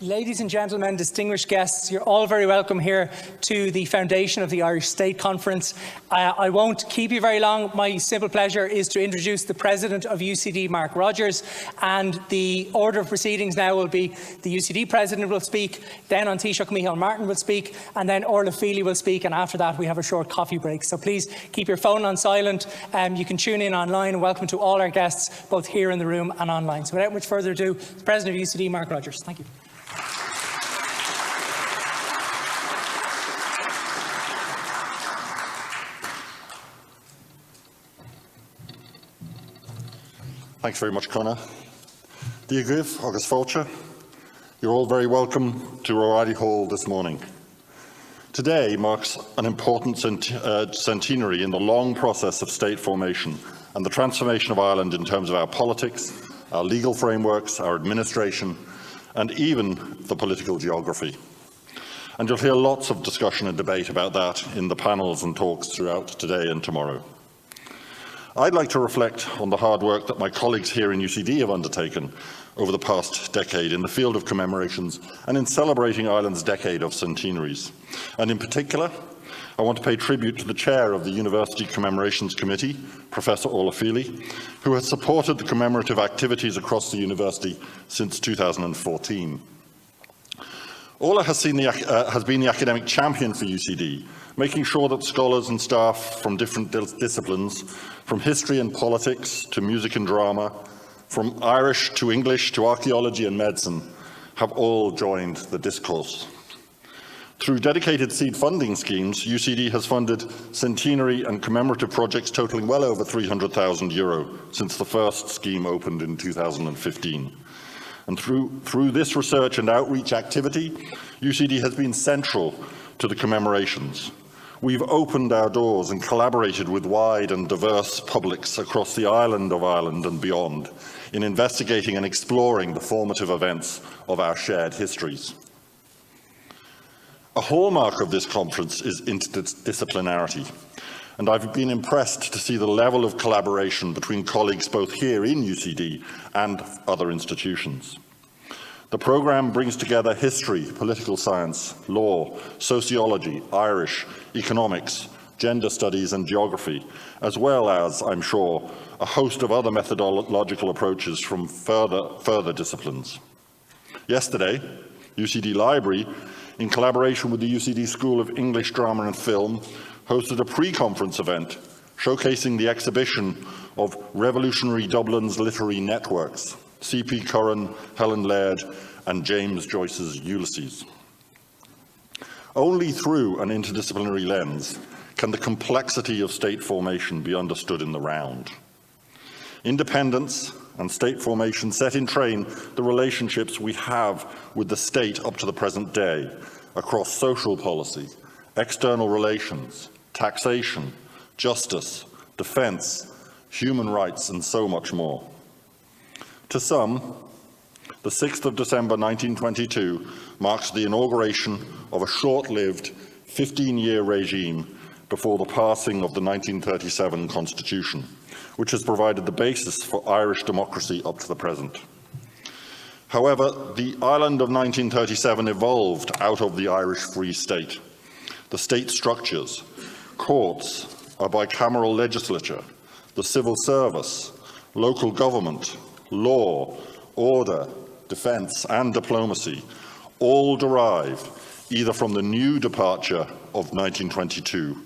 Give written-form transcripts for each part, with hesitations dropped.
Ladies and gentlemen, distinguished guests, you're all very welcome here to the foundation of the Irish State Conference. I won't keep you very long. My simple pleasure is to introduce the President of UCD, Mark Rogers, and the order of proceedings now will be the UCD President will speak, then on Taoiseach Micheál Martin will speak, and then Orla will speak, and after that we have a short coffee break. So please keep your phone on silent. You can tune in online. Welcome to all our guests, both here in the room and online. So without much further ado, the President of UCD, Mark Rogers. Thank you. Thanks very much, Conor. Díogh agus fáilte. You're all very welcome to O'Reilly Hall this morning. Today marks an important centenary in the long process of state formation and the transformation of Ireland in terms of our politics, our legal frameworks, our administration, and even the political geography. And you'll hear lots of discussion and debate about that in the panels and talks throughout today and tomorrow. I'd like to reflect on the hard work that my colleagues here in UCD have undertaken over the past decade in the field of commemorations and in celebrating Ireland's Decade of Centenaries. And in particular, I want to pay tribute to the chair of the University Commemorations Committee, Professor Orla, who has supported the commemorative activities across the university since 2014. Orla has been the academic champion for UCD, making sure that scholars and staff from different disciplines, from history and politics to music and drama, from Irish to English to archaeology and medicine, have all joined the discourse. Through dedicated seed funding schemes, UCD has funded centenary and commemorative projects totalling well over €300,000 since the first scheme opened in 2015. And through this research and outreach activity, UCD has been central to the commemorations. We've opened our doors and collaborated with wide and diverse publics across the island of Ireland and beyond in investigating and exploring the formative events of our shared histories. A hallmark of this conference is interdisciplinarity, and I've been impressed to see the level of collaboration between colleagues both here in UCD and other institutions. The programme brings together history, political science, law, sociology, Irish, economics, gender studies and geography, as well as, I'm sure, a host of other methodological approaches from further disciplines. Yesterday, UCD Library, in collaboration with the UCD School of English, Drama and Film, hosted a pre-conference event showcasing the exhibition of Revolutionary Dublin's Literary Networks, C.P. Curran, Helen Laird and James Joyce's Ulysses. Only through an interdisciplinary lens can the complexity of state formation be understood in the round. Independence and state formation set in train the relationships we have with the state up to the present day across social policy, external relations, taxation, justice, defence, human rights and so much more. To some, the 6th of December 1922 marks the inauguration of a short-lived 15-year regime before the passing of the 1937 Constitution, which has provided the basis for Irish democracy up to the present. However, the Ireland of 1937 evolved out of the Irish Free State. The state structures, courts, a bicameral legislature, the civil service, local government, law, order, defence and diplomacy all derive either from the new departure of 1922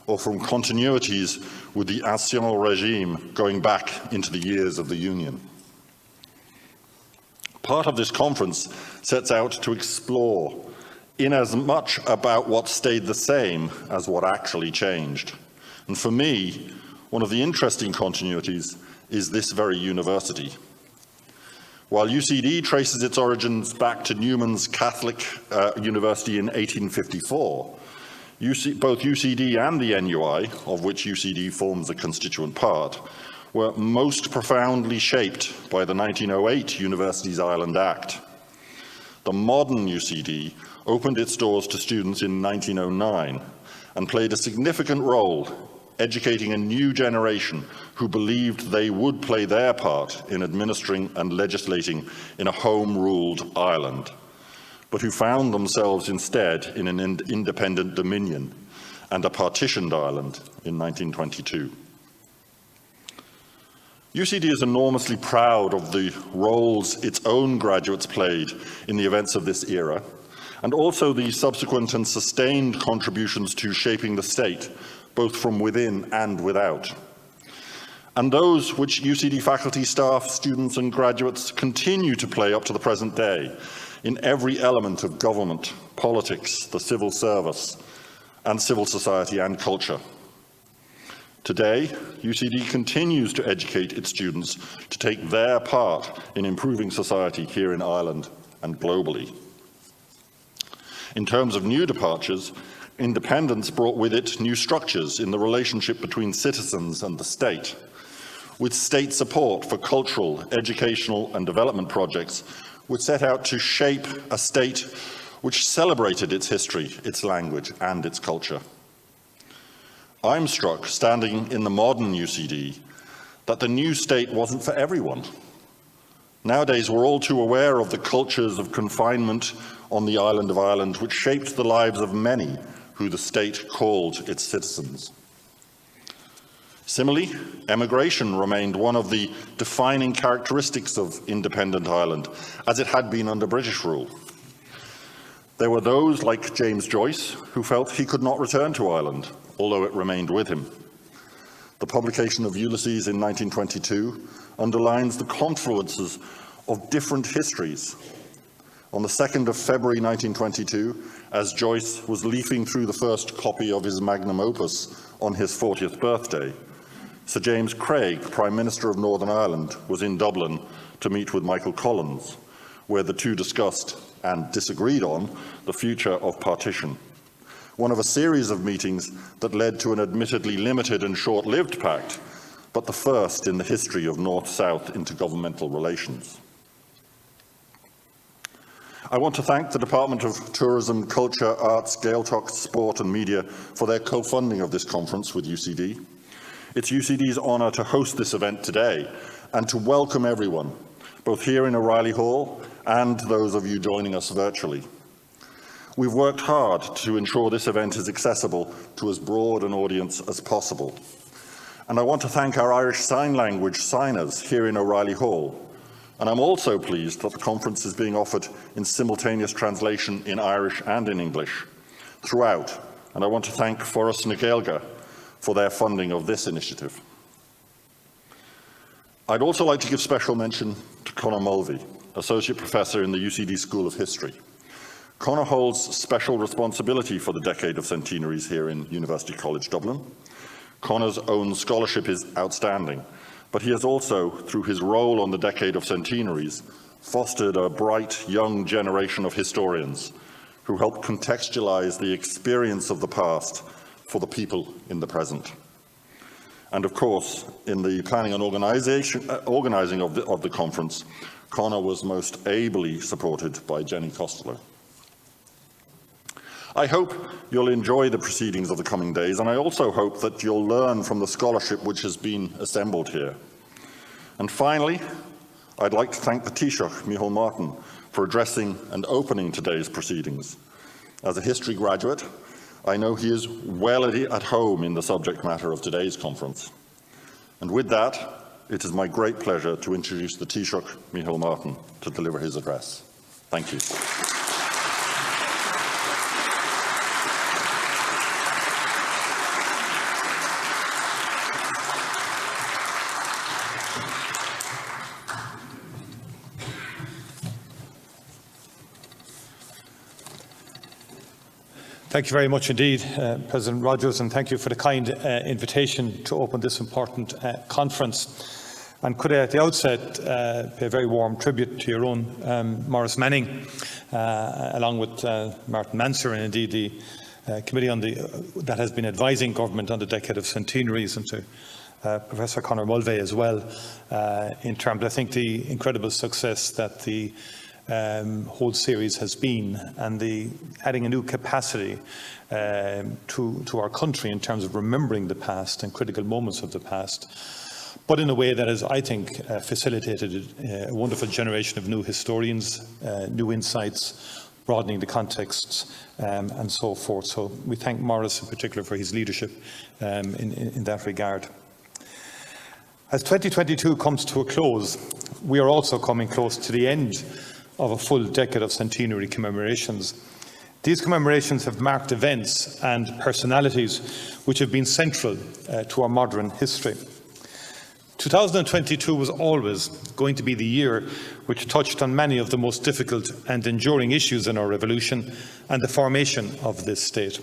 or from continuities with the ancien regime going back into the years of the Union. Part of this conference sets out to explore in as much about what stayed the same as what actually changed. And for me, one of the interesting continuities is this very university. While UCD traces its origins back to Newman's Catholic University in 1854, both UCD and the NUI, of which UCD forms a constituent part, were most profoundly shaped by the 1908 Universities Ireland Act. The modern UCD opened its doors to students in 1909 and played a significant role educating a new generation who believed they would play their part in administering and legislating in a home-ruled Ireland. but who found themselves instead in an independent dominion and a partitioned Ireland in 1922. UCD is enormously proud of the roles its own graduates played in the events of this era, and also the subsequent and sustained contributions to shaping the state, both from within and without. And those which UCD faculty, staff, students and graduates continue to play up to the present day in every element of government, politics, the civil service, and civil society and culture. Today, UCD continues to educate its students to take their part in improving society here in Ireland and globally. In terms of new departures, independence brought with it new structures in the relationship between citizens and the state, with state support for cultural, educational and development projects which set out to shape a state which celebrated its history, its language and its culture. I'm struck, standing in the modern UCD, that the new state wasn't for everyone. Nowadays, we're all too aware of the cultures of confinement on the island of Ireland, which shaped the lives of many who the state called its citizens. Similarly, emigration remained one of the defining characteristics of independent Ireland, as it had been under British rule. There were those, like James Joyce, who felt he could not return to Ireland, although it remained with him. The publication of Ulysses in 1922 underlines the confluences of different histories. On the 2nd of February 1922, as Joyce was leafing through the first copy of his magnum opus on his 40th birthday, Sir James Craig, Prime Minister of Northern Ireland, was in Dublin to meet with Michael Collins, where the two discussed and disagreed on the future of partition. One of a series of meetings that led to an admittedly limited and short-lived pact, but the first in the history of North-South intergovernmental relations. I want to thank the Department of Tourism, Culture, Arts, Gaeltacht, Sport and Media for their co-funding of this conference with UCD. It's UCD's honour to host this event today and to welcome everyone, both here in O'Reilly Hall and those of you joining us virtually. We've worked hard to ensure this event is accessible to as broad an audience as possible. And I want to thank our Irish Sign Language signers here in O'Reilly Hall. And I'm also pleased that the conference is being offered in simultaneous translation in Irish and in English throughout. And I want to thank Forras na Gaeilge for their funding of this initiative. I'd also like to give special mention to Conor Mulvagh, Associate Professor in the UCD School of History. Conor holds special responsibility for the Decade of Centenaries here in University College Dublin. Conor's own scholarship is outstanding, but he has also, through his role on the Decade of Centenaries, fostered a bright young generation of historians who help contextualize the experience of the past for the people in the present. And of course, in the planning and organising of the conference, Conor was most ably supported by Jenny Costello. I hope you'll enjoy the proceedings of the coming days, and I also hope that you'll learn from the scholarship which has been assembled here. And finally, I'd like to thank the Taoiseach, Micheál, for addressing and opening today's proceedings. As a history graduate, I know he is well at home in the subject matter of today's conference. And with that, it is my great pleasure to introduce the Taoiseach, Micheál, to deliver his address. Thank you. Thank you very much indeed, President Rogers, and thank you for the kind invitation to open this important conference. And could I at the outset pay a very warm tribute to your own Maurice Manning, along with Martin Manser, and indeed the committee on that has been advising government on the Decade of Centenaries, and to Professor Conor Mulvagh as well, in terms of, I think, the incredible success that the whole series has been, and the adding a new capacity to our country in terms of remembering the past and critical moments of the past, but in a way that has, I think, facilitated a wonderful generation of new historians, new insights, broadening the contexts and so forth. So we thank Maurice in particular for his leadership in that regard. As 2022 comes to a close, we are also coming close to the end of a full decade of centenary commemorations. These commemorations have marked events and personalities which have been central to our modern history. 2022 was always going to be the year which touched on many of the most difficult and enduring issues in our revolution and the formation of this state.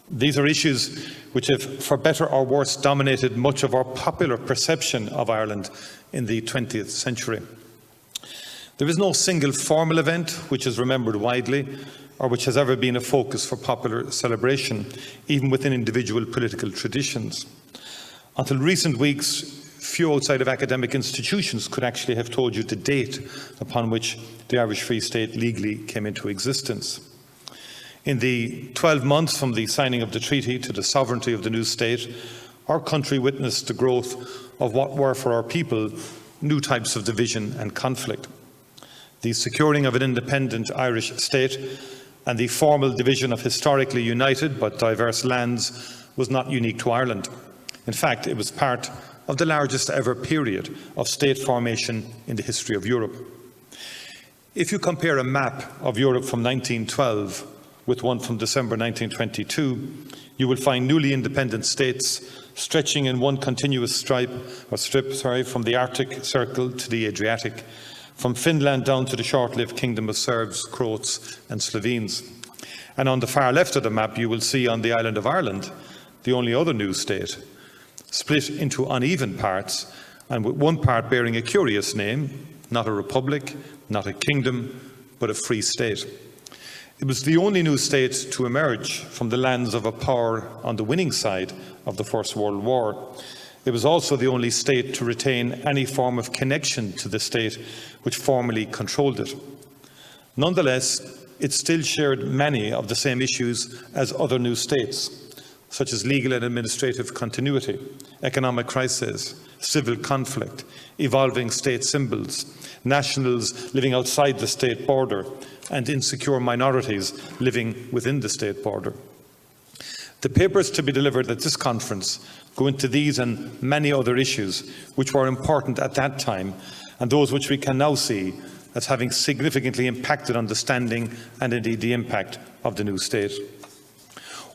These are issues which have, for better or worse, dominated much of our popular perception of Ireland in the 20th century. There is no single formal event which is remembered widely or which has ever been a focus for popular celebration, even within individual political traditions. Until recent weeks, few outside of academic institutions could actually have told you the date upon which the Irish Free State legally came into existence. In the 12 months from the signing of the treaty to the sovereignty of the new state, our country witnessed the growth of what were for our people new types of division and conflict. The securing of an independent Irish state and the formal division of historically united but diverse lands was not unique to Ireland. In fact, it was part of the largest ever period of state formation in the history of Europe. If you compare a map of Europe from 1912 with one from December 1922, you will find newly independent states stretching in one continuous strip from the Arctic Circle to the Adriatic, from Finland down to the short-lived kingdom of Serbs, Croats and Slovenes. And on the far left of the map you will see on the island of Ireland, the only other new state, split into uneven parts, and with one part bearing a curious name, not a republic, not a kingdom, but a free state. It was the only new state to emerge from the lands of a power on the winning side of the First World War. It was also the only state to retain any form of connection to the state which formally controlled it. Nonetheless, it still shared many of the same issues as other new states, such as legal and administrative continuity, economic crisis, civil conflict, evolving state symbols, nationals living outside the state border, and insecure minorities living within the state border. The papers to be delivered at this conference go into these and many other issues which were important at that time, and those which we can now see as having significantly impacted understanding and indeed the impact of the new state.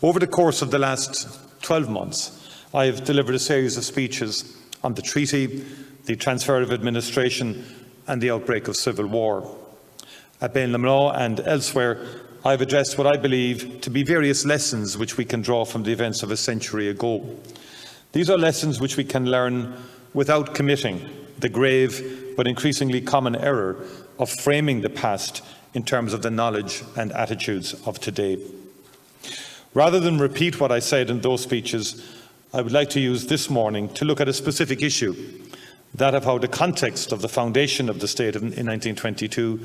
Over the course of the last 12 months, I have delivered a series of speeches on the treaty, the transfer of administration and the outbreak of civil war. At Bain-Lamlaw and elsewhere, I have addressed what I believe to be various lessons which we can draw from the events of a century ago. These are lessons which we can learn without committing the grave but increasingly common error of framing the past in terms of the knowledge and attitudes of today. Rather than repeat what I said in those speeches, I would like to use this morning to look at a specific issue, that of how the context of the foundation of the state in 1922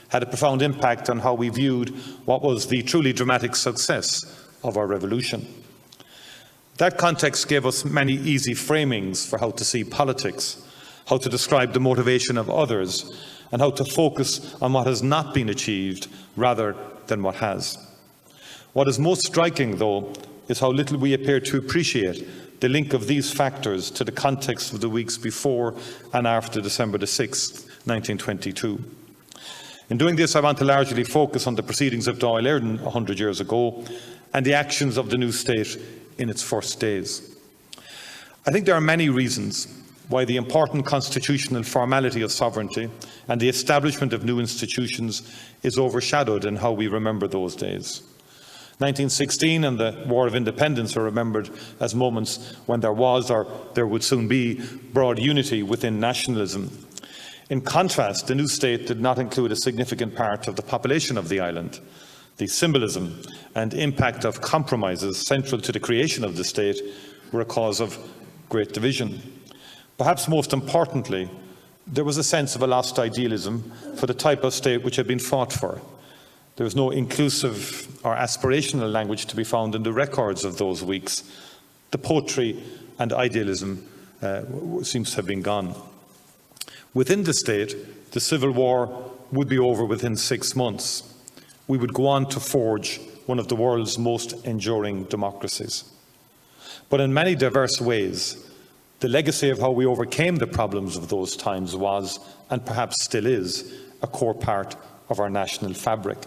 had a profound impact on how we viewed what was the truly dramatic success of our revolution. That context gave us many easy framings for how to see politics, how to describe the motivation of others, and how to focus on what has not been achieved rather than what has. What is most striking, though, is how little we appear to appreciate the link of these factors to the context of the weeks before and after December the 6th, 1922. In doing this, I want to largely focus on the proceedings of Dáil Éireann 100 years ago and the actions of the new state in its first days. I think there are many reasons why the important constitutional formality of sovereignty and the establishment of new institutions is overshadowed in how we remember those days. 1916 and the War of Independence are remembered as moments when there was, or there would soon be, broad unity within nationalism. In contrast, the new state did not include a significant part of the population of the island. The symbolism and impact of compromises central to the creation of the state were a cause of great division. Perhaps most importantly, there was a sense of a lost idealism for the type of state which had been fought for. There was no inclusive or aspirational language to be found in the records of those weeks. The poetry and idealism seems to have been gone. Within the state, the civil war would be over within 6 months. we would go on to forge one of the world's most enduring democracies. But in many diverse ways, the legacy of how we overcame the problems of those times was, and perhaps still is, a core part of our national fabric.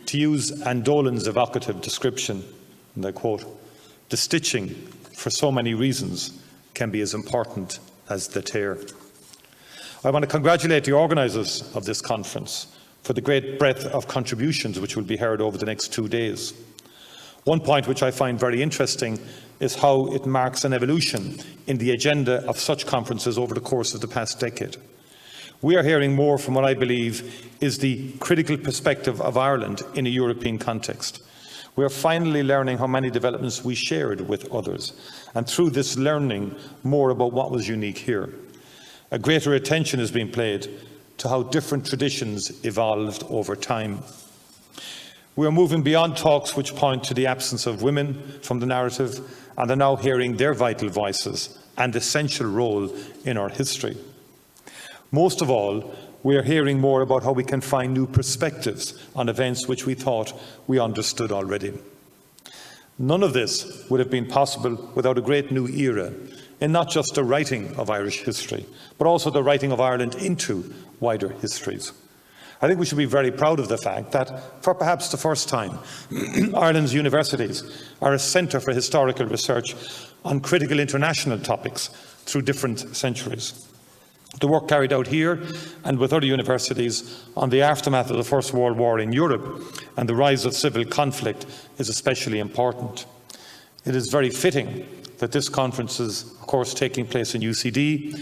To use Anne Dolan's evocative description, and I quote, "The stitching, for so many reasons, can be as important as the tear." I want to congratulate the organisers of this conference for the great breadth of contributions which will be heard over the next 2 days. One point which I find very interesting is how it marks an evolution in the agenda of such conferences over the course of the past decade. We are hearing more from what I believe is the critical perspective of Ireland in a European context. We are finally learning how many developments we shared with others, and through this learning more about what was unique here. A greater attention is being paid to how different traditions evolved over time. We are moving beyond talks which point to the absence of women from the narrative, and are now hearing their vital voices and essential role in our history. Most of all, we are hearing more about how we can find new perspectives on events which we thought we understood already. None of this would have been possible without a great new era in not just the writing of Irish history, but also the writing of Ireland into wider histories. I think we should be very proud of the fact that, for perhaps the first time, Ireland's universities are a centre for historical research on critical international topics through different centuries. The work carried out here and with other universities on the aftermath of the First World War in Europe and the rise of civil conflict is especially important. It is very fitting that this conference is, of course, taking place in UCD,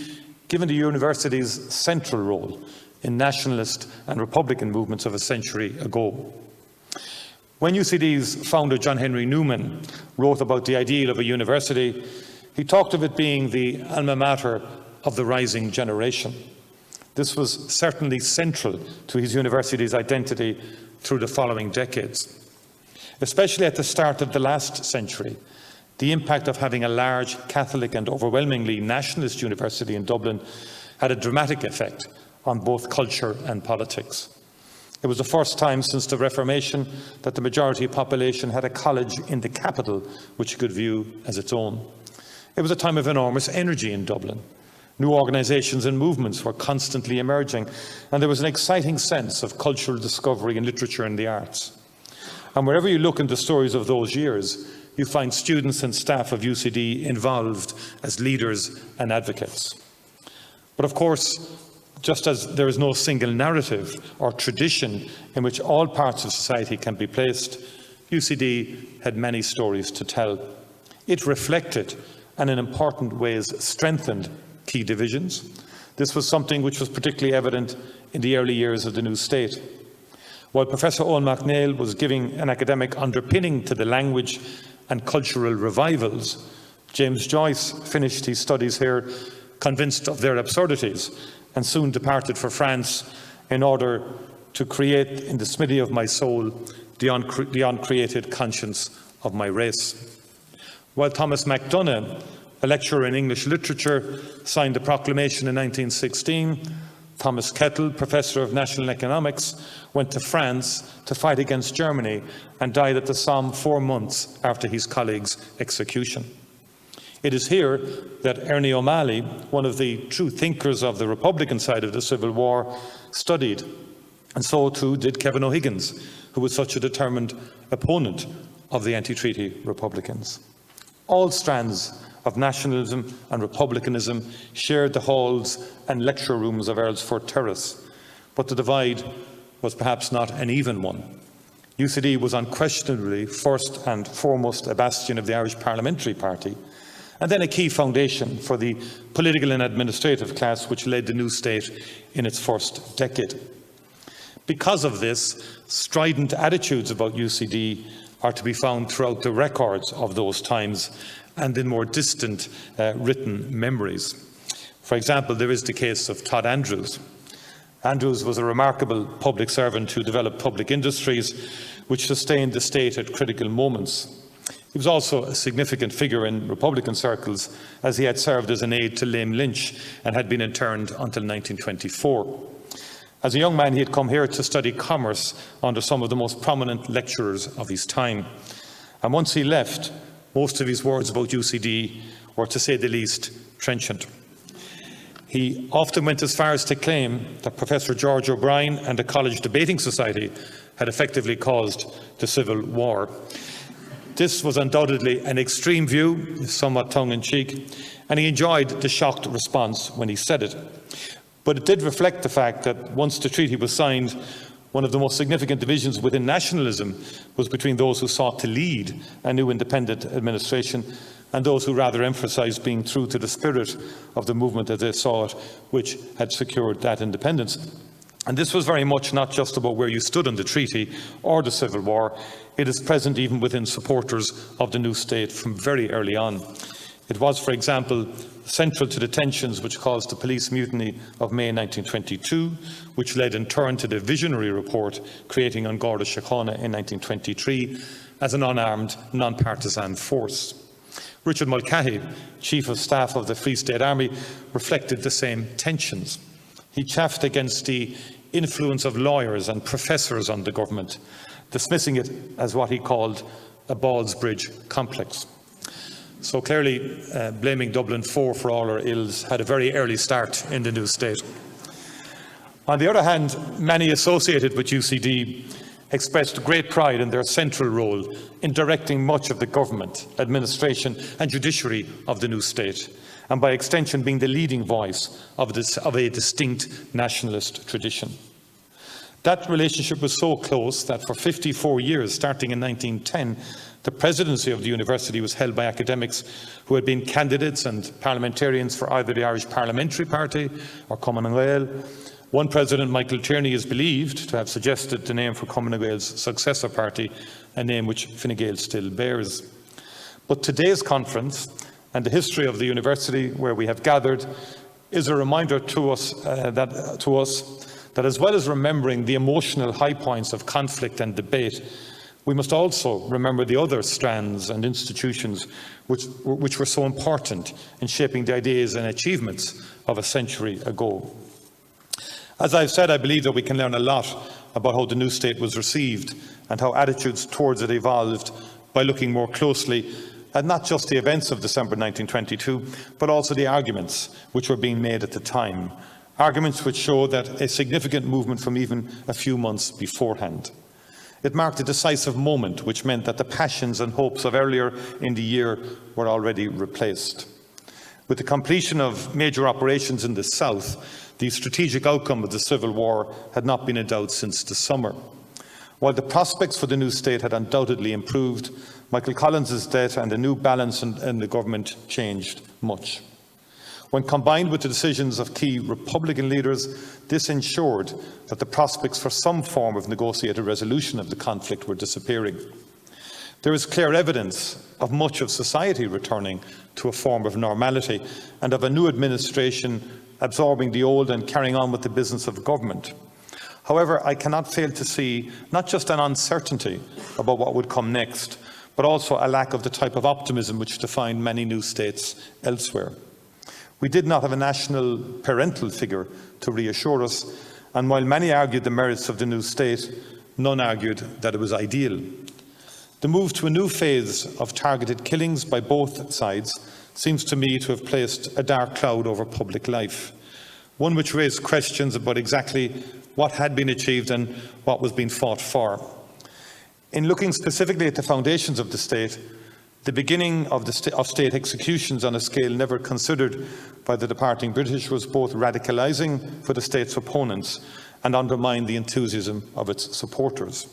given the university's central role in nationalist and republican movements of a century ago. When UCD's founder, John Henry Newman, wrote about the ideal of a university, he talked of it being the alma mater of the rising generation. This was certainly central to his university's identity through the following decades. Especially at the start of the last century, the impact of having a large Catholic and overwhelmingly nationalist university in Dublin had a dramatic effect on both culture and politics. It was the first time since the Reformation that the majority population had a college in the capital which it could view as its own. It was a time of enormous energy in Dublin. New organisations and movements were constantly emerging, and there was an exciting sense of cultural discovery in literature and the arts. And wherever you look in the stories of those years, you find students and staff of UCD involved as leaders and advocates. But of course, just as there is no single narrative or tradition in which all parts of society can be placed, UCD had many stories to tell. It reflected and in important ways strengthened key divisions. This was something which was particularly evident in the early years of the new state. While Professor Eoin MacNeill was giving an academic underpinning to the language and cultural revivals, James Joyce finished his studies here convinced of their absurdities and soon departed for France in order to create in the smithy of my soul the uncreated conscience of my race. While Thomas MacDonagh, a lecturer in English literature, signed the proclamation in 1916, Thomas Kettle, Professor of National Economics, went to France to fight against Germany and died at the Somme 4 months after his colleague's execution. It is here that Ernie O'Malley, one of the true thinkers of the Republican side of the Civil War, studied, and so too did Kevin O'Higgins, who was such a determined opponent of the anti-treaty Republicans. All strands of nationalism and republicanism shared the halls and lecture rooms of Earlsfort Terrace, but the divide was perhaps not an even one. UCD was unquestionably first and foremost a bastion of the Irish Parliamentary Party, and then a key foundation for the political and administrative class which led the new state in its first decade. Because of this, strident attitudes about UCD are to be found throughout the records of those times and in more distant written memories. For example, there is the case of Todd Andrews. Andrews was a remarkable public servant who developed public industries which sustained the state at critical moments. He was also a significant figure in Republican circles, as he had served as an aide to Liam Lynch and had been interned until 1924. As a young man, he had come here to study commerce under some of the most prominent lecturers of his time. And once he left, most of his words about UCD were, to say the least, trenchant. He often went as far as to claim that Professor George O'Brien and the College Debating Society had effectively caused the Civil War. This was undoubtedly an extreme view, somewhat tongue-in-cheek, and he enjoyed the shocked response when he said it. But it did reflect the fact that once the treaty was signed, one of the most significant divisions within nationalism was between those who sought to lead a new independent administration and those who rather emphasised being true to the spirit of the movement as they saw it, which had secured that independence. And this was very much not just about where you stood on the treaty or the Civil War. It is present even within supporters of the new state from very early on. It was, for example, central to the tensions which caused the police mutiny of May 1922, which led in turn to the visionary report creating An Garda Síochána in 1923 as an unarmed, non-partisan force. Richard Mulcahy, Chief of Staff of the Free State Army, reflected the same tensions. He chaffed against the influence of lawyers and professors on the government, dismissing it as what he called a Ballsbridge complex. So clearly, blaming Dublin 4 for all our ills had a very early start in the new state. On the other hand, many associated with UCD expressed great pride in their central role in directing much of the government, administration and judiciary of the new state, and by extension being the leading voice of a distinct nationalist tradition. That relationship was so close that for 54 years, starting in 1910, the presidency of the university was held by academics who had been candidates and parliamentarians for either the Irish Parliamentary Party or Cumann na Gael. One president, Micheál, is believed to have suggested the name for Cumann na Gael's successor party, a name which Fine Gael still bears. But today's conference and the history of the university where we have gathered is a reminder to us that as well as remembering the emotional high points of conflict and debate, we must also remember the other strands and institutions which were so important in shaping the ideas and achievements of a century ago. As I've said, I believe that we can learn a lot about how the new state was received and how attitudes towards it evolved by looking more closely at not just the events of December 1922, but also the arguments which were being made at the time, arguments which show that a significant movement from even a few months beforehand. It marked a decisive moment which meant that the passions and hopes of earlier in the year were already replaced. With the completion of major operations in the south, the strategic outcome of the Civil War had not been in doubt since the summer. While the prospects for the new state had undoubtedly improved, Michael Collins's death and a new balance in the government changed much. When combined with the decisions of key Republican leaders, this ensured that the prospects for some form of negotiated resolution of the conflict were disappearing. There is clear evidence of much of society returning to a form of normality and of a new administration absorbing the old and carrying on with the business of government. However, I cannot fail to see not just an uncertainty about what would come next, but also a lack of the type of optimism which defined many new states elsewhere. We did not have a national parental figure to reassure us, and while many argued the merits of the new state, none argued that it was ideal. The move to a new phase of targeted killings by both sides seems to me to have placed a dark cloud over public life, one which raised questions about exactly what had been achieved and what was being fought for. In looking specifically at the foundations of the state, the beginning of state executions on a scale never considered by the departing British was both radicalising for the state's opponents and undermined the enthusiasm of its supporters.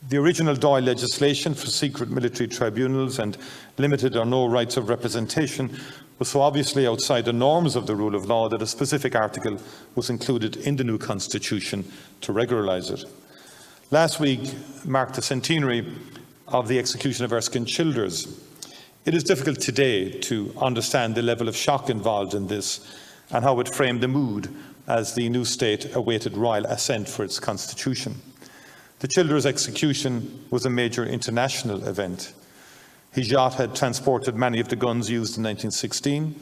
The original Dáil legislation for secret military tribunals and limited or no rights of representation was so obviously outside the norms of the rule of law that a specific article was included in the new constitution to regularise it. Last week marked the centenary of the execution of Erskine Childers. It is difficult today to understand the level of shock involved in this and how it framed the mood as the new state awaited royal assent for its constitution. The Childers execution was a major international event. His yacht had transported many of the guns used in 1916.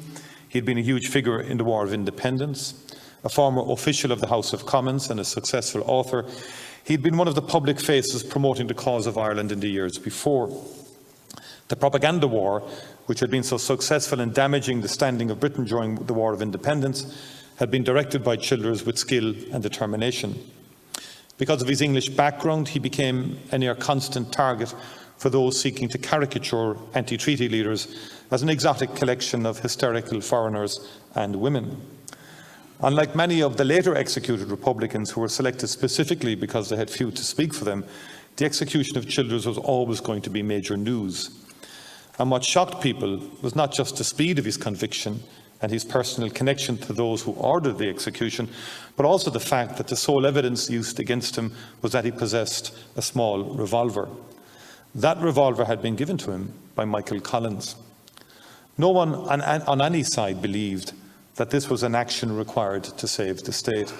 He had been a huge figure in the War of Independence. A former official of the House of Commons and a successful author, he'd been one of the public faces promoting the cause of Ireland in the years before. The propaganda war, which had been so successful in damaging the standing of Britain during the War of Independence, had been directed by Childers with skill and determination. Because of his English background, he became a near constant target for those seeking to caricature anti-treaty leaders as an exotic collection of hysterical foreigners and women. Unlike many of the later executed Republicans who were selected specifically because they had few to speak for them, the execution of Childers was always going to be major news. And what shocked people was not just the speed of his conviction and his personal connection to those who ordered the execution, but also the fact that the sole evidence used against him was that he possessed a small revolver. That revolver had been given to him by Micheál Collins. No one on any side believed that this was an action required to save the state.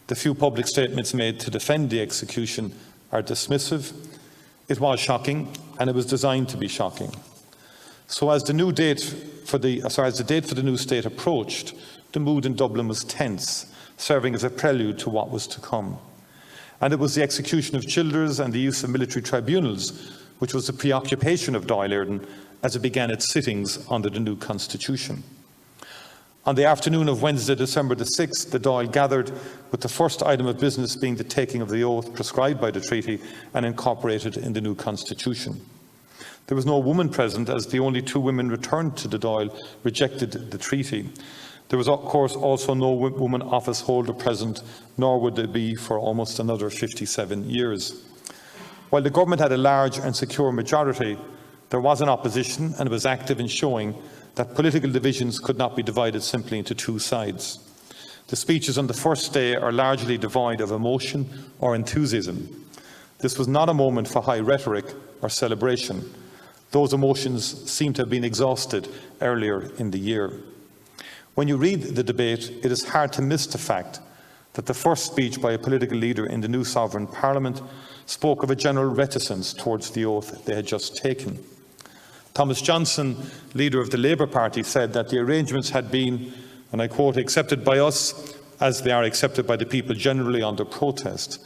The few public statements made to defend the execution are dismissive. It was shocking, and it was designed to be shocking. So as the date for the new state approached, the mood in Dublin was tense, serving as a prelude to what was to come. And it was the execution of Childers and the use of military tribunals which was the preoccupation of Dáil as it began its sittings under the new constitution. On the afternoon of Wednesday, December the 6th, the Dáil gathered, with the first item of business being the taking of the oath prescribed by the treaty and incorporated in the new constitution. There was no woman present, as the only 2 women returned to the Dáil rejected the treaty. There was, of course, also no woman office holder present, nor would there be for almost another 57 years. While the government had a large and secure majority, there was an opposition, and it was active in showing that political divisions could not be divided simply into 2 sides. The speeches on the first day are largely devoid of emotion or enthusiasm. This was not a moment for high rhetoric or celebration. Those emotions seem to have been exhausted earlier in the year. When you read the debate, it is hard to miss the fact that the first speech by a political leader in the new sovereign parliament spoke of a general reticence towards the oath they had just taken. Thomas Johnson, leader of the Labour Party, said that the arrangements had been, and I quote, accepted by us as they are accepted by the people generally under protest.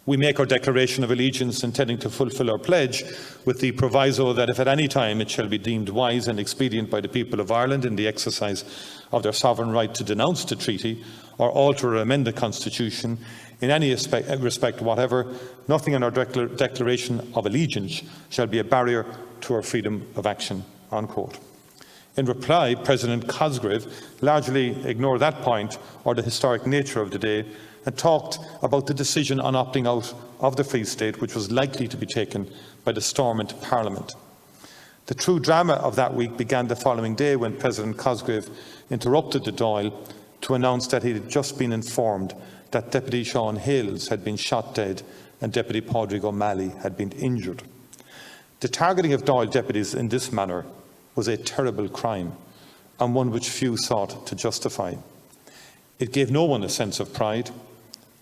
We make our declaration of allegiance intending to fulfil our pledge with the proviso that if at any time it shall be deemed wise and expedient by the people of Ireland in the exercise of their sovereign right to denounce the treaty or alter or amend the constitution in any respect whatever, nothing in our declaration of allegiance shall be a barrier to our freedom of action, unquote. In reply, President Cosgrave largely ignored that point or the historic nature of the day and talked about the decision on opting out of the Free State, which was likely to be taken by the storm into Parliament. The true drama of that week began the following day when President Cosgrave interrupted the Dáil to announce that he had just been informed that Deputy Sean Hales had been shot dead and Deputy Padraig O'Malley had been injured. The targeting of Dáil deputies in this manner was a terrible crime, and one which few sought to justify. It gave no one a sense of pride,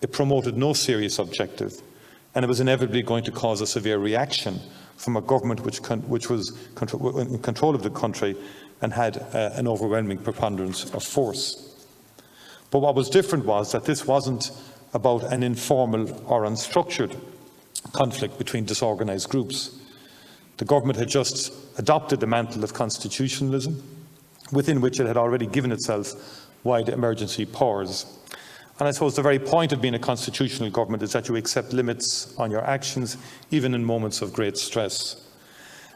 it promoted no serious objective, and it was inevitably going to cause a severe reaction from a government which was in control of the country and had an overwhelming preponderance of force. But what was different was that this wasn't about an informal or unstructured conflict between disorganised groups. The government had just adopted the mantle of constitutionalism, within which it had already given itself wide emergency powers. And I suppose the very point of being a constitutional government is that you accept limits on your actions, even in moments of great stress.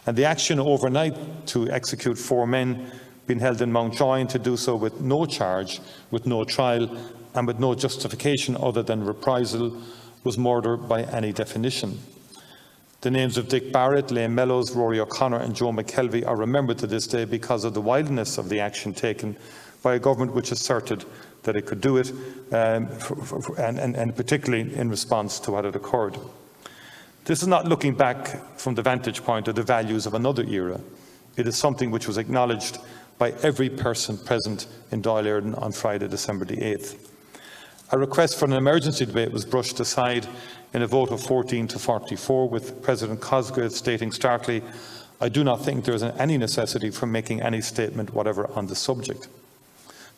And the action overnight to execute 4 men being held in Mountjoy, to do so with no charge, with no trial, and with no justification other than reprisal, was murder by any definition. The names of Dick Barrett, Liam Mellows, Rory O'Connor and Joe McKelvey are remembered to this day because of the wildness of the action taken by a government which asserted that it could do it, and particularly in response to what had occurred. This is not looking back from the vantage point of the values of another era. It is something which was acknowledged by every person present in Dáil on Friday, December the 8th. A request for an emergency debate was brushed aside in a vote of 14 to 44, with President Cosgrave stating starkly, "I do not think there is any necessity for making any statement whatever on the subject."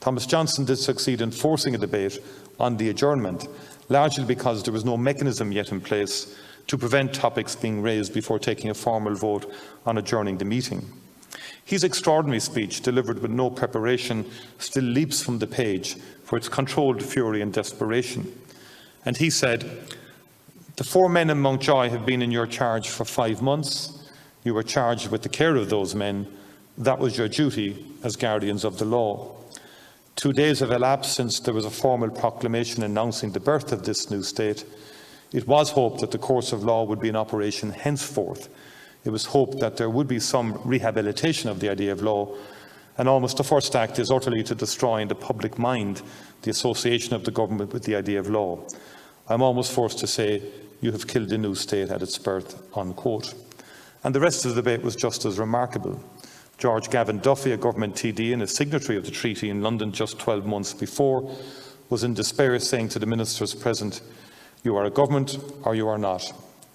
Thomas Johnson did succeed in forcing a debate on the adjournment, largely because there was no mechanism yet in place to prevent topics being raised before taking a formal vote on adjourning the meeting. His extraordinary speech, delivered with no preparation, still leaps from the page for its controlled fury and desperation. And he said, "The 4 men in Mountjoy have been in your charge for 5 months. You were charged with the care of those men. That was your duty as guardians of the law. 2 days have elapsed since there was a formal proclamation announcing the birth of this new state. It was hoped that the course of law would be in operation henceforth. It was hoped that there would be some rehabilitation of the idea of law, and almost the first act is utterly to destroy in the public mind the association of the government with the idea of law. I'm almost forced to say, you have killed the new state at its birth," unquote. And the rest of the debate was just as remarkable. George Gavin Duffy, a government TD and a signatory of the treaty in London just 12 months before, was in despair, saying to the ministers present, "You are a government or you are not.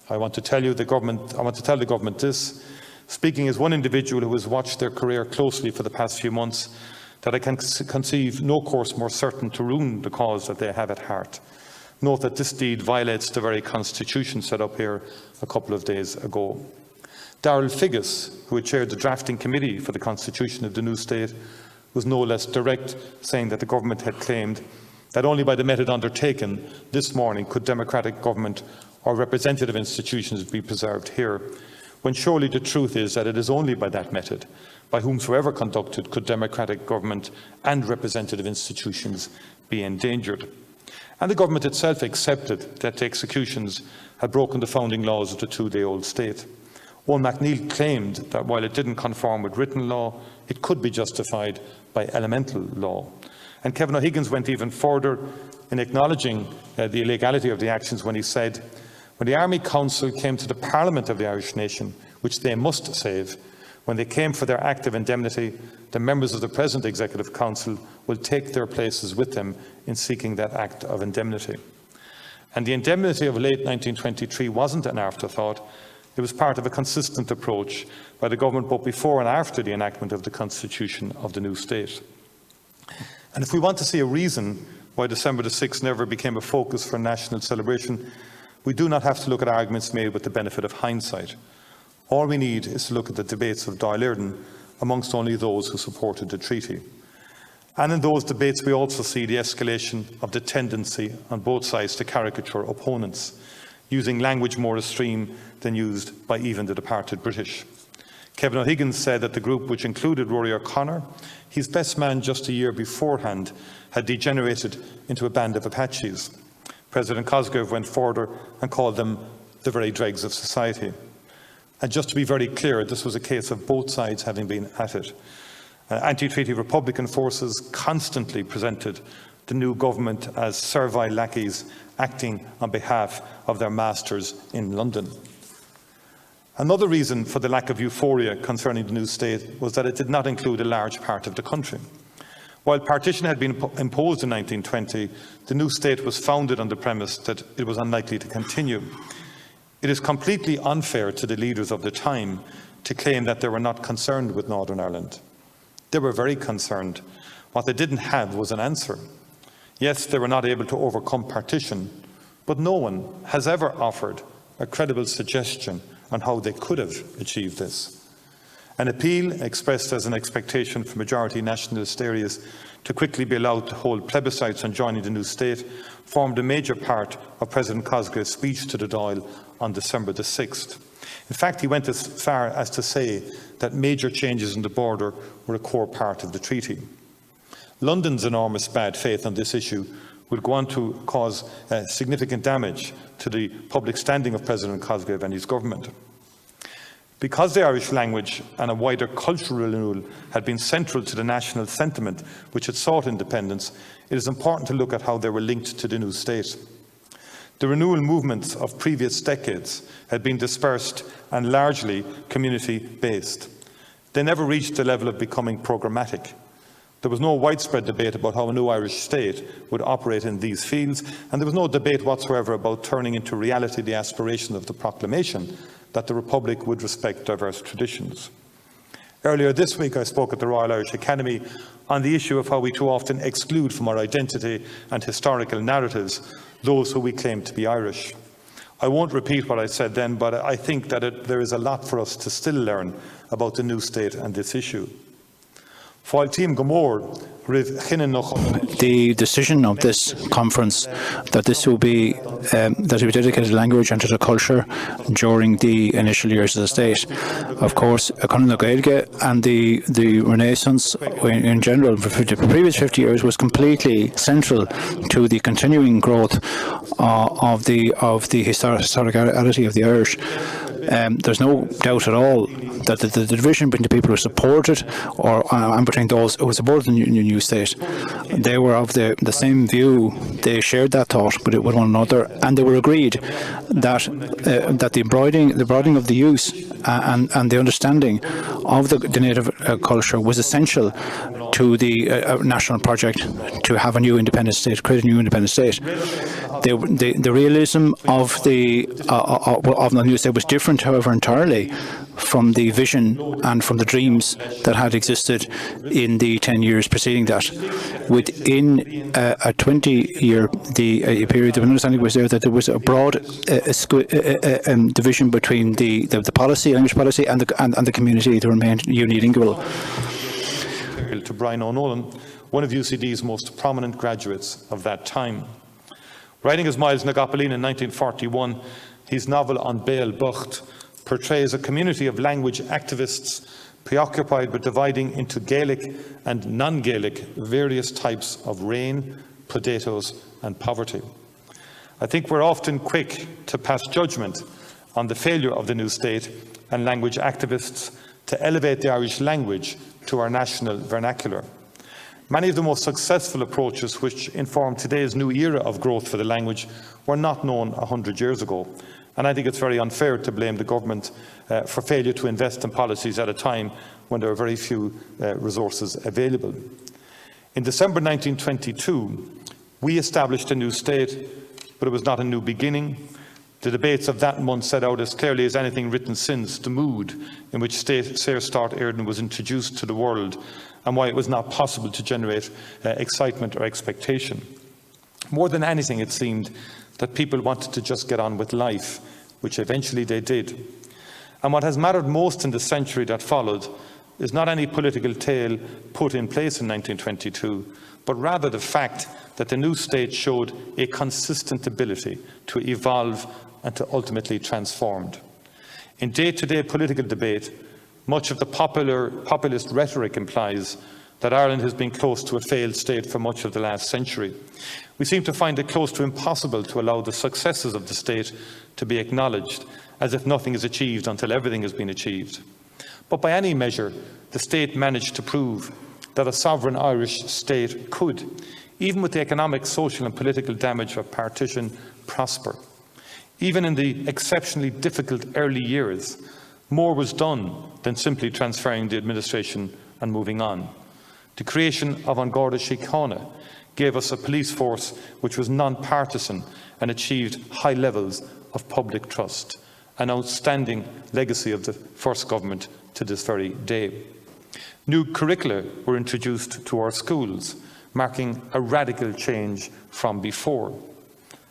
I want to tell the government this, speaking as one individual who has watched their career closely for the past few months, that I can conceive no course more certain to ruin the cause that they have at heart. Note that this deed violates the very constitution set up here a couple of days ago." Darrell Figgis, who had chaired the drafting committee for the constitution of the new state, was no less direct, saying that the government had claimed that only by the method undertaken this morning could democratic government or representative institutions be preserved here, when surely the truth is that it is only by that method, by whomsoever conducted, could democratic government and representative institutions be endangered. And the government itself accepted that the executions had broken the founding laws of the 2-day-old state. Owen MacNeill claimed that while it didn't conform with written law, it could be justified by elemental law. And Kevin O'Higgins went even further in acknowledging the illegality of the actions when he said, "When the Army Council came to the Parliament of the Irish nation, which they must save, when they came for their act of indemnity, the members of the present Executive Council will take their places with them in seeking that act of indemnity." And the indemnity of late 1923 wasn't an afterthought. It was part of a consistent approach by the government both before and after the enactment of the constitution of the new state. And if we want to see a reason why December the 6th never became a focus for national celebration, we do not have to look at arguments made with the benefit of hindsight. All we need is to look at the debates of Dáil amongst only those who supported the treaty. And in those debates we also see the escalation of the tendency on both sides to caricature opponents, using language more extreme than used by even the departed British. Kevin O'Higgins said that the group, which included Rory O'Connor, his best man just a year beforehand, had degenerated into a band of Apaches. President Cosgrave went further and called them the very dregs of society. And just to be very clear, this was a case of both sides having been at it. Anti-treaty Republican forces constantly presented the new government as servile lackeys acting on behalf of their masters in London. Another reason for the lack of euphoria concerning the new state was that it did not include a large part of the country. While partition had been imposed in 1920, the new state was founded on the premise that it was unlikely to continue. It is completely unfair to the leaders of the time to claim that they were not concerned with Northern Ireland. They were very concerned. What they didn't have was an answer. Yes, they were not able to overcome partition, but no one has ever offered a credible suggestion on how they could have achieved this. An appeal expressed as an expectation for majority nationalist areas to quickly be allowed to hold plebiscites on joining the new state formed a major part of President Cosgrave's speech to the Dáil on December the 6th. In fact, he went as far as to say that major changes in the border were a core part of the treaty. London's enormous bad faith on this issue will go on to cause significant damage to the public standing of President Cosgrave and his government. Because the Irish language and a wider cultural renewal had been central to the national sentiment which had sought independence, it is important to look at how they were linked to the new state. The renewal movements of previous decades had been dispersed and largely community-based. They never reached the level of becoming programmatic. There was no widespread debate about how a new Irish state would operate in these fields, and there was no debate whatsoever about turning into reality the aspiration of the proclamation that the Republic would respect diverse traditions. Earlier this week I spoke at the Royal Irish Academy on the issue of how we too often exclude from our identity and historical narratives those who we claim to be Irish. I won't repeat what I said then, but I think that there is a lot for us to still learn about the new state and this issue. The decision of this conference that this will be dedicated to language and to the culture during the initial years of the state. Of course, Conor Gaeltacht and the Renaissance in general for the previous 50 years was completely central to the continuing growth of the historicality of the Irish. There's no doubt at all that the division between the people who supported and between those who supported the new state, they were of the same view. They shared that thought with one another, and they were agreed that the broadening of the use and the understanding of the native culture was essential to the national project to have a new independent state, create a new independent state. The realism of the new state was different, however, entirely from the vision and from the dreams that had existed in the 10 years preceding that. Within a 20-year period, the understanding was there that there was a broad division between the policy, language policy, and the community that remained unilingual. To Brian O'Nolan, one of UCD's most prominent graduates of that time. Writing as Miles na Gapaline in 1941, his novel On Gaeltacht portrays a community of language activists preoccupied with dividing into Gaelic and non-Gaelic various types of rain, potatoes and poverty. I think we're often quick to pass judgment on the failure of the new state and language activists to elevate the Irish language to our national vernacular. Many of the most successful approaches which inform today's new era of growth for the language were not known 100 years ago. And I think it's very unfair to blame the government for failure to invest in policies at a time when there are very few resources available. In December 1922, we established a new state, but it was not a new beginning. The debates of that month set out as clearly as anything written since the mood in which Saor Start Éireann was introduced to the world and why it was not possible to generate excitement or expectation. More than anything, it seemed that people wanted to just get on with life, which eventually they did. And what has mattered most in the century that followed is not any political tale put in place in 1922, but rather the fact that the new state showed a consistent ability to evolve and to ultimately transform. In day-to-day political debate, much of the populist rhetoric implies that Ireland has been close to a failed state for much of the last century. We seem to find it close to impossible to allow the successes of the state to be acknowledged, as if nothing is achieved until everything has been achieved. But by any measure, the state managed to prove that a sovereign Irish state could, even with the economic, social and political damage of partition, prosper. Even in the exceptionally difficult early years, more was done than simply transferring the administration and moving on. The creation of An Garda Síochána gave us a police force which was non-partisan and achieved high levels of public trust, an outstanding legacy of the first government to this very day. New curricula were introduced to our schools, marking a radical change from before.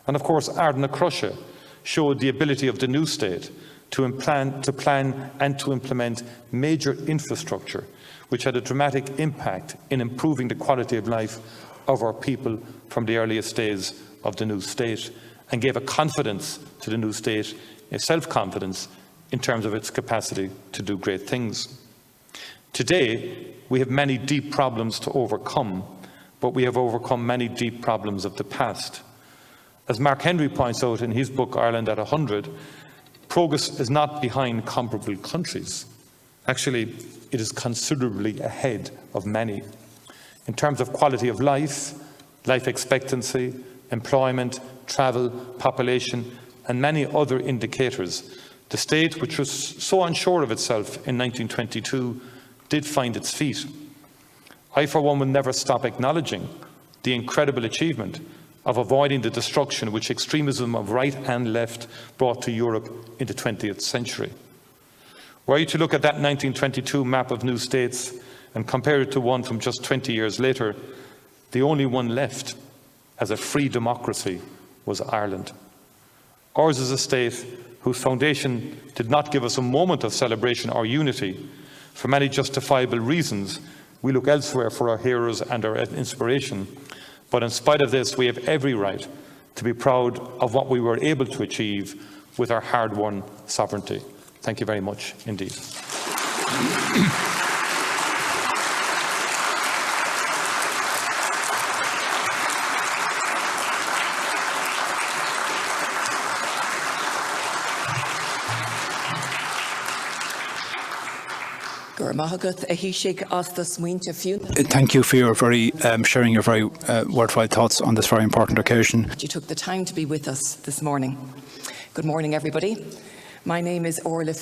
And of course, Ardna Crusha showed the ability of the new state to plan and to implement major infrastructure, which had a dramatic impact in improving the quality of life of our people from the earliest days of the new state, and gave a confidence to the new state, a self-confidence in terms of its capacity to do great things. Today, we have many deep problems to overcome, but we have overcome many deep problems of the past. As Mark Henry points out in his book Ireland at 100, progress is not behind comparable countries. Actually, it is considerably ahead of many. In terms of quality of life, life expectancy, employment, travel, population, and many other indicators, the state, which was so unsure of itself in 1922, did find its feet. I, for one, will never stop acknowledging the incredible achievement of avoiding the destruction which extremism of right and left brought to Europe in the 20th century. Were you to look at that 1922 map of new states and compare it to one from just 20 years later, the only one left as a free democracy was Ireland. Ours is a state whose foundation did not give us a moment of celebration or unity. For many justifiable reasons, we look elsewhere for our heroes and our inspiration. But in spite of this, we have every right to be proud of what we were able to achieve with our hard-won sovereignty. Thank you very much indeed. Thank you for your sharing your very worthwhile thoughts on this very important occasion. You took the time to be with us this morning. Good morning, everybody. My name is Orla.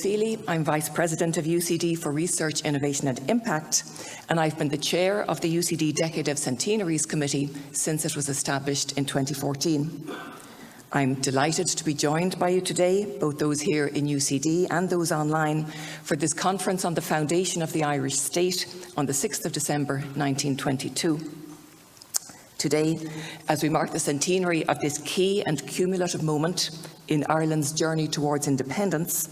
I'm Vice President of UCD for Research, Innovation and Impact, and I've been the Chair of the UCD Decade of Centenaries Committee since it was established in 2014. I'm delighted to be joined by you today, both those here in UCD and those online, for this conference on the foundation of the Irish state on the 6th of December 1922. Today, as we mark the centenary of this key and cumulative moment in Ireland's journey towards independence,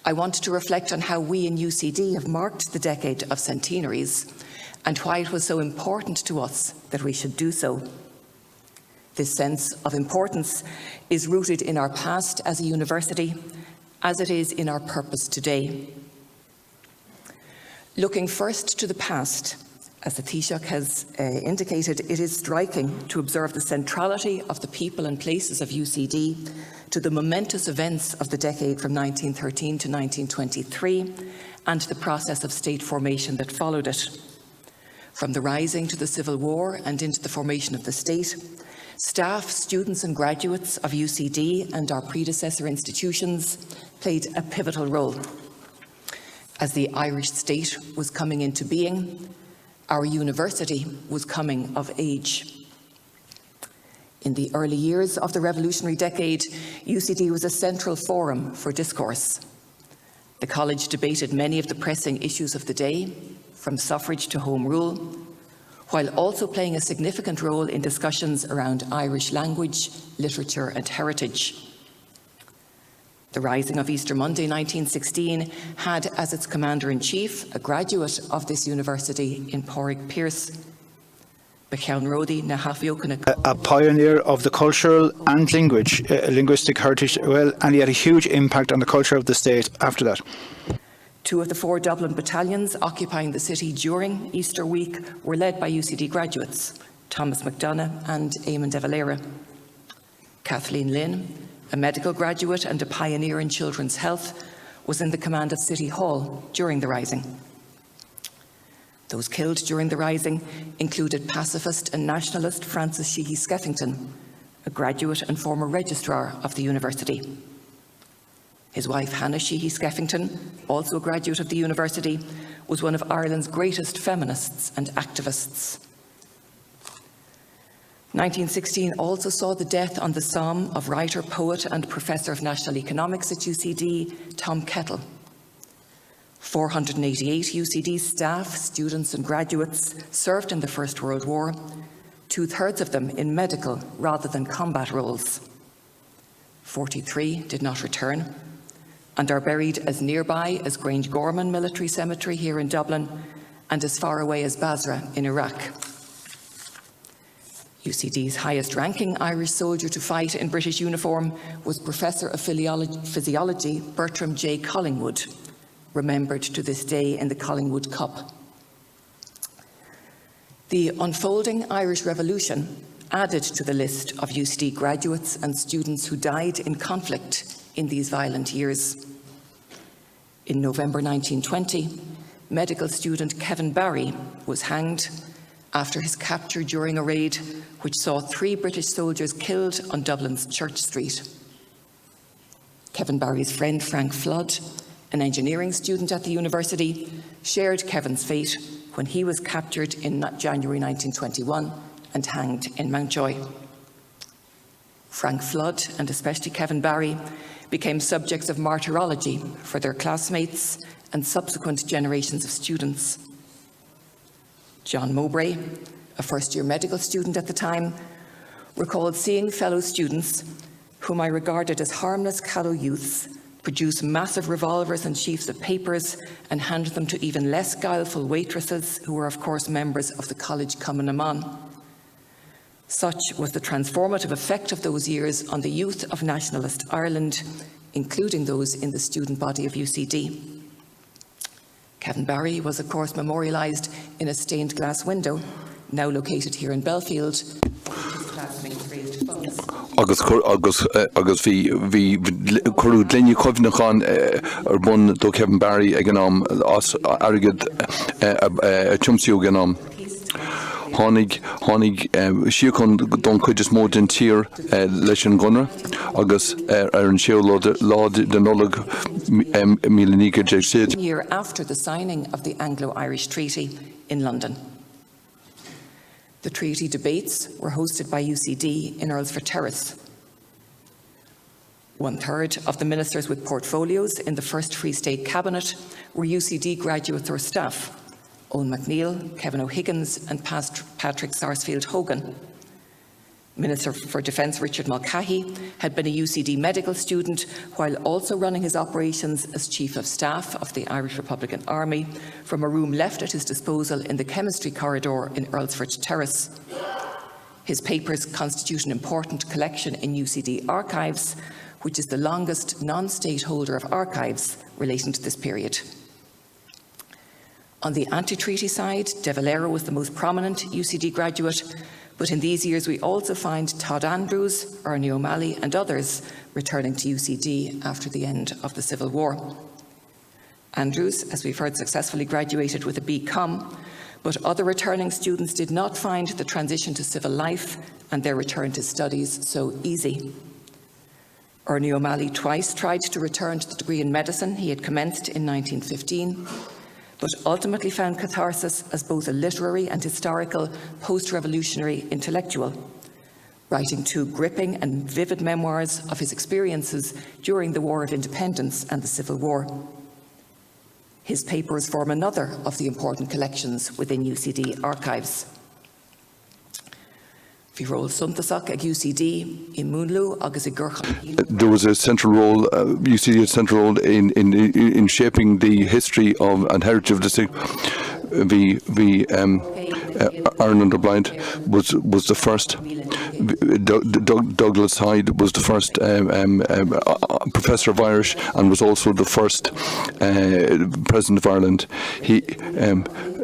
I want to reflect on how we in UCD have marked the decade of centenaries and why it was so important to us that we should do so. This sense of importance is rooted in our past as a university, as it is in our purpose today. Looking first to the past, as the Taoiseach has indicated, it is striking to observe the centrality of the people and places of UCD to the momentous events of the decade from 1913 to 1923 and the process of state formation that followed it. From the Rising to the Civil War and into the formation of the state, staff, students and graduates of UCD and our predecessor institutions played a pivotal role. As the Irish state was coming into being, our university was coming of age. In the early years of the revolutionary decade, UCD was a central forum for discourse. The college debated many of the pressing issues of the day, from suffrage to home rule, while also playing a significant role in discussions around Irish language, literature and heritage. The Rising of Easter Monday 1916 had as its commander-in-chief a graduate of this university in Pádraig Pearse, Micheál, a pioneer of the cultural and linguistic heritage, and he had a huge impact on the culture of the state after that. Two of the 4 Dublin battalions occupying the city during Easter week were led by UCD graduates, Thomas McDonagh and Eamon de Valera. Kathleen Lynn, a medical graduate and a pioneer in children's health, was in the command of City Hall during the Rising. Those killed during the Rising included pacifist and nationalist Francis Sheehy Skeffington, a graduate and former registrar of the university. His wife, Hannah Sheehy Skeffington, also a graduate of the university, was one of Ireland's greatest feminists and activists. 1916 also saw the death on the Somme of writer, poet and Professor of National Economics at UCD, Tom Kettle. 488 UCD staff, students and graduates served in the First World War, 2/3 of them in medical rather than combat roles. 43 did not return and are buried as nearby as Grange Gorman Military Cemetery here in Dublin and as far away as Basra in Iraq. UCD's highest-ranking Irish soldier to fight in British uniform was Professor of Physiology Bertram J. Collingwood, remembered to this day in the Collingwood Cup. The unfolding Irish Revolution added to the list of UCD graduates and students who died in conflict in these violent years. In November 1920, medical student Kevin Barry was hanged after his capture during a raid which saw 3 British soldiers killed on Dublin's Church Street. Kevin Barry's friend Frank Flood, an engineering student at the university, shared Kevin's fate when he was captured in January 1921 and hanged in Mountjoy. Frank Flood, and especially Kevin Barry, became subjects of martyrology for their classmates and subsequent generations of students. John Mowbray, a first-year medical student at the time, recalled seeing fellow students, whom I regarded as harmless callow youths, produce massive revolvers and sheafs of papers and hand them to even less guileful waitresses who were of course members of the college Cumann Amon. Such was the transformative effect of those years on the youth of nationalist Ireland, including those in the student body of UCD. Kevin Barry was of course memorialised in a stained glass window, now located here in Belfield. His classmates raised funds. agus bhí curú léine coimhnachán ar bun do Kevin Barry ag an am as agad chumsiú gan am. Hánig siúchan don chuid is mór den tír leis an gunnar agus ar an siú lá den nolag mílenícha déag siad. A year after the signing of the Anglo-Irish Treaty in London. The treaty debates were hosted by UCD in Earlsfort Terrace. 1/3 of the ministers with portfolios in the first Free State Cabinet were UCD graduates or staff: Owen McNeill, Kevin O'Higgins and Patrick Sarsfield Hogan. Minister for Defence Richard Mulcahy had been a UCD medical student while also running his operations as Chief of Staff of the Irish Republican Army from a room left at his disposal in the chemistry corridor in Earlsfort Terrace. His papers constitute an important collection in UCD archives, which is the longest non-state holder of archives relating to this period. On the anti-treaty side, De Valera was the most prominent UCD graduate, but in these years we also find Todd Andrews, Ernie O'Malley and others returning to UCD after the end of the Civil War. Andrews, as we've heard, successfully graduated with a BCom, but other returning students did not find the transition to civil life and their return to studies so easy. Ernie O'Malley twice tried to return to the degree in medicine he had commenced in 1915, but ultimately found catharsis as both a literary and historical post-revolutionary intellectual, writing 2 gripping and vivid memoirs of his experiences during the War of Independence and the Civil War. His papers form another of the important collections within UCD archives. There was a central role, UCD had a central role in shaping the history of and heritage of the city. Ireland O'Blind was the first. Douglas Hyde was the first professor of Irish and was also the first president of Ireland.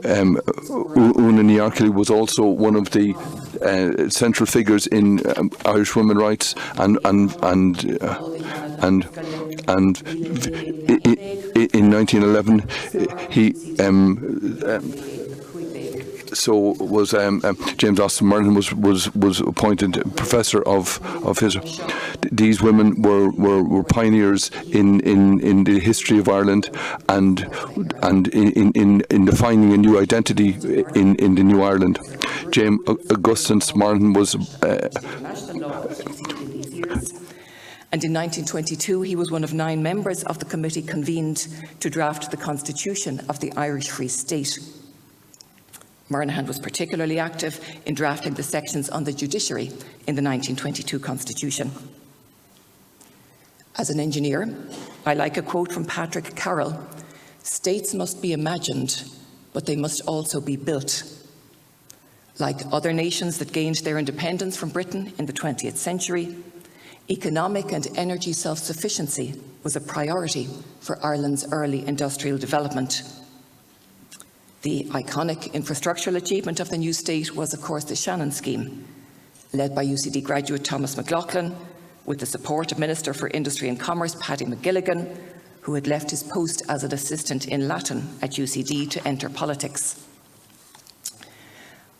Una Niarkili was also one of the central figures in Irish women's rights, and in 1911 he so was James Austin Merlin was appointed professor of his. These women were pioneers in the history of Ireland and in defining a new identity in the new Ireland. James Augustus Martin was. And in 1922 he was one of 9 members of the committee convened to draft the Constitution of the Irish Free State. Moynihan was particularly active in drafting the sections on the judiciary in the 1922 Constitution. As an engineer, I like a quote from Patrick Carroll: "States must be imagined, but they must also be built." Like other nations that gained their independence from Britain in the 20th century, economic and energy self-sufficiency was a priority for Ireland's early industrial development. The iconic infrastructural achievement of the new state was, of course, the Shannon Scheme, led by UCD graduate Thomas McLaughlin, with the support of Minister for Industry and Commerce Paddy McGilligan, who had left his post as an assistant in Latin at UCD to enter politics.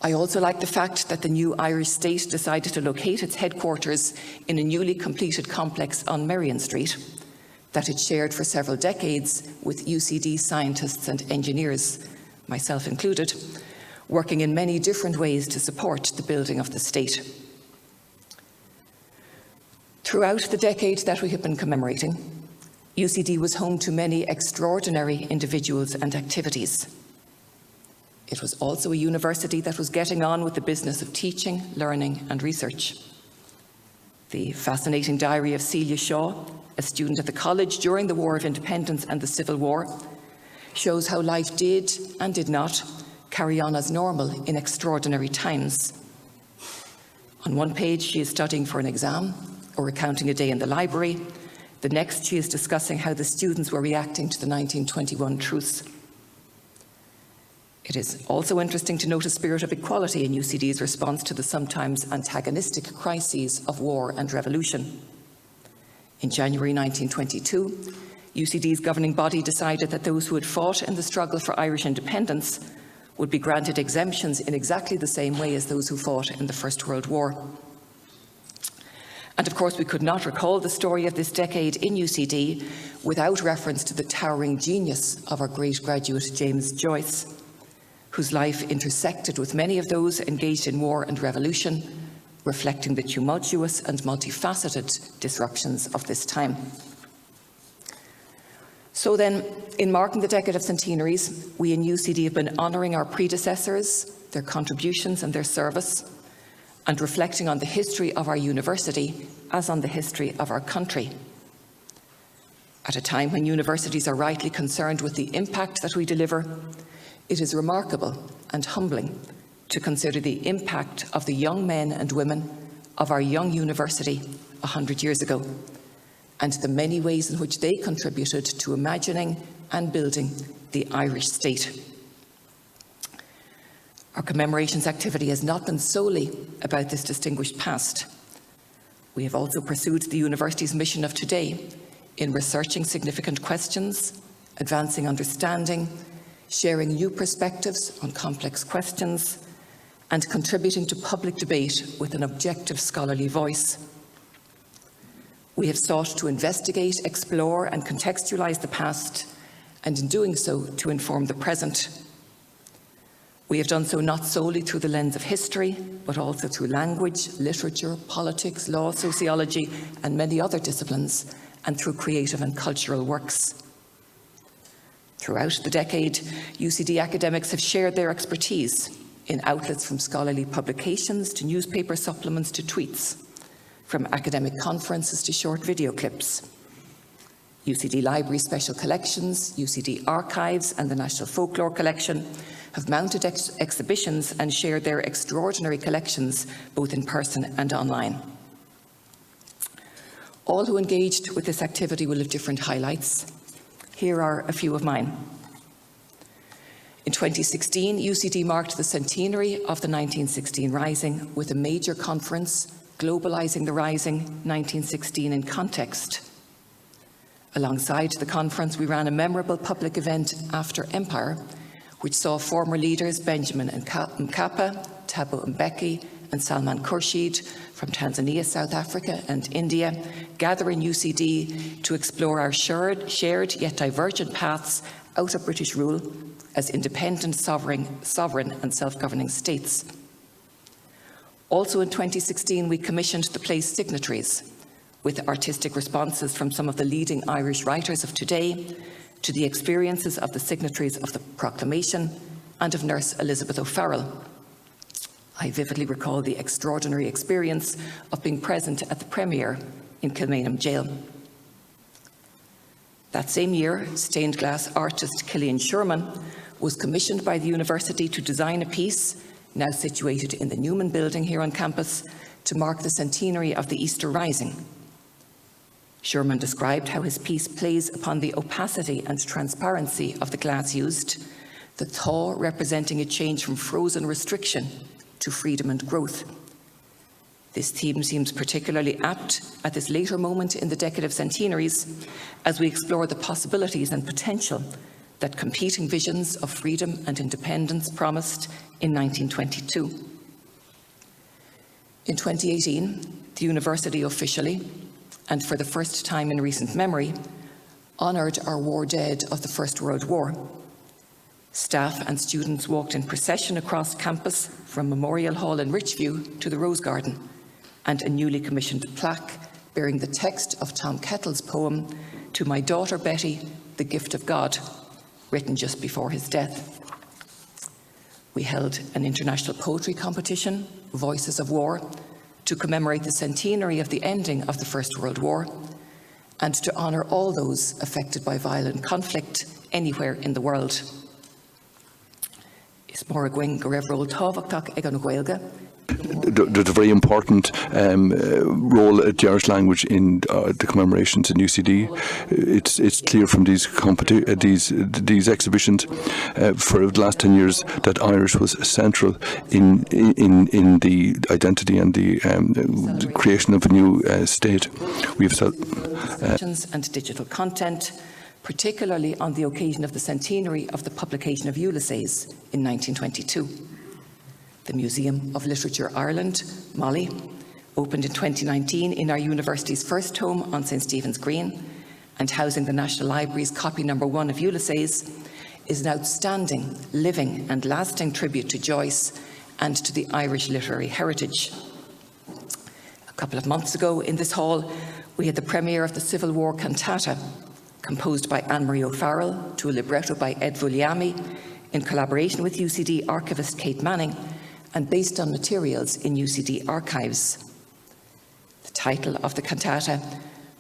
I also like the fact that the new Irish state decided to locate its headquarters in a newly completed complex on Merrion Street that it shared for several decades with UCD scientists and engineers, myself included, working in many different ways to support the building of the state. Throughout the decade that we have been commemorating, UCD was home to many extraordinary individuals and activities. It was also a university that was getting on with the business of teaching, learning and research. The fascinating diary of Celia Shaw, a student at the college during the War of Independence and the Civil War, shows how life did and did not carry on as normal in extraordinary times. On one page, she is studying for an exam or recounting a day in the library. The next, she is discussing how the students were reacting to the 1921 truce. It is also interesting to note a spirit of equality in UCD's response to the sometimes antagonistic crises of war and revolution. In January 1922, UCD's governing body decided that those who had fought in the struggle for Irish independence would be granted exemptions in exactly the same way as those who fought in the First World War. And of course, we could not recall the story of this decade in UCD without reference to the towering genius of our great graduate James Joyce, whose life intersected with many of those engaged in war and revolution, reflecting the tumultuous and multifaceted disruptions of this time. So then, in marking the Decade of Centenaries, we in UCD have been honouring our predecessors, their contributions and their service, and reflecting on the history of our university as on the history of our country. At a time when universities are rightly concerned with the impact that we deliver, it is remarkable and humbling to consider the impact of the young men and women of our young university 100 years ago, and the many ways in which they contributed to imagining and building the Irish state. Our commemorations activity has not been solely about this distinguished past. We have also pursued the university's mission of today in researching significant questions, advancing understanding, sharing new perspectives on complex questions, and contributing to public debate with an objective scholarly voice. We have sought to investigate, explore, and contextualise the past, and in doing so, to inform the present. We have done so not solely through the lens of history, but also through language, literature, politics, law, sociology, and many other disciplines, and through creative and cultural works. Throughout the decade, UCD academics have shared their expertise in outlets from scholarly publications to newspaper supplements to tweets, from academic conferences to short video clips. UCD Library Special Collections, UCD Archives and the National Folklore Collection have mounted exhibitions and shared their extraordinary collections both in person and online. All who engaged with this activity will have different highlights. Here are a few of mine. In 2016, UCD marked the centenary of the 1916 Rising with a major conference, Globalising the Rising 1916 in Context. Alongside the conference, we ran a memorable public event after Empire, which saw former leaders Benjamin Mkapa, Thabo Mbeki and Salman Khurshid from Tanzania, South Africa and India gather in UCD to explore our shared yet divergent paths out of British rule as independent, sovereign and self-governing states. Also in 2016, we commissioned the play's signatories, with artistic responses from some of the leading Irish writers of today to the experiences of the signatories of the proclamation and of Nurse Elizabeth O'Farrell. I vividly recall the extraordinary experience of being present at the premiere in Kilmainham Jail. That same year, stained glass artist Cillian Sherman was commissioned by the university to design a piece, now situated in the Newman Building here on campus, to mark the centenary of the Easter Rising. Sherman described how his piece plays upon the opacity and transparency of the glass used, the thaw representing a change from frozen restriction to freedom and growth. This theme seems particularly apt at this later moment in the Decade of Centenaries as we explore the possibilities and potential that competing visions of freedom and independence promised in 1922. In 2018, the university officially, and for the first time in recent memory, honoured our war dead of the First World War. Staff and students walked in procession across campus from Memorial Hall in Richview to the Rose Garden, and a newly commissioned plaque bearing the text of Tom Kettle's poem, To My Daughter Betty, The Gift of God, written just before his death. We held an international poetry competition, Voices of War, to commemorate the centenary of the ending of the First World War and to honour all those affected by violent conflict anywhere in the world. Is Mohr Gwyn Gerwarth Taoiseach ag an Gaelga. There's a very important role at the Irish language in the commemorations in UCD. It's clear from these exhibitions for the last 10 years that Irish was central in the identity and the creation of a new state. We've and digital content, particularly on the occasion of the centenary of the publication of Ulysses in 1922. The Museum of Literature Ireland, Molly, opened in 2019 in our university's first home on St Stephen's Green, and housing the National Library's copy number 1 of Ulysses, is an outstanding, living and lasting tribute to Joyce and to the Irish literary heritage. A couple of months ago in this hall, we had the premiere of the Civil War cantata, composed by Anne-Marie O'Farrell to a libretto by Ed Vulliamy, in collaboration with UCD archivist Kate Manning, and based on materials in UCD archives. The title of the cantata,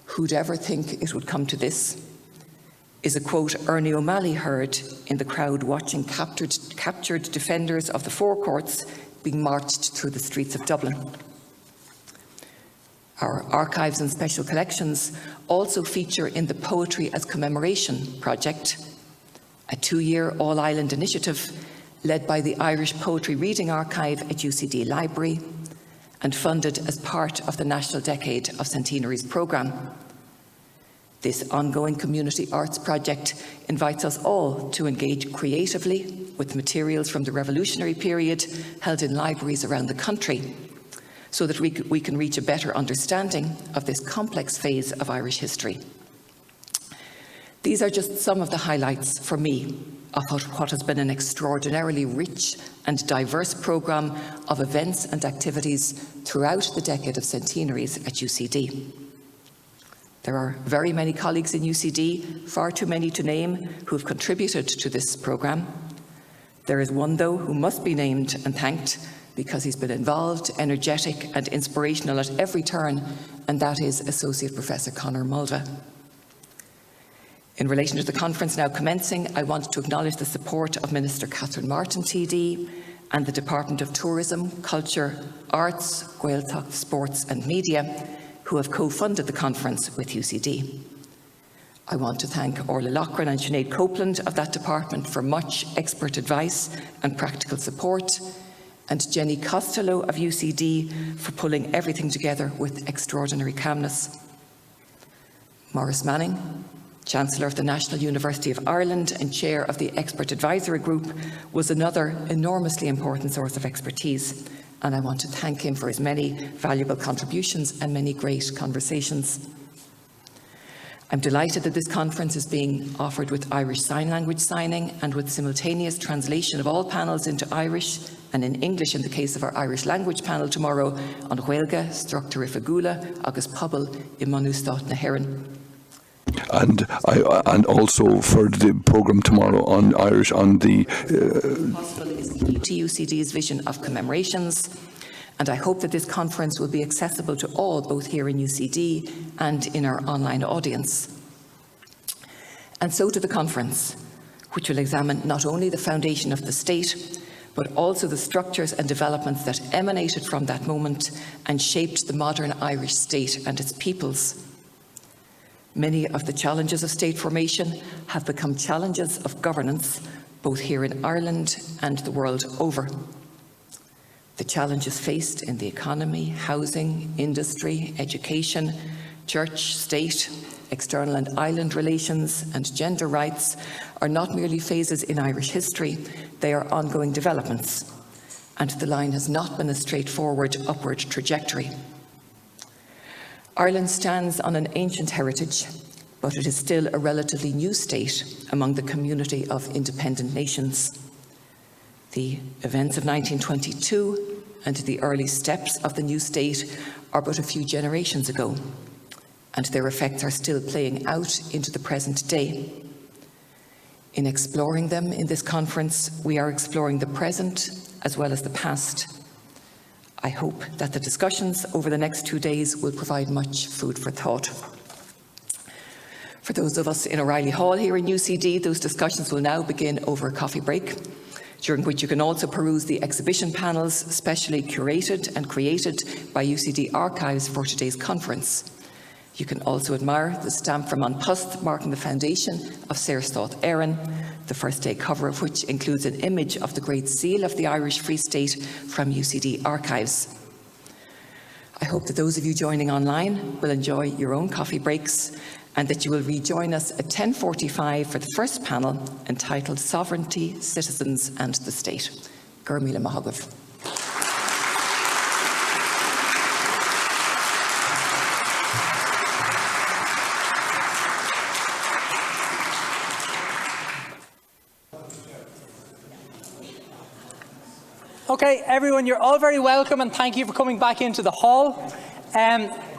Who'd Ever Think It Would Come to This, is a quote Ernie O'Malley heard in the crowd watching captured defenders of the forecourts being marched through the streets of Dublin. Our archives and special collections also feature in the Poetry as Commemoration project, a 2-year all-island initiative led by the Irish Poetry Reading Archive at UCD Library and funded as part of the National Decade of Centenaries Programme. This ongoing community arts project invites us all to engage creatively with materials from the revolutionary period held in libraries around the country, so that we can reach a better understanding of this complex phase of Irish history. These are just some of the highlights for me of what has been an extraordinarily rich and diverse programme of events and activities throughout the Decade of Centenaries at UCD. There are very many colleagues in UCD, far too many to name, who have contributed to this programme. There is one, though, who must be named and thanked because he's been involved, energetic and inspirational at every turn, and that is Associate Professor Conor Mulvagh. In relation to the conference now commencing, I want to acknowledge the support of Minister Catherine Martin TD and the Department of Tourism, Culture, Arts, Gaeltacht, Sports and Media, who have co-funded the conference with UCD. I want to thank Orla and Sinead Copeland of that department for much expert advice and practical support, and Jenny Costello of UCD for pulling everything together with extraordinary calmness. Maurice Manning, Chancellor of the National University of Ireland and Chair of the Expert Advisory Group, was another enormously important source of expertise, and I want to thank him for his many valuable contributions and many great conversations. I'm delighted that this conference is being offered with Irish Sign Language signing and with simultaneous translation of all panels into Irish and in English in the case of our Irish language panel tomorrow on Gaeilge, Structure Ifagula, Agus Pobble, Imanu Stott na Heron. And also for the programme tomorrow on Irish on the possible is key to UCD's vision of commemorations, and I hope that this conference will be accessible to all, both here in UCD and in our online audience. And so to the conference, which will examine not only the foundation of the state, but also the structures and developments that emanated from that moment and shaped the modern Irish state and its peoples. Many of the challenges of state formation have become challenges of governance, both here in Ireland and the world over. The challenges faced in the economy, housing, industry, education, church, state, external and island relations, and gender rights are not merely phases in Irish history, they are ongoing developments, and the line has not been a straightforward upward trajectory. Ireland stands on an ancient heritage, but it is still a relatively new state among the community of independent nations. The events of 1922 and the early steps of the new state are but a few generations ago, and their effects are still playing out into the present day. In exploring them in this conference, we are exploring the present as well as the past. I hope that the discussions over the next 2 days will provide much food for thought. For those of us in O'Reilly Hall here in UCD, those discussions will now begin over a coffee break, during which you can also peruse the exhibition panels specially curated and created by UCD Archives for today's conference. You can also admire the stamp from An Post marking the foundation of Saoirstát Éireann, the first day cover of which includes an image of the Great Seal of the Irish Free State from UCD Archives. I hope that those of you joining online will enjoy your own coffee breaks and that you will rejoin us at 10:45 for the first panel entitled Sovereignty, Citizens and the State. Gur míle maith agah. Okay, everyone, you're all very welcome and thank you for coming back into the hall.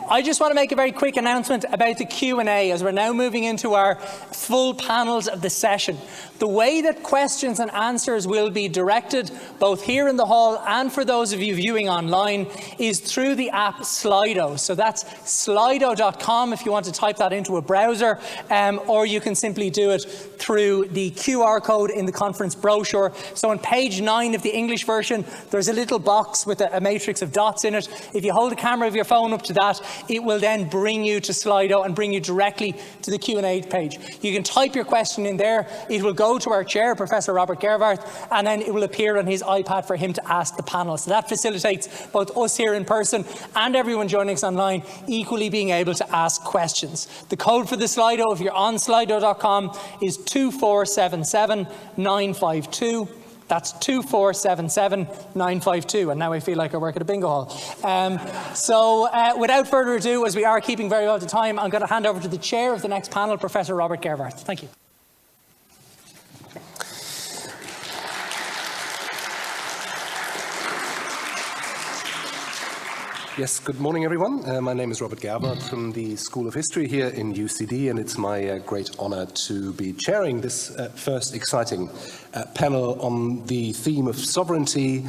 I just want to make a very quick announcement about the Q&A as we're now moving into our full panels of the session. The way that questions and answers will be directed, both here in the hall and for those of you viewing online, is through the app Slido. So that's slido.com if you want to type that into a browser, or you can simply do it through the QR code in the conference brochure. So on page 9 of the English version, there's a little box with a matrix of dots in it. If you hold the camera of your phone up to that, it will then bring you to Slido and bring you directly to the Q&A page. You can type your question in there. It will go to our chair, Professor Robert Gerwarth, and then it will appear on his iPad for him to ask the panel. So that facilitates both us here in person and everyone joining us online equally being able to ask questions. The code for the Slido, if you're on slido.com, is 2477952. That's 2477952, and now I feel like I work at a bingo hall. So without further ado, as we are keeping very well to time, I'm going to hand over to the chair of the next panel, Professor Robert Gerwarth. Thank you. Yes, good morning, everyone. My name is Robert Gerwarth from the School of History here in UCD, and it's my great honour to be chairing this first exciting panel on the theme of sovereignty,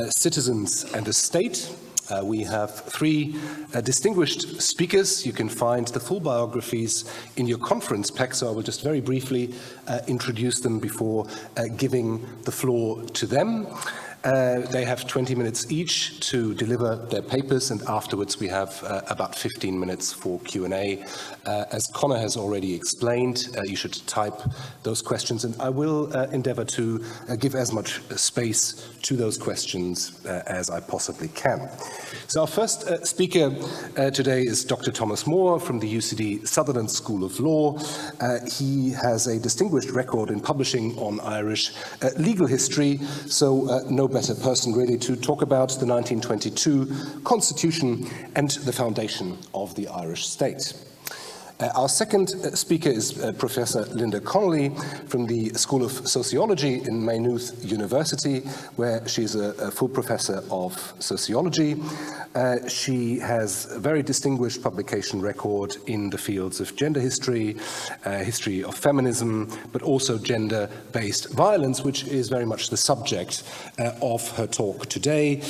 citizens and the state. We have 3 distinguished speakers. You can find the full biographies in your conference pack, so I will just very briefly introduce them before giving the floor to them. They have 20 minutes each to deliver their papers, and afterwards we have about 15 minutes for Q&A. As Conor has already explained, you should type those questions, and I will endeavour to give as much space to those questions as I possibly can. So our first speaker today is Dr. Thomas Mohr from the UCD Sutherland School of Law. He has a distinguished record in publishing on Irish legal history, so no better person really to talk about the 1922 Constitution and the foundation of the Irish state. Our second speaker is Professor Linda Connolly from the School of Sociology in Maynooth University, where she's a full professor of sociology. She has a very distinguished publication record in the fields of gender history, history of feminism, but also gender-based violence, which is very much the subject of her talk today,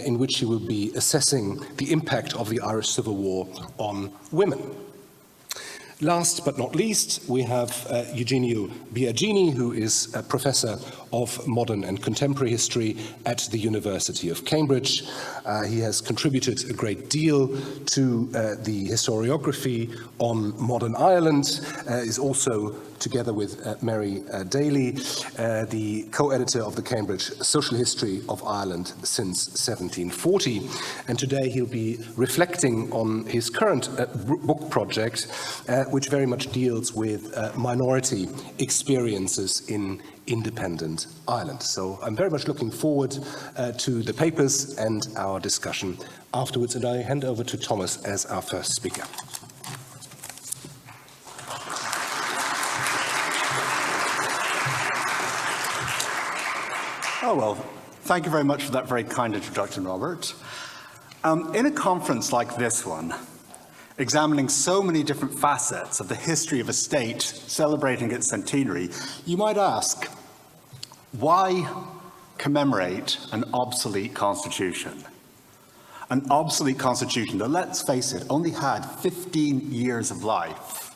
in which she will be assessing the impact of the Irish Civil War on women. Last but not least, we have Eugenio Biagini, who is a professor of modern and contemporary history at the University of Cambridge. He has contributed a great deal to the historiography on modern Ireland, is also, together with Mary Daly, the co-editor of the Cambridge Social History of Ireland since 1740. And today he'll be reflecting on his current book project, which very much deals with minority experiences in independent Ireland. So I'm very much looking forward to the papers and our discussion afterwards, and I hand over to Thomas as our first speaker. Oh, well, thank you very much for that very kind introduction, Robert. In a conference like this one, examining so many different facets of the history of a state celebrating its centenary, you might ask, why commemorate an obsolete constitution? An obsolete constitution that, let's face it, only had 15 years of life.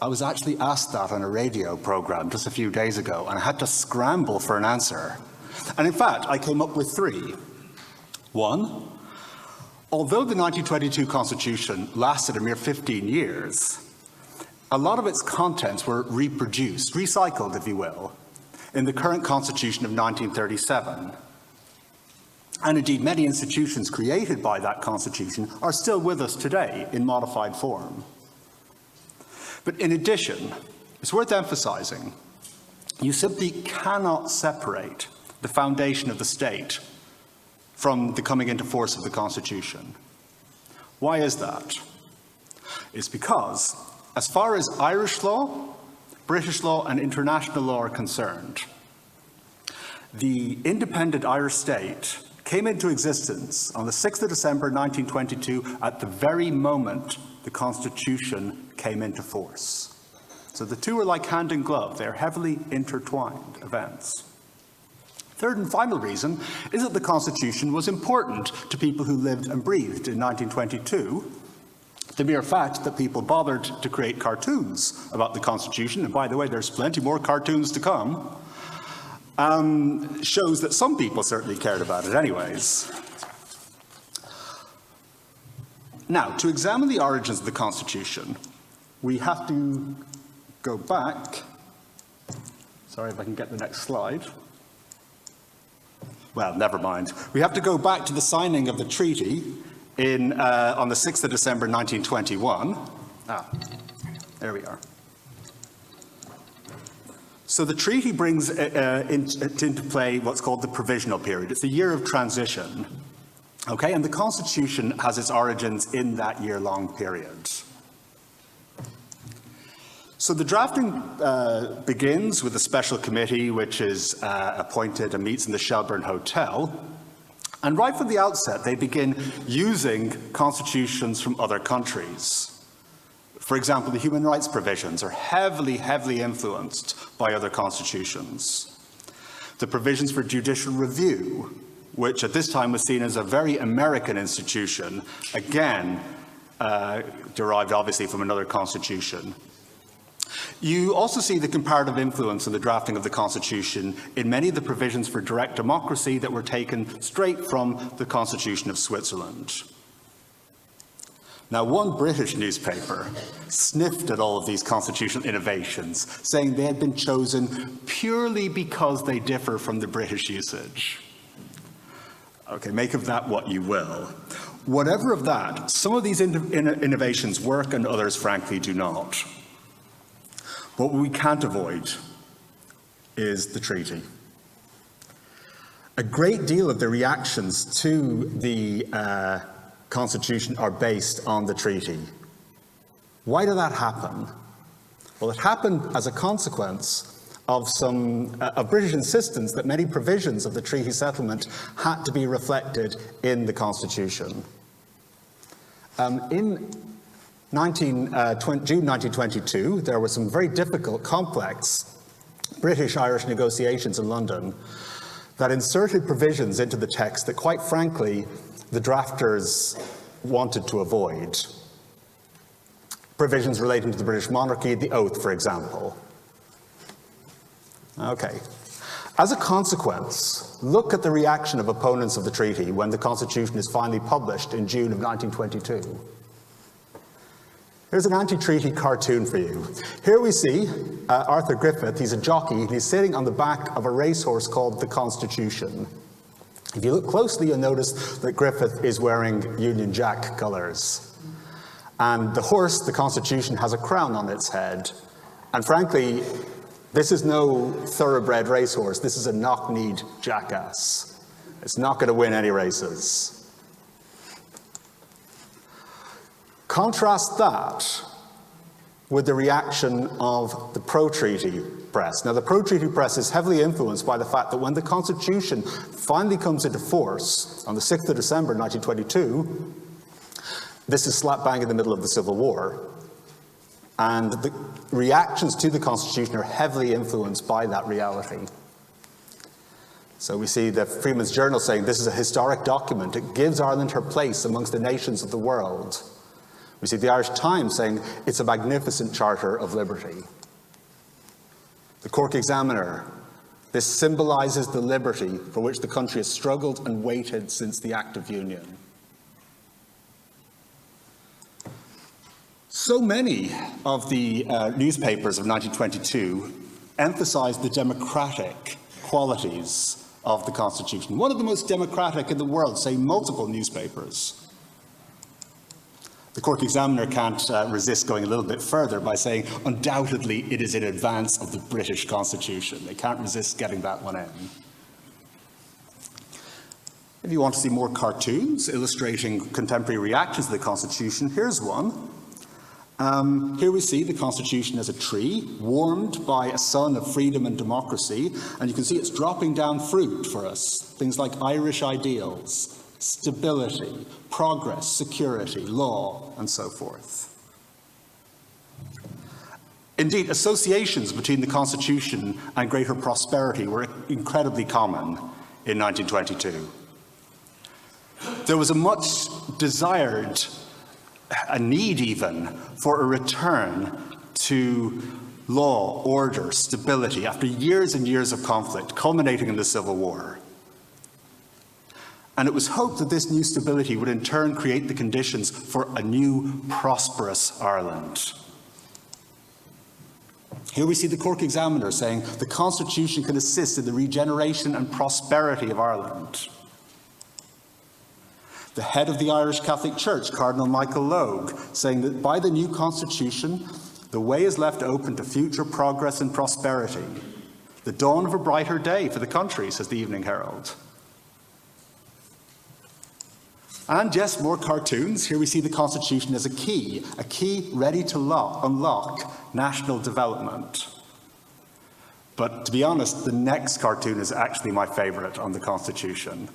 I was actually asked that on a radio program just a few days ago, and I had to scramble for an answer. And in fact, I came up with three. One, although the 1922 Constitution lasted a mere 15 years, a lot of its contents were reproduced, recycled, if you will, in the current Constitution of 1937. And indeed, many institutions created by that Constitution are still with us today in modified form. But in addition, it's worth emphasizing, you simply cannot separate the foundation of the state from the coming into force of the Constitution. Why is that? It's because, as far as Irish law, British law, and international law are concerned, the independent Irish state came into existence on the 6th of December 1922 at the very moment the Constitution came into force. So the two are like hand in glove. They're heavily intertwined events. Third and final reason is that the Constitution was important to people who lived and breathed in 1922. The mere fact that people bothered to create cartoons about the Constitution, and by the way, there's plenty more cartoons to come, shows that some people certainly cared about it anyways. Now, to examine the origins of the Constitution, we have to go back. Sorry if I can get the next slide. Well, never mind. We have to go back to the signing of the treaty on the 6th of December 1921. There we are. So the treaty brings into play what's called the provisional period. It's a year of transition. Okay, and the Constitution has its origins in that year-long period. So the drafting begins with a special committee which is appointed and meets in the Shelburne Hotel. And right from the outset, they begin using constitutions from other countries. For example, the human rights provisions are heavily, heavily influenced by other constitutions. The provisions for judicial review, which at this time was seen as a very American institution, again, derived obviously from another constitution. You also see the comparative influence in the drafting of the Constitution in many of the provisions for direct democracy that were taken straight from the Constitution of Switzerland. Now, one British newspaper sniffed at all of these constitutional innovations, saying they had been chosen purely because they differ from the British usage. Okay, make of that what you will. Whatever of that, some of these innovations work and others, frankly, do not. What we can't avoid is the treaty. A great deal of the reactions to the Constitution are based on the treaty. Why did that happen? Well, it happened as a consequence of British insistence that many provisions of the treaty settlement had to be reflected in the Constitution. In June 1922, there were some very difficult, complex British-Irish negotiations in London that inserted provisions into the text that, quite frankly, the drafters wanted to avoid. Provisions relating to the British monarchy, the oath, for example. Okay. As a consequence, look at the reaction of opponents of the treaty when the Constitution is finally published in June of 1922. Here's an anti-treaty cartoon for you. Here we see Arthur Griffith. He's a jockey, and he's sitting on the back of a racehorse called the Constitution. If you look closely, you'll notice that Griffith is wearing Union Jack colours. And the horse, the Constitution, has a crown on its head. And frankly, this is no thoroughbred racehorse. This is a knock-kneed jackass. It's not going to win any races. Contrast that with the reaction of the pro-treaty press. Now, the pro-treaty press is heavily influenced by the fact that when the Constitution finally comes into force on the 6th of December 1922, This is slap bang in the middle of the Civil War, and the reactions to the Constitution are heavily influenced by that reality. So we see the Freeman's Journal saying this is a historic document. It gives Ireland her place amongst the nations of the world. We see the Irish Times saying it's a magnificent charter of liberty. The Cork Examiner, this symbolises the liberty for which the country has struggled and waited since the Act of Union. So many of the newspapers of 1922 emphasised the democratic qualities of the Constitution. One of the most democratic in the world, say multiple newspapers. The Cork Examiner can't resist going a little bit further by saying, undoubtedly, it is in advance of the British Constitution. They can't resist getting that one in. If you want to see more cartoons illustrating contemporary reactions to the Constitution, here's one. Here we see the Constitution as a tree, warmed by a sun of freedom and democracy, and you can see it's dropping down fruit for us. Things like Irish ideals, stability, progress, security, law, and so forth. Indeed, associations between the Constitution and greater prosperity were incredibly common in 1922. There was a much desired, a need even, for a return to law, order, stability after years and years of conflict, culminating in the Civil War. And it was hoped that this new stability would in turn create the conditions for a new, prosperous Ireland. Here we see the Cork Examiner saying the Constitution can assist in the regeneration and prosperity of Ireland. The head of the Irish Catholic Church, Cardinal Micheál Logue, saying that by the new Constitution, the way is left open to future progress and prosperity. The dawn of a brighter day for the country, says the Evening Herald. And yes, more cartoons. Here we see the Constitution as a key ready to unlock national development. But to be honest, the next cartoon is actually my favourite on the Constitution.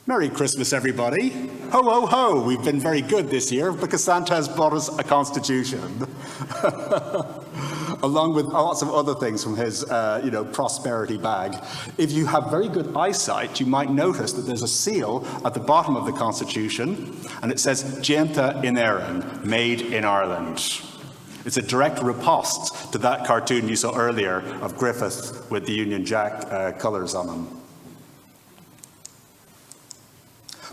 Merry Christmas, everybody. Ho, ho, ho. We've been very good this year because Santa has brought us a Constitution. Along with lots of other things from his, prosperity bag. If you have very good eyesight, you might notice that there's a seal at the bottom of the Constitution, and it says, Géanta in Éireann, made in Ireland. It's a direct riposte to that cartoon you saw earlier of Griffith with the Union Jack colours on him.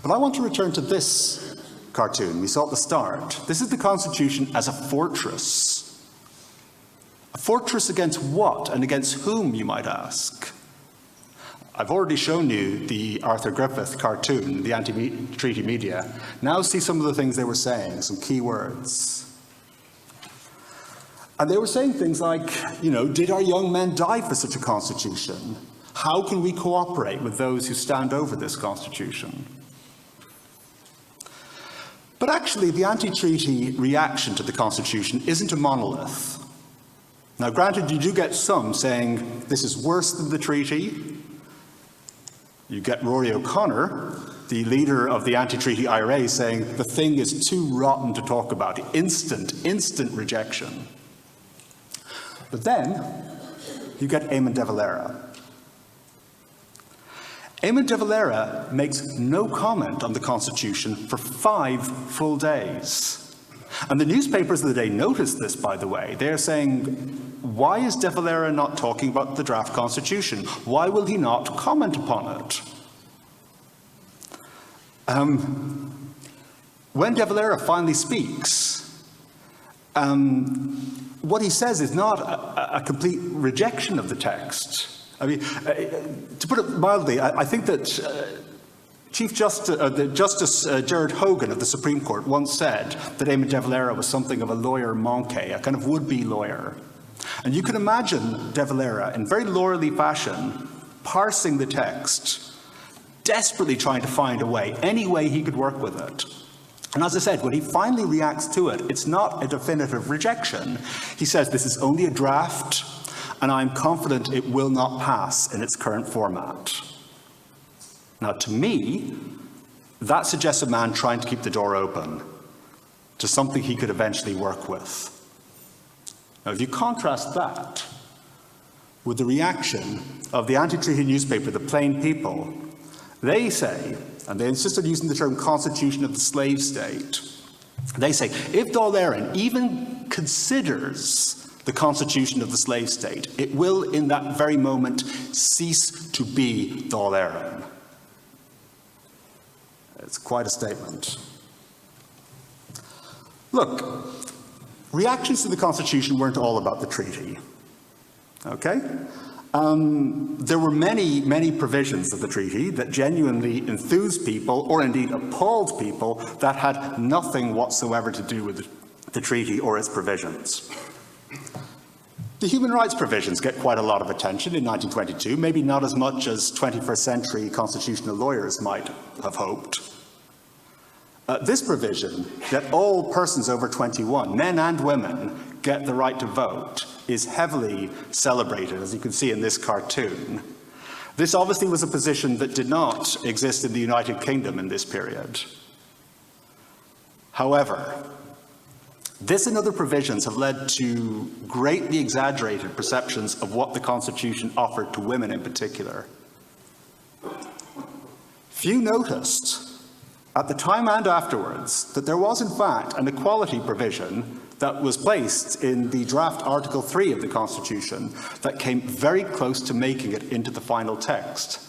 But I want to return to this cartoon we saw at the start. This is the Constitution as a fortress. A fortress against what and against whom, you might ask? I've already shown you the Arthur Griffith cartoon, the anti-treaty media. Now see some of the things they were saying, some key words. And they were saying things like, did our young men die for such a constitution? How can we cooperate with those who stand over this constitution? But actually, the anti-treaty reaction to the Constitution isn't a monolith. Now, granted, you do get some saying this is worse than the treaty. You get Rory O'Connor, the leader of the anti-treaty IRA, saying the thing is too rotten to talk about. Instant rejection. But then you get Eamon de Valera. Eamon de Valera makes no comment on the Constitution for 5 full days. And the newspapers of the day noticed this, by the way. They're saying, why is de Valera not talking about the draft Constitution? Why will he not comment upon it? When de Valera finally speaks, what he says is not a complete rejection of the text. I mean, to put it mildly, I think that Chief Justice Gerard Hogan of the Supreme Court once said that Eamon de Valera was something of a lawyer manqué, a kind of would-be lawyer. And you can imagine de Valera, in very lawyerly fashion, parsing the text, desperately trying to find a way, any way he could work with it. And as I said, when he finally reacts to it, it's not a definitive rejection. He says, this is only a draft, and I'm confident it will not pass in its current format. Now, to me, That suggests a man trying to keep the door open to something he could eventually work with. Now, if you contrast that with the reaction of the anti-treaty newspaper, The Plain People, they say, and they insist on using the term constitution of the slave state, they say, if Dáil Éireann even considers the constitution of the slave state, it will in that very moment cease to be Dáil Éireann. It's quite a statement. Look, reactions to the Constitution weren't all about the treaty, okay? There were many provisions of the treaty that genuinely enthused people, or indeed appalled people, that had nothing whatsoever to do with the treaty or its provisions. The human rights provisions get quite a lot of attention in 1922, maybe not as much as 21st century constitutional lawyers might have hoped. This provision, that all persons over 21, men and women, get the right to vote, is heavily celebrated, as you can see in this cartoon. This obviously was a position that did not exist in the United Kingdom in this period. However, this and other provisions have led to greatly exaggerated perceptions of what the Constitution offered to women in particular. Few noticed, at the time and afterwards, that there was in fact an equality provision that was placed in the draft Article 3 of the Constitution that came very close to making it into the final text.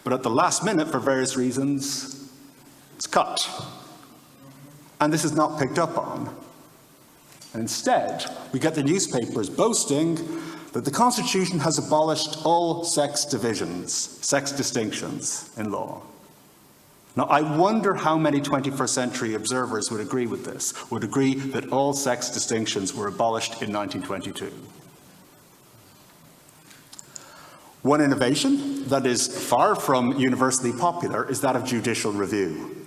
But at the last minute, for various reasons, it's cut. And this is not picked up on. And instead, we get the newspapers boasting that the Constitution has abolished all sex divisions, sex distinctions in law. Now, I wonder how many 21st century observers would agree with this, would agree that all sex distinctions were abolished in 1922. One innovation that is far from universally popular is that of judicial review.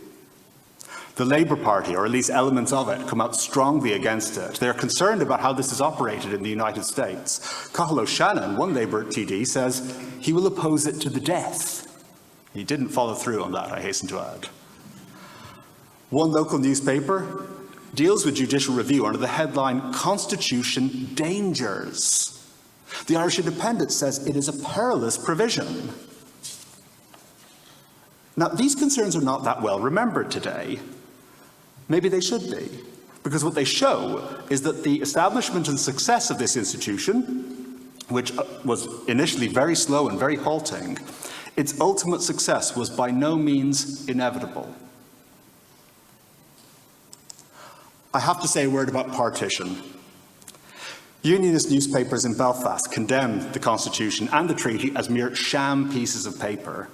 The Labour Party, or at least elements of it, come out strongly against it. They're concerned about how this is operated in the United States. Cathal O'Shannon, one Labour TD, says he will oppose it to the death. He didn't follow through on that, I hasten to add. One local newspaper deals with judicial review under the headline, Constitution Dangers. The Irish Independent says it is a perilous provision. Now, these concerns are not that well remembered today. Maybe they should be, because what they show is that the establishment and success of this institution, which was initially very slow and very halting, its ultimate success was by no means inevitable. I have to say a word about partition. Unionist newspapers in Belfast condemned the Constitution and the treaty as mere sham pieces of paper.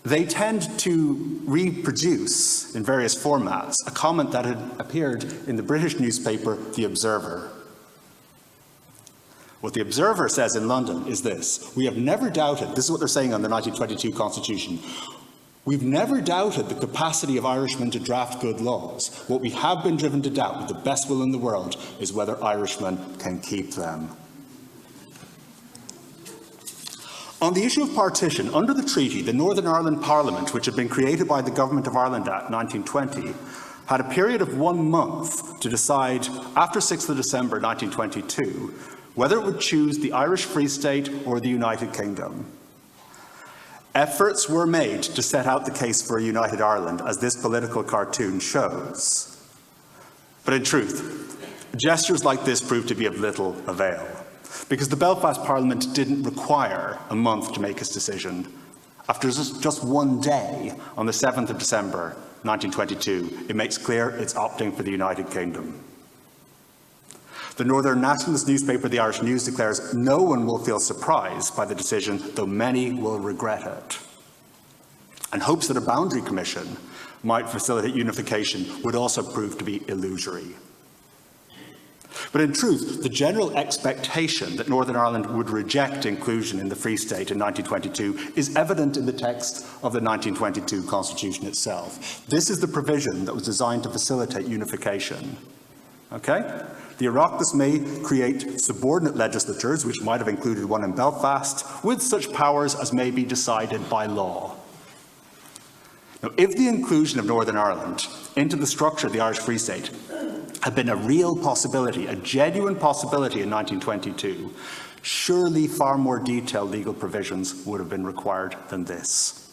They tend to reproduce, in various formats, a comment that had appeared in the British newspaper, The Observer. What The Observer says in London is this: we have never doubted, this is what they're saying on the 1922 Constitution, we've never doubted the capacity of Irishmen to draft good laws. What we have been driven to doubt with the best will in the world is whether Irishmen can keep them. On the issue of partition, under the treaty, the Northern Ireland Parliament, which had been created by the Government of Ireland Act 1920, had a period of 1 month to decide, after 6th of December 1922, whether it would choose the Irish Free State or the United Kingdom. Efforts were made to set out the case for a united Ireland, as this political cartoon shows. But in truth, gestures like this proved to be of little avail, because the Belfast Parliament didn't require a month to make its decision. After just 1 day, on the 7th of December 1922, it makes clear it's opting for the United Kingdom. The Northern Nationalist newspaper, the Irish News, declares no one will feel surprised by the decision, though many will regret it, and hopes that a boundary commission might facilitate unification would also prove to be illusory. But in truth, the general expectation that Northern Ireland would reject inclusion in the Free State in 1922 is evident in the text of the 1922 Constitution itself. This is the provision that was designed to facilitate unification. Okay? The Oireachtas may create subordinate legislatures, which might have included one in Belfast, with such powers as may be decided by law. Now, if the inclusion of Northern Ireland into the structure of the Irish Free State had been a real possibility, a genuine possibility in 1922, surely far more detailed legal provisions would have been required than this.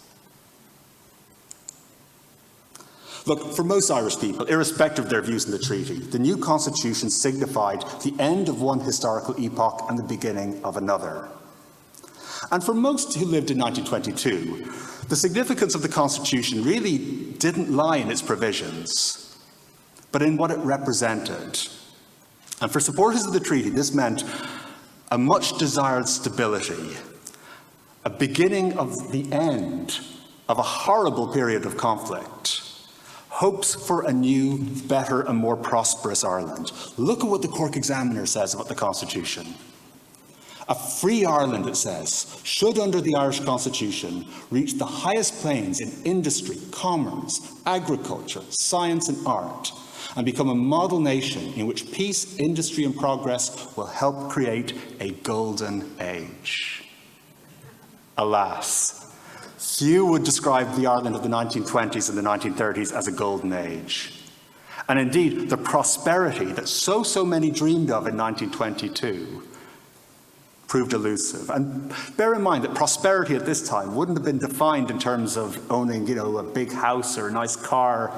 Look, for most Irish people, irrespective of their views on the treaty, the new constitution signified the end of one historical epoch and the beginning of another. And for most who lived in 1922, the significance of the constitution really didn't lie in its provisions, but in what it represented. And for supporters of the treaty, this meant a much-desired stability, a beginning of the end of a horrible period of conflict, hopes for a new, better and more prosperous Ireland. Look at what the Cork Examiner says about the Constitution. A free Ireland, it says, should under the Irish Constitution reach the highest planes in industry, commerce, agriculture, science and art, and become a model nation in which peace, industry and progress will help create a golden age. Alas, few would describe the Ireland of the 1920s and the 1930s as a golden age. And indeed, the prosperity that so many dreamed of in 1922 proved elusive. And bear in mind that prosperity at this time wouldn't have been defined in terms of owning, a big house or a nice car.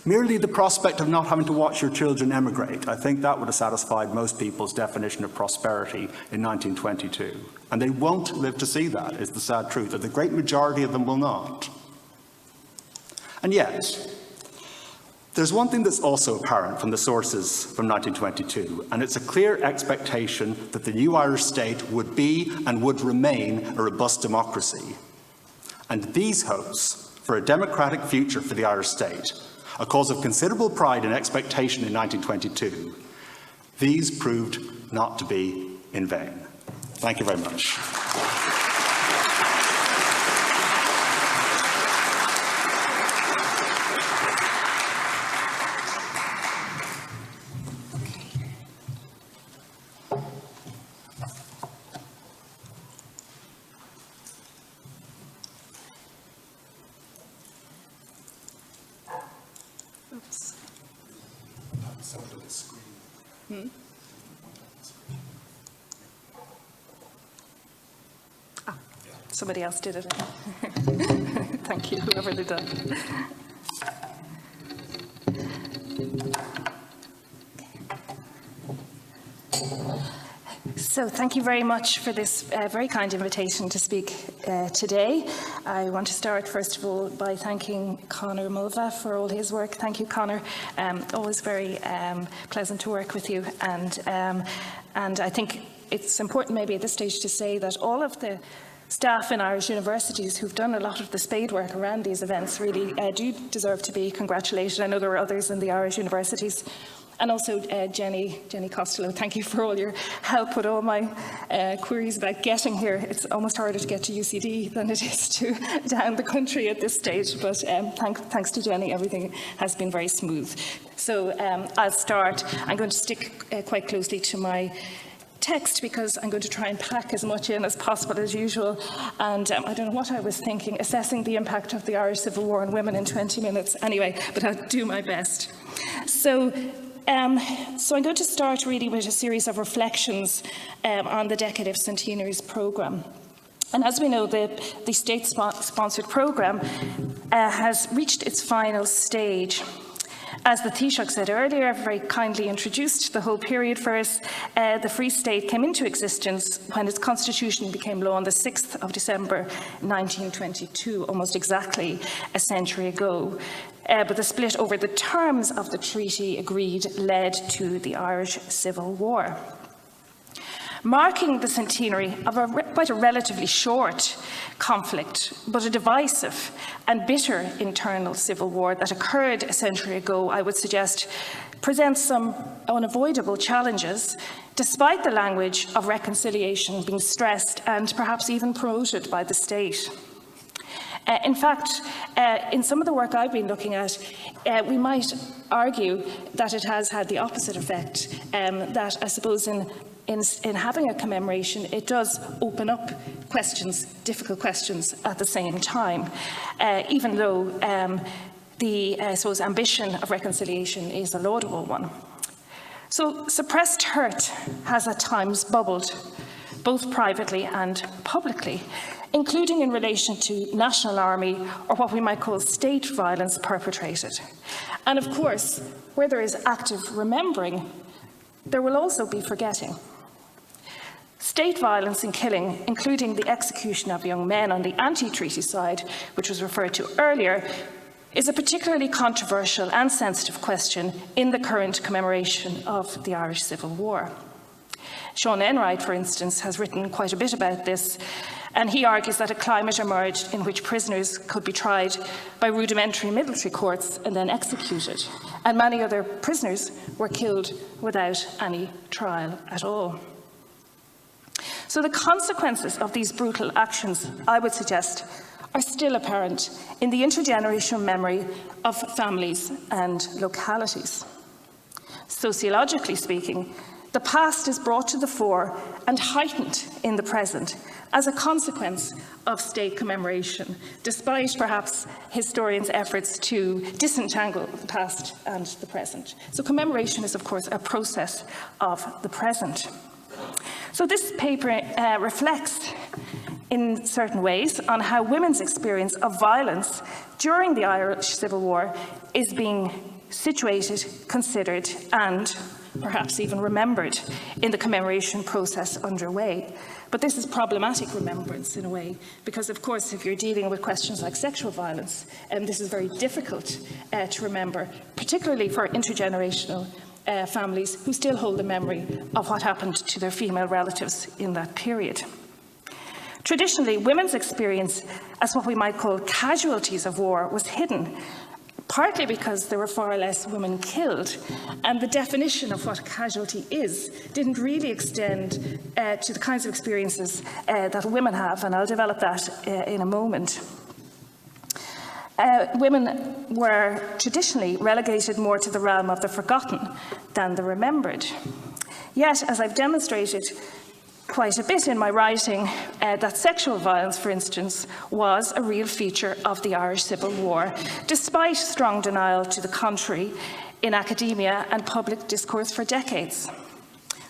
Merely the prospect of not having to watch your children emigrate. I think that would have satisfied most people's definition of prosperity in 1922. And they won't live to see that, is the sad truth, that the great majority of them will not. And yet, there's one thing that's also apparent from the sources from 1922, and it's a clear expectation that the new Irish state would be and would remain a robust democracy. And these hopes for a democratic future for the Irish state, a cause of considerable pride and expectation in 1922, these proved not to be in vain. Thank you very much. Somebody else did it. Thank you, whoever they done. So thank you very much for this very kind invitation to speak today. I want to start first of all by thanking Conor Mulvagh for all his work. Thank you, Conor. Always very pleasant to work with you. And I think it's important maybe at this stage to say that all of the staff in Irish universities who've done a lot of the spade work around these events really do deserve to be congratulated. I know there are others in the Irish universities. And also Jenny Costello, thank you for all your help with all my queries about getting here. It's almost harder to get to UCD than it is to down the country at this stage, but thanks to Jenny, everything has been very smooth. So I'll start. I'm going to stick quite closely to my text because I'm going to try and pack as much in as possible as usual. And I don't know what I was thinking, assessing the impact of the Irish Civil War on women in 20 minutes. Anyway, but I'll do my best. So I'm going to start really with a series of reflections on the Decade of Centenaries Programme. And as we know, the state-sponsored programme has reached its final stage. As the Taoiseach said earlier, very kindly introduced the whole period for us, the Free State came into existence when its constitution became law on the 6th of December 1922, almost exactly a century ago. But the split over the terms of the treaty agreed led to the Irish Civil War. Marking the centenary of quite a relatively short conflict, but a divisive and bitter internal civil war that occurred a century ago, I would suggest, presents some unavoidable challenges, despite the language of reconciliation being stressed and perhaps even promoted by the state. In fact, in some of the work I've been looking at, we might argue that it has had the opposite effect, that I suppose in having a commemoration, it does open up questions, difficult questions at the same time, even though the I suppose, ambition of reconciliation is a laudable one. So suppressed hurt has at times bubbled, both privately and publicly, including in relation to national army or what we might call state violence perpetrated. And of course, where there is active remembering, there will also be forgetting. State violence and killing, including the execution of young men on the anti-treaty side, which was referred to earlier, is a particularly controversial and sensitive question in the current commemoration of the Irish Civil War. Sean Enright, for instance, has written quite a bit about this, and he argues that a climate emerged in which prisoners could be tried by rudimentary military courts and then executed, and many other prisoners were killed without any trial at all. So the consequences of these brutal actions, I would suggest, are still apparent in the intergenerational memory of families and localities. Sociologically speaking, the past is brought to the fore and heightened in the present as a consequence of state commemoration, despite perhaps historians' efforts to disentangle the past and the present. So commemoration is, of course, a process of the present. So this paper reflects in certain ways on how women's experience of violence during the Irish Civil War is being situated, considered, and perhaps even remembered in the commemoration process underway. But this is problematic remembrance in a way, because of course if you're dealing with questions like sexual violence, this is very difficult to remember, particularly for intergenerational families who still hold the memory of what happened to their female relatives in that period. Traditionally, women's experience as what we might call casualties of war was hidden, partly because there were far less women killed, and the definition of what a casualty is didn't really extend to the kinds of experiences that women have, and I'll develop that in a moment. Women were traditionally relegated more to the realm of the forgotten than the remembered. Yet, as I've demonstrated quite a bit in my writing, that sexual violence, for instance, was a real feature of the Irish Civil War, despite strong denial to the contrary in academia and public discourse for decades.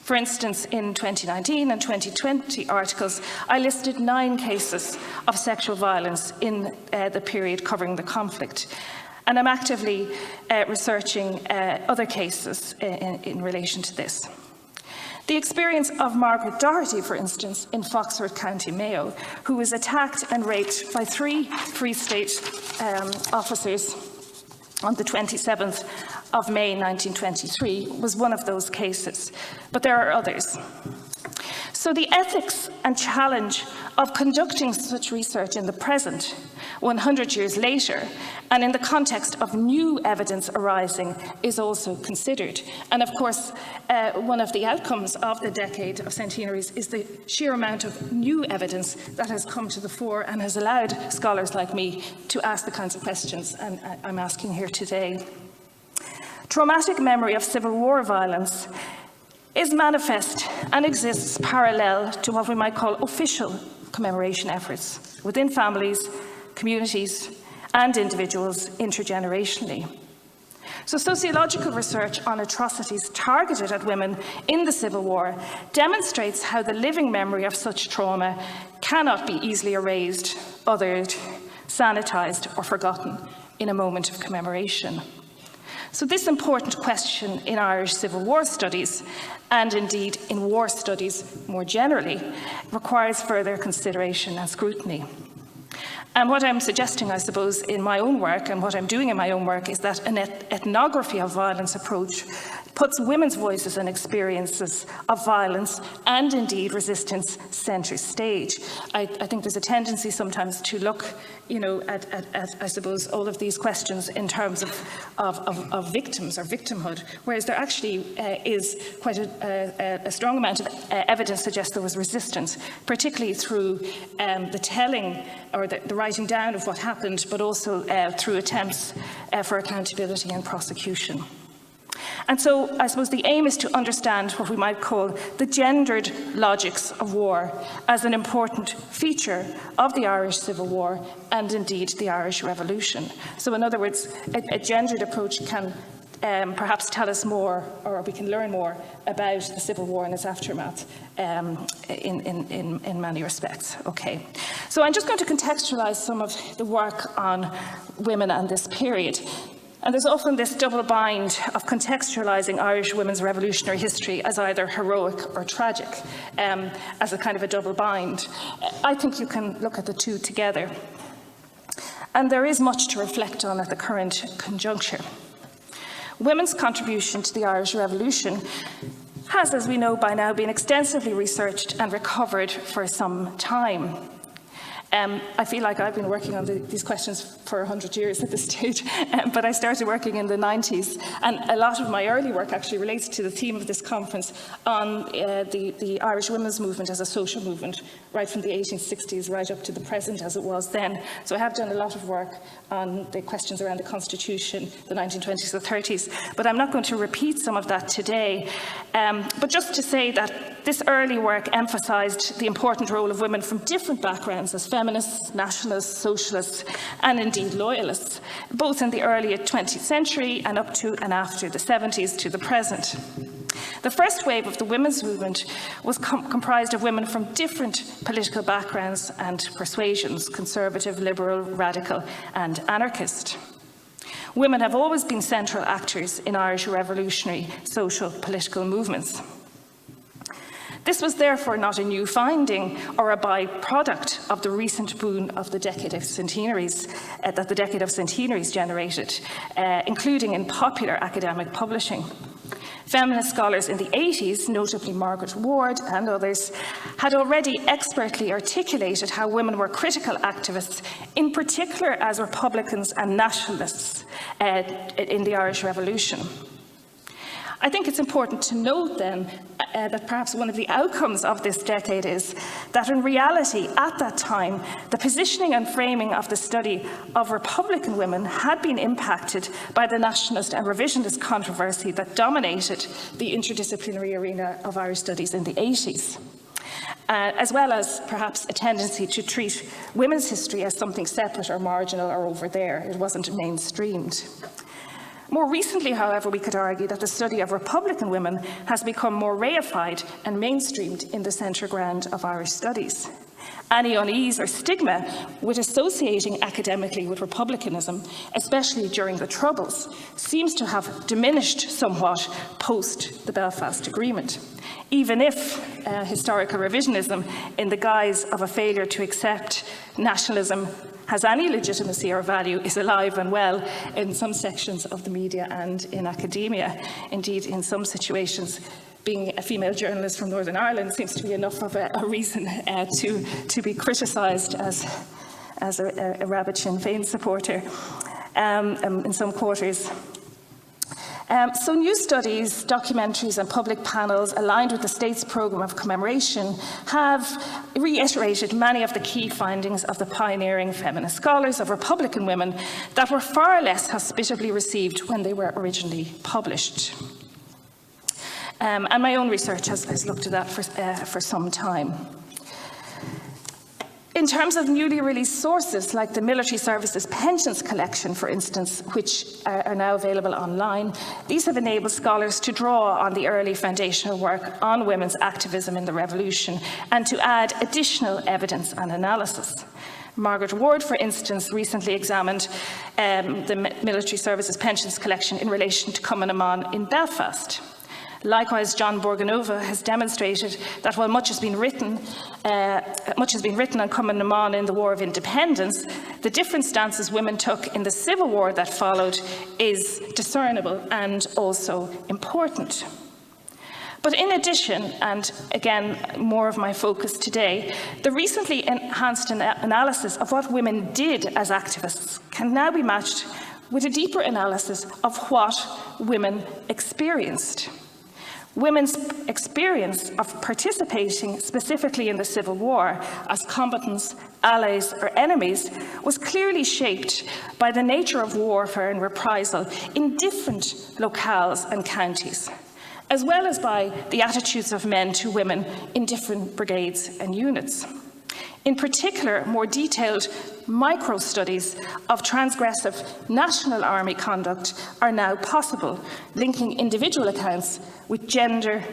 For instance, in 2019 and 2020 articles, I listed 9 cases of sexual violence in the period covering the conflict. And I'm actively researching other cases in relation to this. The experience of Margaret Doherty, for instance, in Foxford, County Mayo, who was attacked and raped by 3 Free State officers on the 27th of May 1923, was one of those cases, but there are others. So the ethics and challenge of conducting such research in the present, 100 years later, and in the context of new evidence arising, is also considered. And of course, one of the outcomes of the Decade of Centenaries is the sheer amount of new evidence that has come to the fore and has allowed scholars like me to ask the kinds of questions I'm asking here today. Traumatic memory of Civil War violence is manifest and exists parallel to what we might call official commemoration efforts within families, communities, and individuals intergenerationally. So sociological research on atrocities targeted at women in the Civil War demonstrates how the living memory of such trauma cannot be easily erased, othered, sanitised, or forgotten in a moment of commemoration. So this important question in Irish Civil War studies, and indeed in war studies more generally, requires further consideration and scrutiny. And what I'm suggesting, I suppose, in my own work, and what I'm doing in my own work, is that an ethnography of violence approach puts women's voices and experiences of violence and indeed resistance centre stage. I think there's a tendency sometimes to look, at I suppose, all of these questions in terms of victims or victimhood, whereas there actually is quite a strong amount of evidence suggests there was resistance, particularly through the telling or the writing down of what happened, but also through attempts for accountability and prosecution. And so I suppose the aim is to understand what we might call the gendered logics of war as an important feature of the Irish Civil War and indeed the Irish Revolution. So in other words, a gendered approach can perhaps tell us more, or we can learn more about the Civil War and its aftermath in many respects. Okay, so I'm just going to contextualise some of the work on women and this period. And there's often this double bind of contextualising Irish women's revolutionary history as either heroic or tragic, as a kind of a double bind. I think you can look at the two together. And there is much to reflect on at the current conjuncture. Women's contribution to the Irish Revolution has, as we know by now, been extensively researched and recovered for some time. I feel like I've been working on these questions for 100 years at this stage, but I started working in the 90s, and a lot of my early work actually relates to the theme of this conference on the Irish women's movement as a social movement, right from the 1860s right up to the present as it was then. So I have done a lot of work on the questions around the Constitution, the 1920s, the 30s, but I'm not going to repeat some of that today. But just to say that this early work emphasised the important role of women from different backgrounds as feminists, nationalists, socialists, and indeed loyalists, both in the early 20th century and up to and after the 70s to the present. The first wave of the women's movement was comprised of women from different political backgrounds and persuasions: conservative, liberal, radical, and anarchist. Women have always been central actors in Irish revolutionary social political movements. This was therefore not a new finding or a byproduct of the recent boom of the Decade of Centenaries that the Decade of Centenaries generated, including in popular academic publishing. Feminist scholars in the 80s, notably Margaret Ward and others, had already expertly articulated how women were critical activists, in particular as Republicans and nationalists in the Irish Revolution. I think it's important to note then that perhaps one of the outcomes of this decade is that in reality, at that time, the positioning and framing of the study of Republican women had been impacted by the nationalist and revisionist controversy that dominated the interdisciplinary arena of Irish studies in the 80s. As well as perhaps a tendency to treat women's history as something separate or marginal or over there. It wasn't mainstreamed. More recently, however, we could argue that the study of Republican women has become more reified and mainstreamed in the centre ground of Irish studies. Any unease or stigma with associating academically with republicanism, especially during the Troubles, seems to have diminished somewhat post the Belfast Agreement, even if historical revisionism, in the guise of a failure to accept nationalism has any legitimacy or value, is alive and well in some sections of the media and in academia. Indeed, in some situations, being a female journalist from Northern Ireland seems to be enough of a reason to be criticised as a rabid Sinn Féin supporter in some quarters. So new studies, documentaries and public panels aligned with the state's programme of commemoration have reiterated many of the key findings of the pioneering feminist scholars of Republican women that were far less hospitably received when they were originally published. And my own research has looked at that for some time. In terms of newly released sources, like the Military Services Pensions Collection, for instance, which are now available online, these have enabled scholars to draw on the early foundational work on women's activism in the Revolution and to add additional evidence and analysis. Margaret Ward, for instance, recently examined the Military Services Pensions Collection in relation to Cumann na mBan in Belfast. Likewise, John Borganova has demonstrated that while much has been written on Cumann na mBan in the War of Independence, the different stances women took in the Civil War that followed is discernible and also important. But in addition, and again, more of my focus today, the recently enhanced analysis of what women did as activists can now be matched with a deeper analysis of what women experienced. Women's experience of participating specifically in the Civil War as combatants, allies or enemies was clearly shaped by the nature of warfare and reprisal in different locales and counties, as well as by the attitudes of men to women in different brigades and units. In particular, more detailed micro-studies of transgressive National Army conduct are now possible, linking individual accounts with gender,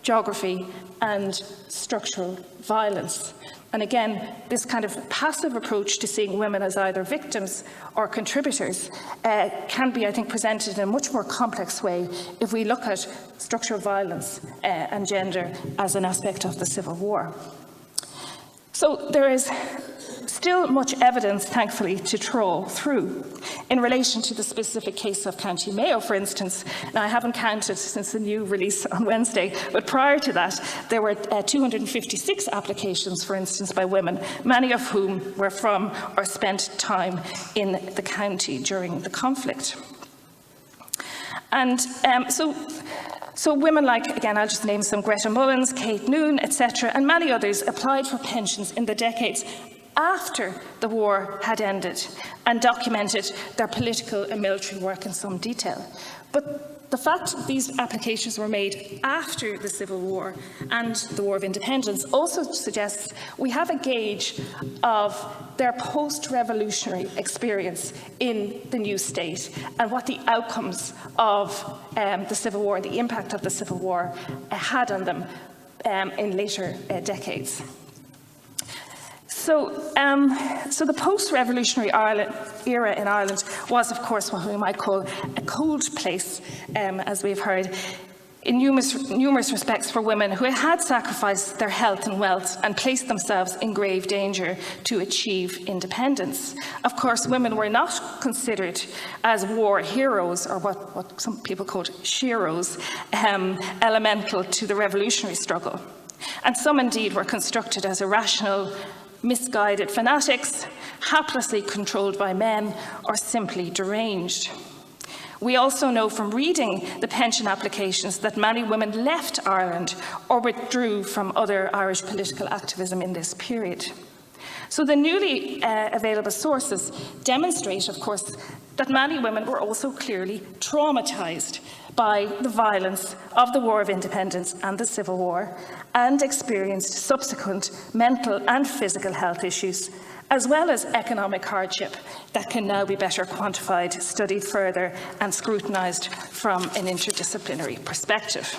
geography and structural violence. And again, this kind of passive approach to seeing women as either victims or contributors can be, I think, presented in a much more complex way if we look at structural violence and gender as an aspect of the Civil War. So there is still much evidence, thankfully, to trawl through. In relation to the specific case of County Mayo, for instance, now I haven't counted since the new release on Wednesday, but prior to that, there were 256 applications, for instance, by women, many of whom were from or spent time in the county during the conflict. And so women like, again, I'll just name some, Greta Mullins, Kate Noon, etc., and many others applied for pensions in the decades after the war had ended and documented their political and military work in some detail. But the fact that these applications were made after the Civil War and the War of Independence also suggests we have a gauge of their post-revolutionary experience in the new state and what the outcomes of the Civil War, the impact of the Civil War had on them in later decades. So the post-revolutionary era in Ireland was, of course, what we might call a cold place, as we've heard, in numerous respects for women who had sacrificed their health and wealth and placed themselves in grave danger to achieve independence. Of course, women were not considered as war heroes, or what some people called sheroes, elemental to the revolutionary struggle. And some indeed were constructed as irrational, misguided fanatics, haplessly controlled by men, or simply deranged. We also know from reading the pension applications that many women left Ireland or withdrew from other Irish political activism in this period. So the newly available sources demonstrate, of course, that many women were also clearly traumatised by the violence of the War of Independence and the Civil War, and experienced subsequent mental and physical health issues, as well as economic hardship that can now be better quantified, studied further and scrutinised from an interdisciplinary perspective.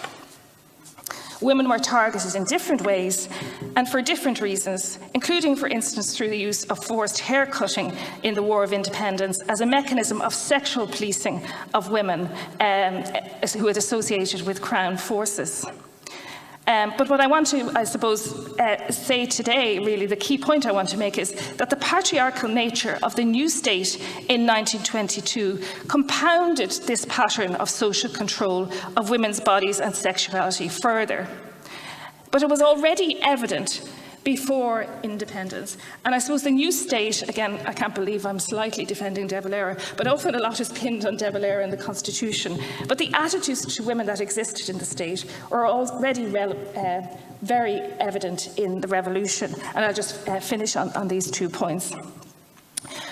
Women were targeted in different ways and for different reasons, including, for instance, through the use of forced hair cutting in the War of Independence as a mechanism of sexual policing of women who had associated with Crown forces. But what I want to, I suppose, say today, really, the key point I want to make is that the patriarchal nature of the new state in 1922 compounded this pattern of social control of women's bodies and sexuality further. But it was already evident before independence. And I suppose the new state, again, I can't believe I'm slightly defending De Valera, but often a lot is pinned on De Valera in the Constitution. But the attitudes to women that existed in the state are already very evident in the revolution. And I'll just finish on these 2 points.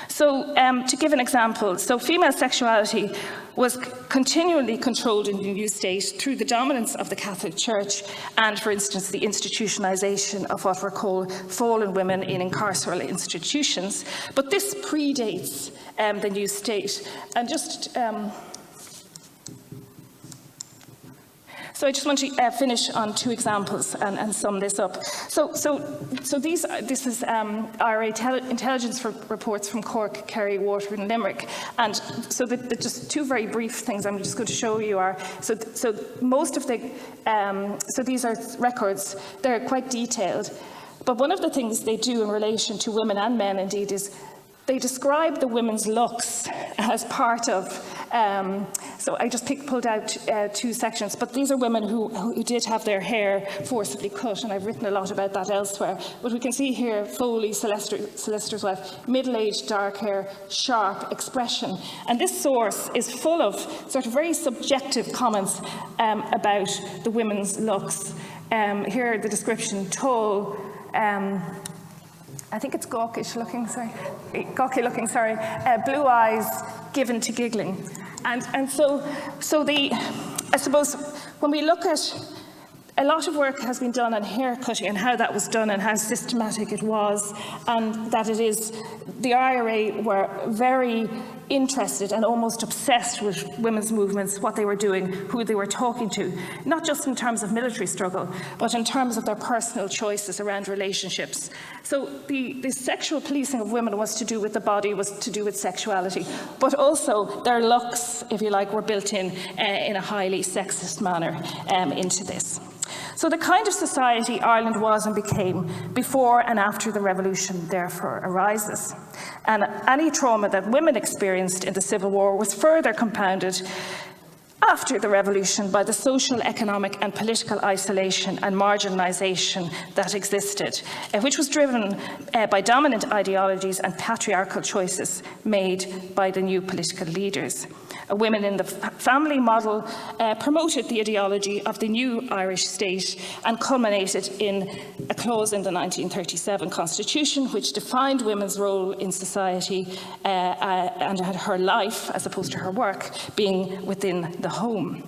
So to give an example, so female sexuality was continually controlled in the new state through the dominance of the Catholic Church and, for instance, the institutionalisation of what were called fallen women in carceral institutions. But this predates the new state. And just so I just want to finish on 2 examples and sum this up. So this is our intelligence reports from Cork, Kerry, Waterford and Limerick. And so just 2 very brief things I'm just going to show you are, so most of the, so these are records, they're quite detailed. But one of the things they do in relation to women and men indeed is they describe the women's looks as part of So I just pulled out two sections, but these are women who did have their hair forcibly cut, and I've written a lot about that elsewhere. But we can see here Foley, solicitor's wife, middle-aged, dark hair, sharp expression. And this source is full of sort of very subjective comments about the women's looks. Here the description: tall, I think it's gawky looking, blue eyes, given to giggling. And so I suppose when we look at, a lot of work has been done on hair cutting and how that was done and how systematic it was, and that it is, the IRA were very interested and almost obsessed with women's movements, what they were doing, who they were talking to, not just in terms of military struggle, but in terms of their personal choices around relationships. So the sexual policing of women was to do with the body, was to do with sexuality, but also their looks, if you like, were built in a highly sexist manner into this. So the kind of society Ireland was and became before and after the revolution therefore arises. And any trauma that women experienced in the Civil War was further compounded after the revolution by the social, economic and political isolation and marginalisation that existed, which was driven by dominant ideologies and patriarchal choices made by the new political leaders. Women in the family model promoted the ideology of the new Irish state and culminated in a clause in the 1937 Constitution which defined women's role in society and her life, as opposed to her work, being within the home.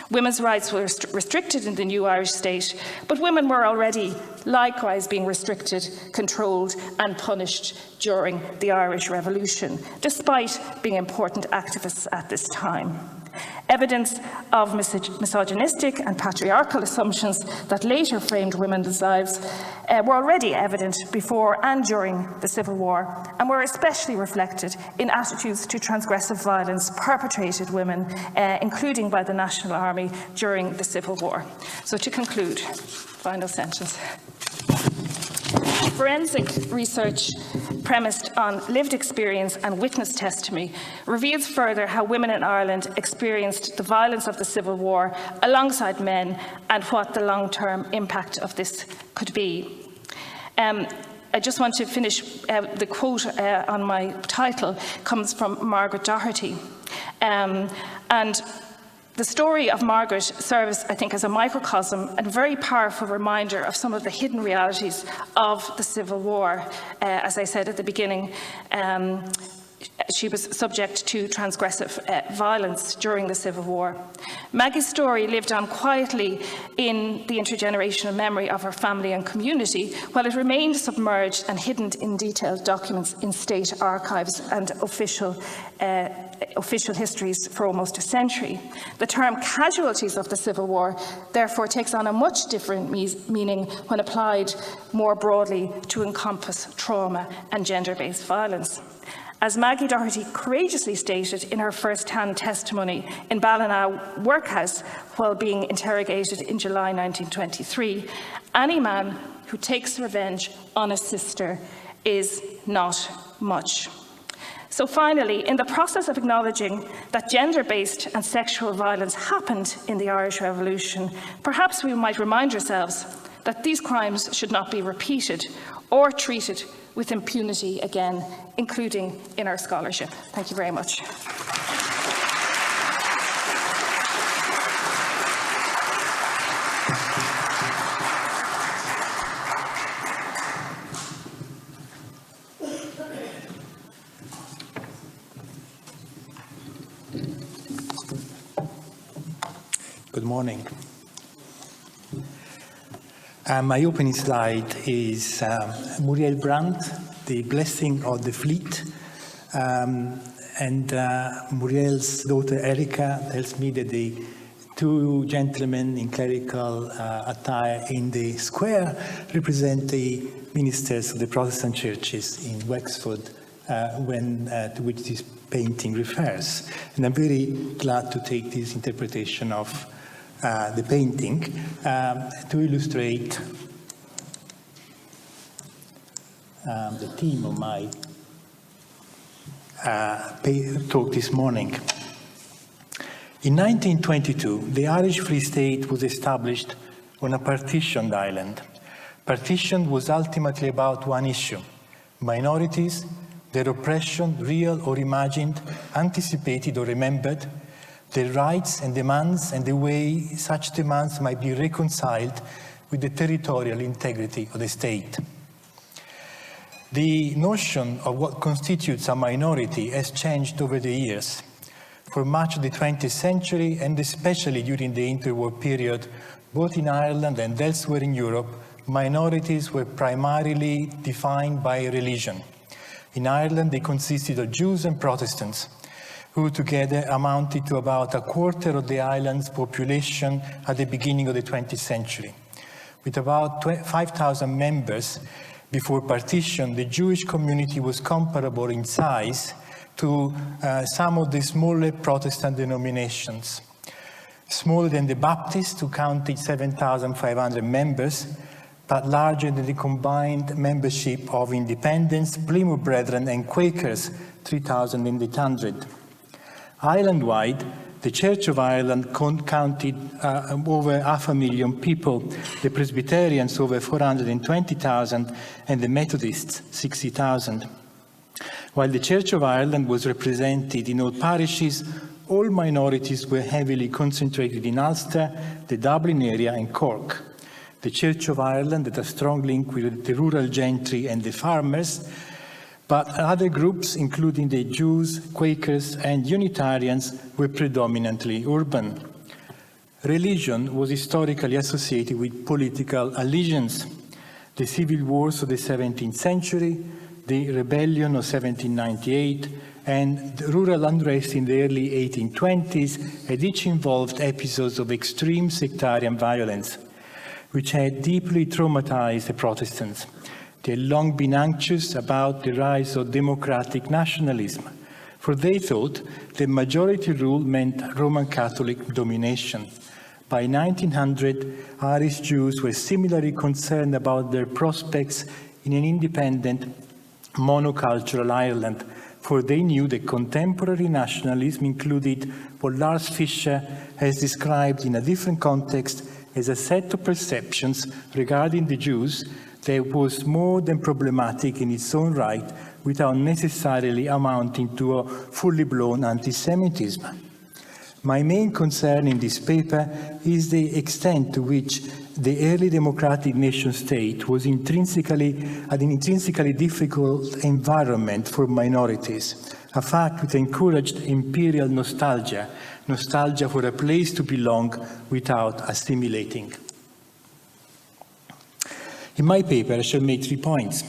Women's rights were restricted in the new Irish state, but women were already likewise being restricted, controlled and punished during the Irish Revolution, despite being important activists at this time. Evidence of misogynistic and patriarchal assumptions that later framed women's lives were already evident before and during the Civil War, and were especially reflected in attitudes to transgressive violence perpetrated women, including by the National Army during the Civil War. So to conclude, final sentence. Forensic research premised on lived experience and witness testimony reveals further how women in Ireland experienced the violence of the Civil War alongside men and what the long-term impact of this could be. I just want to finish, the quote on my title comes from Margaret Doherty. And the story of Margaret serves, I think, as a microcosm and a very powerful reminder of some of the hidden realities of the Civil War. As I said at the beginning, she was subject to transgressive violence during the Civil War. Maggie's story lived on quietly in the intergenerational memory of her family and community, while it remained submerged and hidden in detailed documents in state archives and official histories for almost a century. The term casualties of the Civil War therefore takes on a much different meaning when applied more broadly to encompass trauma and gender-based violence. As Maggie Doherty courageously stated in her first-hand testimony in Ballina Workhouse while being interrogated in July 1923, any man who takes revenge on a sister is not much. So finally, in the process of acknowledging that gender-based and sexual violence happened in the Irish Revolution, perhaps we might remind ourselves that these crimes should not be repeated or treated with impunity again, including in our scholarship. Thank you very much. Good morning. My opening slide is Muriel Brandt, the blessing of the fleet. Muriel's daughter Erika tells me that the two gentlemen in clerical attire in the square represent the ministers of the Protestant churches in Wexford, to which this painting refers. And I'm very glad to take this interpretation of the painting to illustrate the theme of my talk this morning. In 1922, the Irish Free State was established on a partitioned island. Partition was ultimately about one issue: minorities, their oppression, real or imagined, anticipated or remembered, their rights and demands, and the way such demands might be reconciled with the territorial integrity of the state. The notion of what constitutes a minority has changed over the years. For much of the 20th century, and especially during the interwar period, both in Ireland and elsewhere in Europe, minorities were primarily defined by religion. In Ireland, they consisted of Jews and Protestants, who together amounted to about a quarter of the island's population at the beginning of the 20th century. With about 5,000 members before partition, the Jewish community was comparable in size to some of the smaller Protestant denominations. Smaller than the Baptists, who counted 7,500 members, but larger than the combined membership of Independents, Plymouth Brethren, and Quakers, 3,800. Island-wide, the Church of Ireland counted over 500,000 people, the Presbyterians over 420,000, and the Methodists 60,000. While the Church of Ireland was represented in all parishes, all minorities were heavily concentrated in Ulster, the Dublin area, and Cork. The Church of Ireland had a strong link with the rural gentry and the farmers, but other groups, including the Jews, Quakers, and Unitarians, were predominantly urban. Religion was historically associated with political allegiance. The civil wars of the 17th century, the rebellion of 1798, and the rural unrest in the early 1820s had each involved episodes of extreme sectarian violence, which had deeply traumatized the Protestants. They had long been anxious about the rise of democratic nationalism, for they thought that majority rule meant Roman Catholic domination. By 1900, Irish Jews were similarly concerned about their prospects in an independent, monocultural Ireland, for they knew that contemporary nationalism included what Lars Fischer has described in a different context as a set of perceptions regarding the Jews that was more than problematic in its own right, without necessarily amounting to a fully blown anti-Semitism. My main concern in this paper is the extent to which the early democratic nation-state was an intrinsically difficult environment for minorities, a fact which encouraged imperial nostalgia for a place to belong without assimilating. In my paper, I shall make 3 points.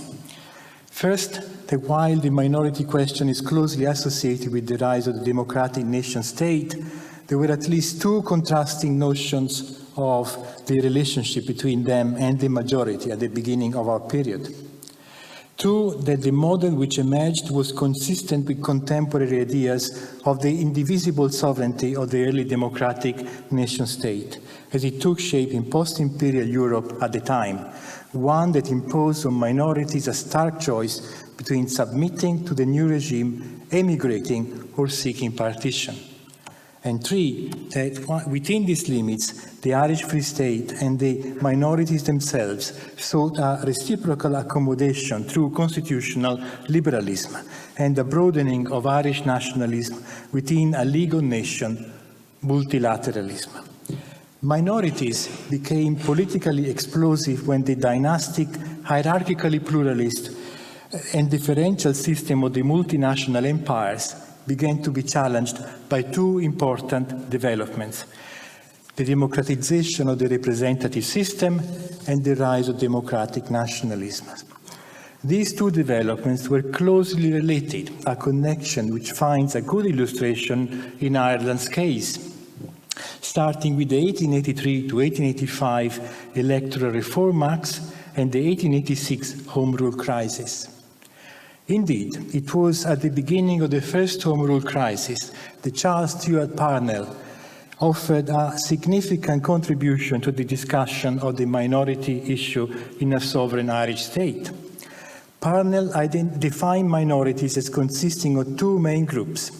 First, that while the minority question is closely associated with the rise of the democratic nation-state, there were at least 2 contrasting notions of the relationship between them and the majority at the beginning of our period. 2, that the model which emerged was consistent with contemporary ideas of the indivisible sovereignty of the early democratic nation-state, as it took shape in post-imperial Europe at the time, one that imposed on minorities a stark choice between submitting to the new regime, emigrating, or seeking partition. And 3, that within these limits, the Irish Free State and the minorities themselves sought a reciprocal accommodation through constitutional liberalism and a broadening of Irish nationalism within a legal nation, multilateralism. Minorities became politically explosive when the dynastic, hierarchically pluralist, and differential system of the multinational empires began to be challenged by 2 important developments: the democratization of the representative system and the rise of democratic nationalism. These 2 developments were closely related, a connection which finds a good illustration in Ireland's case, starting with the 1883 to 1885 Electoral Reform Acts and the 1886 Home Rule crisis. Indeed, it was at the beginning of the first Home Rule crisis that Charles Stewart Parnell offered a significant contribution to the discussion of the minority issue in a sovereign Irish state. Parnell defined minorities as consisting of 2 main groups: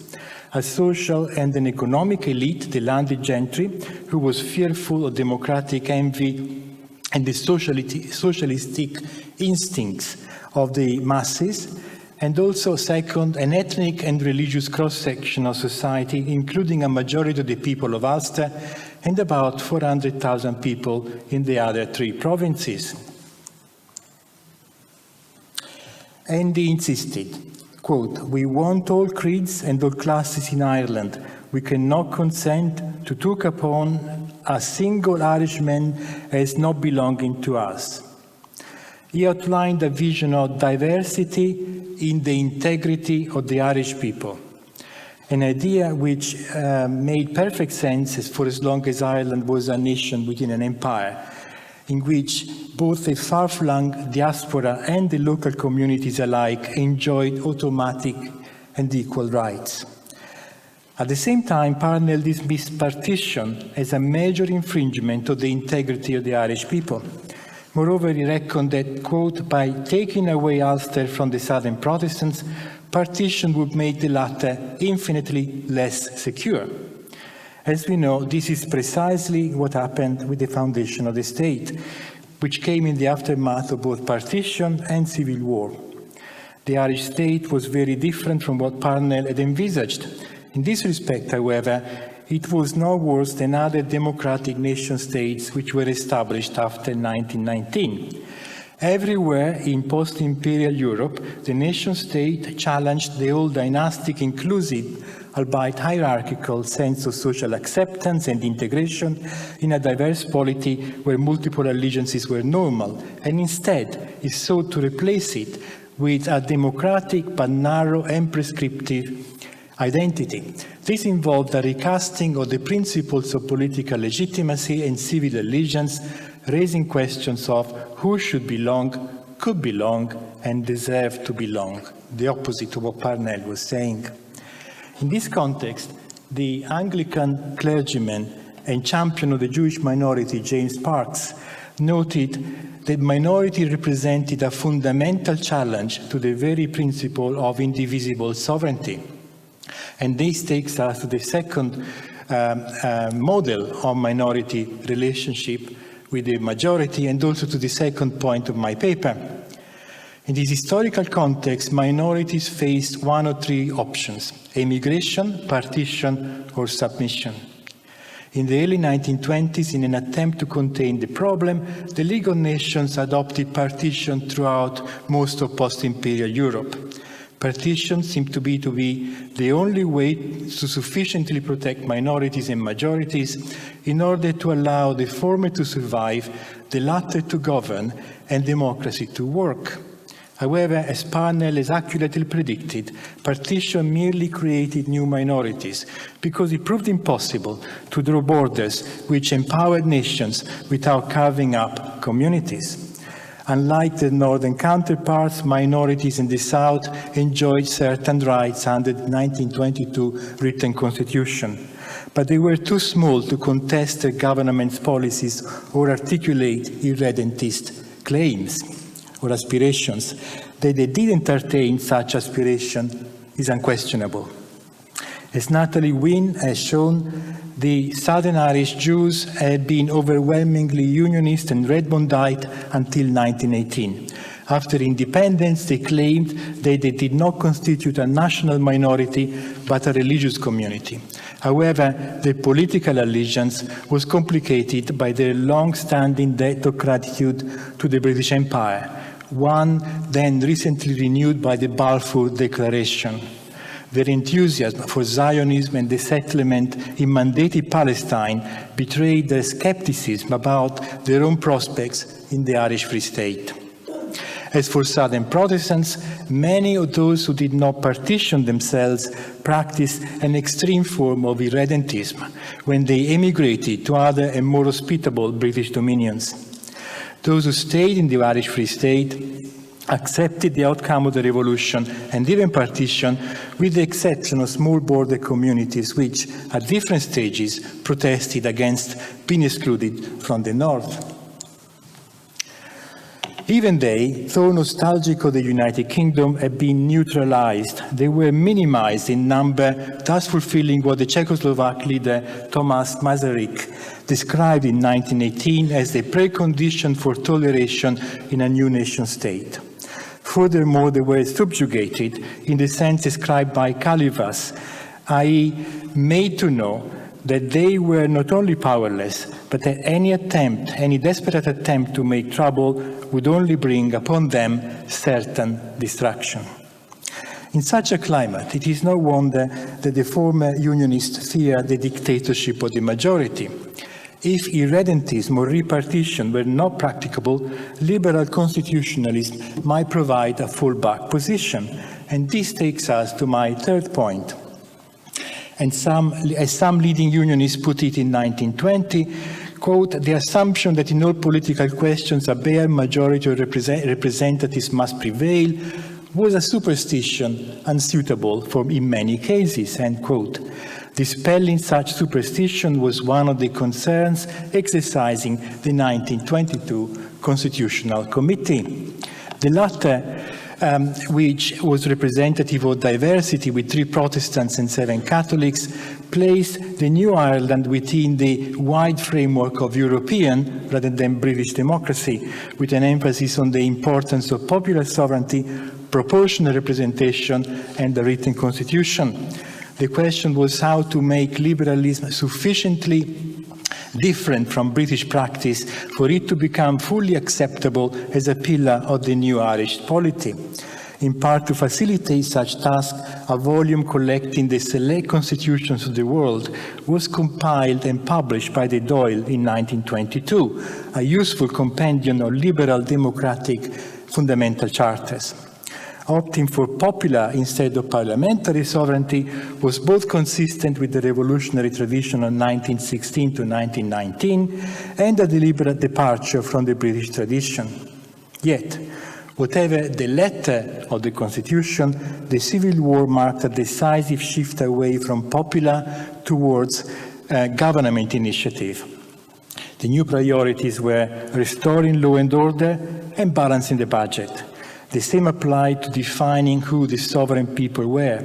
a social and an economic elite, the landed gentry, who was fearful of democratic envy and the socialistic instincts of the masses, and also, second, an ethnic and religious cross-section of society, including a majority of the people of Ulster and about 400,000 people in the other three provinces. And he insisted, quote, "We want all creeds and all classes in Ireland. We cannot consent to look upon a single Irishman as not belonging to us." He outlined a vision of diversity in the integrity of the Irish people, an idea which made perfect sense for as long as Ireland was a nation within an empire, in which both the far-flung diaspora and the local communities alike enjoyed automatic and equal rights. At the same time, Parnell dismissed partition as a major infringement of the integrity of the Irish people. Moreover, he reckoned that, quote, "by taking away Ulster from the Southern Protestants, partition would make the latter infinitely less secure." As we know, this is precisely what happened with the foundation of the state, which came in the aftermath of both partition and civil war. The Irish state was very different from what Parnell had envisaged. In this respect, however, it was no worse than other democratic nation-states which were established after 1919. Everywhere in post-imperial Europe, the nation-state challenged the old dynastic, inclusive, albeit hierarchical, sense of social acceptance and integration in a diverse polity where multiple allegiances were normal, and instead it sought to replace it with a democratic but narrow and prescriptive identity. This involved a recasting of the principles of political legitimacy and civil allegiance, raising questions of who should belong, could belong, and deserve to belong, the opposite of what Parnell was saying. In this context, the Anglican clergyman and champion of the Jewish minority, James Parks, noted that minority represented a fundamental challenge to the very principle of indivisible sovereignty. And this takes us to the second model of minority relationship with the majority, and also to the second point of my paper. In this historical context, minorities faced one of three options: emigration, partition, or submission. In the early 1920s, in an attempt to contain the problem, the League of Nations adopted partition throughout most of post-imperial Europe. Partition seemed to be the only way to sufficiently protect minorities and majorities in order to allow the former to survive, the latter to govern, and democracy to work. However, as Parnell has accurately predicted, partition merely created new minorities because it proved impossible to draw borders which empowered nations without carving up communities. Unlike their northern counterparts, minorities in the south enjoyed certain rights under the 1922 written constitution, but they were too small to contest their government's policies or articulate irredentist claims or aspirations. That they did entertain such aspiration is unquestionable. As Natalie Wynne has shown, the Southern Irish Jews had been overwhelmingly Unionist and Redmondite until 1918. After independence, they claimed that they did not constitute a national minority, but a religious community. However, their political allegiance was complicated by their long-standing debt of gratitude to the British Empire, one then recently renewed by the Balfour Declaration. Their enthusiasm for Zionism and the settlement in mandated Palestine betrayed their skepticism about their own prospects in the Irish Free State. As for Southern Protestants, many of those who did not partition themselves practiced an extreme form of irredentism when they emigrated to other and more hospitable British dominions. Those who stayed in the Irish Free State accepted the outcome of the revolution and even partition, with the exception of small border communities which, at different stages, protested against being excluded from the north. Even they, though nostalgic of the United Kingdom, have been neutralized. They were minimized in number, thus fulfilling what the Czechoslovak leader Thomas Masaryk described in 1918 as the precondition for toleration in a new nation state. Furthermore, they were subjugated in the sense described by Calivas, i.e. made to know that they were not only powerless, but that any desperate attempt to make trouble would only bring upon them certain destruction. In such a climate, it is no wonder that the former Unionists feared the dictatorship of the majority. If irredentism or repartition were not practicable, liberal constitutionalism might provide a fallback position. And this takes us to my third point. And as some leading unionists put it in 1920, quote, the assumption that in all political questions a bare majority of representatives must prevail was a superstition unsuitable in many cases, end quote. Dispelling such superstition was one of the concerns exercising the 1922 Constitutional Committee. The latter, which was representative of diversity with 3 Protestants and 7 Catholics, placed the new Ireland within the wide framework of European rather than British democracy, with an emphasis on the importance of popular sovereignty, proportional representation, and a written constitution. The question was how to make liberalism sufficiently different from British practice for it to become fully acceptable as a pillar of the new Irish polity. In part to facilitate such tasks, a volume collecting the select constitutions of the world was compiled and published by the Dáil in 1922, a useful compendium of liberal democratic fundamental charters. Opting for popular instead of parliamentary sovereignty was both consistent with the revolutionary tradition of 1916 to 1919 and a deliberate departure from the British tradition. Yet, whatever the letter of the Constitution, the Civil War marked a decisive shift away from popular towards government initiative. The new priorities were restoring law and order and balancing the budget. The same applied to defining who the sovereign people were.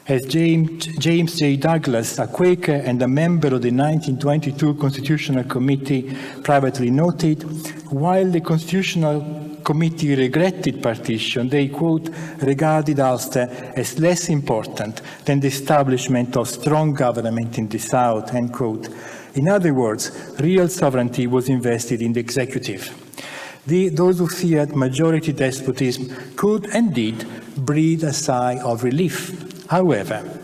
As James J. Douglas, a Quaker and a member of the 1922 Constitutional Committee, privately noted, while the Constitutional Committee regretted partition, they, quote, regarded Ulster as less important than the establishment of strong government in the South, end quote. In other words, real sovereignty was invested in the executive. Those who feared majority despotism could and did breathe a sigh of relief. However,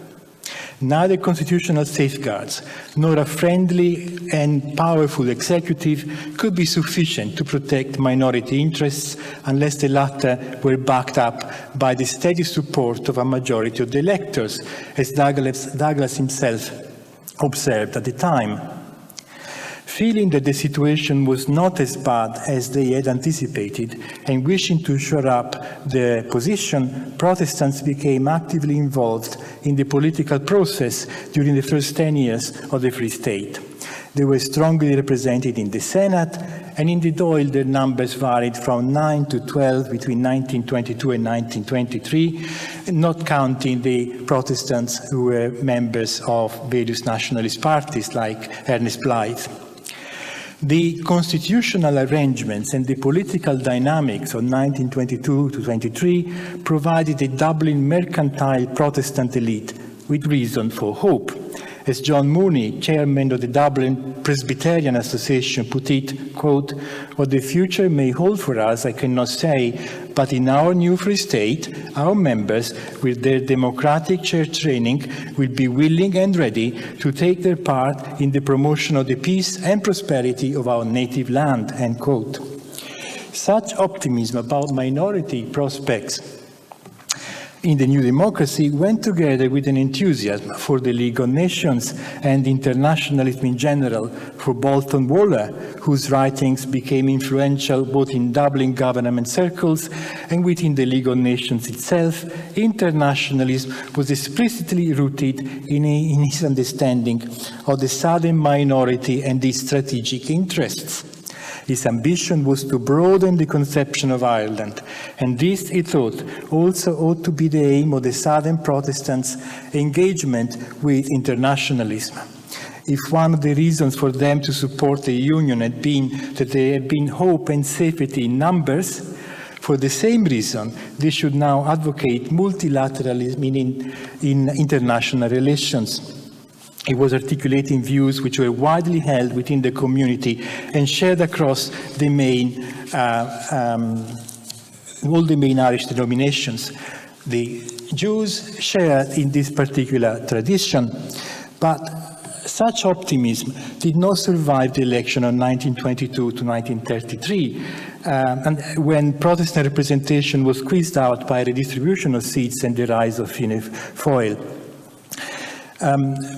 neither constitutional safeguards nor a friendly and powerful executive could be sufficient to protect minority interests unless the latter were backed up by the steady support of a majority of the electors, as Douglas himself observed at the time. Feeling that the situation was not as bad as they had anticipated and wishing to shore up their position, Protestants became actively involved in the political process during the first 10 years of the Free State. They were strongly represented in the Senate, and in the Dáil their numbers varied from 9 to 12 between 1922 and 1923, not counting the Protestants who were members of various nationalist parties like Ernest Blythe. The constitutional arrangements and the political dynamics of 1922 to 23 provided a Dublin mercantile Protestant elite with reason for hope. As John Mooney, chairman of the Dublin Presbyterian Association, put it, quote, what the future may hold for us, I cannot say, but in our new Free State, our members, with their democratic church training, will be willing and ready to take their part in the promotion of the peace and prosperity of our native land, end quote. Such optimism about minority prospects in the new democracy went together with an enthusiasm for the League of Nations and internationalism in general for Bolton Waller, whose writings became influential both in Dublin government circles and within the League of Nations itself. Internationalism was explicitly rooted in his understanding of the southern minority and its strategic interests. His ambition was to broaden the conception of Ireland, and this, he thought, also ought to be the aim of the Southern Protestants' engagement with internationalism. If one of the reasons for them to support the Union had been that there had been hope and safety in numbers, for the same reason, they should now advocate multilateralism in international relations. He was articulating views which were widely held within the community and shared across the all the main Irish denominations. The Jews shared in this particular tradition, but such optimism did not survive the election of 1922 to 1933, and when Protestant representation was squeezed out by redistribution of seats and the rise of Fianna Fáil.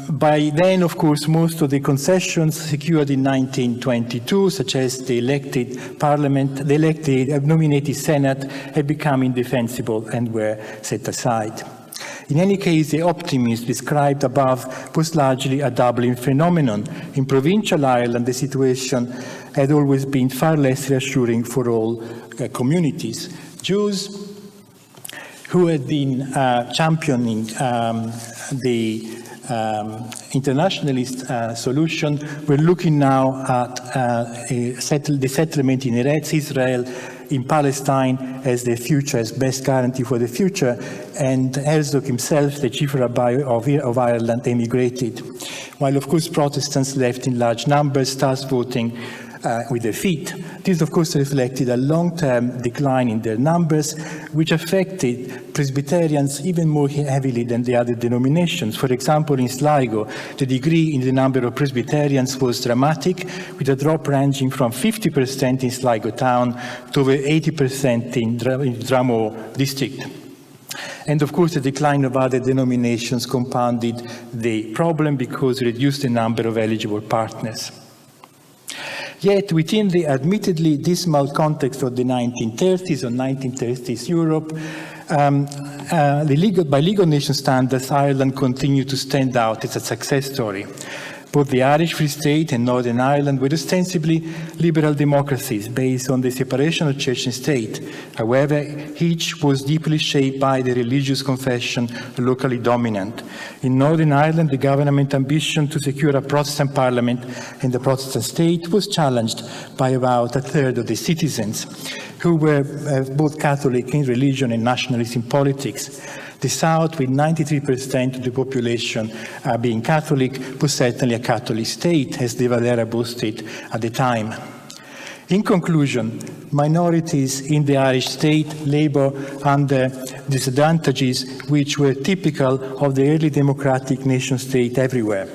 By then, of course, most of the concessions secured in 1922, such as the elected parliament, the elected nominated Senate, had become indefensible and were set aside. In any case, the optimism described above was largely a Dublin phenomenon. In provincial Ireland, the situation had always been far less reassuring for all communities. Jews who had been championing the internationalist solution were looking now at the settlement in Eretz Israel, in Palestine, as the future, as best guarantee for the future, and Herzog himself, the chief rabbi of Ireland, emigrated. While, of course, Protestants left in large numbers, thus voting with their feet. This, of course, reflected a long-term decline in their numbers, which affected Presbyterians even more heavily than the other denominations. For example, in Sligo, the degree in the number of Presbyterians was dramatic, with a drop ranging from 50% in Sligo town to over 80% in Dramo district. And of course, the decline of other denominations compounded the problem because it reduced the number of eligible partners. Yet, within the admittedly dismal context of the 1930s or 1930s Europe, by legal nation standards, Ireland continued to stand out as a success story. Both the Irish Free State and Northern Ireland were ostensibly liberal democracies based on the separation of church and state. However, each was deeply shaped by the religious confession locally dominant. In Northern Ireland, the government ambition to secure a Protestant parliament and a Protestant state was challenged by about a third of the citizens, who were both Catholic in religion and nationalist in politics. The South, with 93% of the population being Catholic, was certainly a Catholic state, as De Valera boasted at the time. In conclusion, minorities in the Irish state labor under disadvantages which were typical of the early democratic nation state everywhere.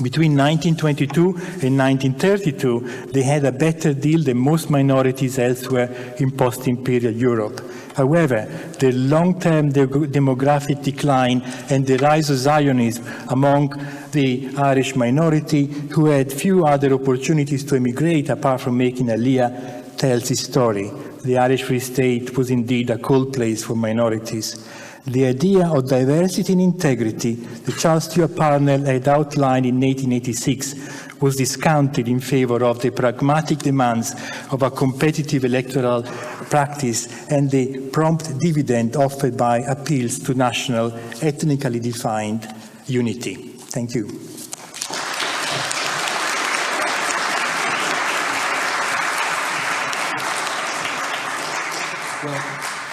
Between 1922 and 1932, they had a better deal than most minorities elsewhere in post-imperial Europe. However, the long-term demographic decline and the rise of Zionism among the Irish minority, who had few other opportunities to emigrate apart from making Aliyah, tells its story. The Irish Free State was indeed a cold place for minorities. The idea of diversity and integrity that Charles Stewart Parnell had outlined in 1886 was discounted in favor of the pragmatic demands of a competitive electoral practice and the prompt dividend offered by appeals to national, ethnically defined unity. Thank you.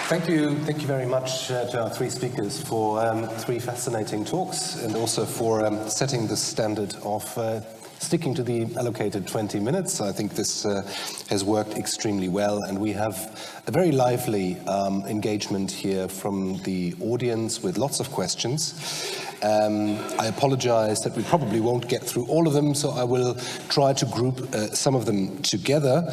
Thank you very much to our three speakers for three fascinating talks, and also for setting the standard of sticking to the allocated 20 minutes. I think this has worked extremely well, and we have a very lively engagement here from the audience with lots of questions. I apologize that we probably won't get through all of them, so I will try to group some of them together.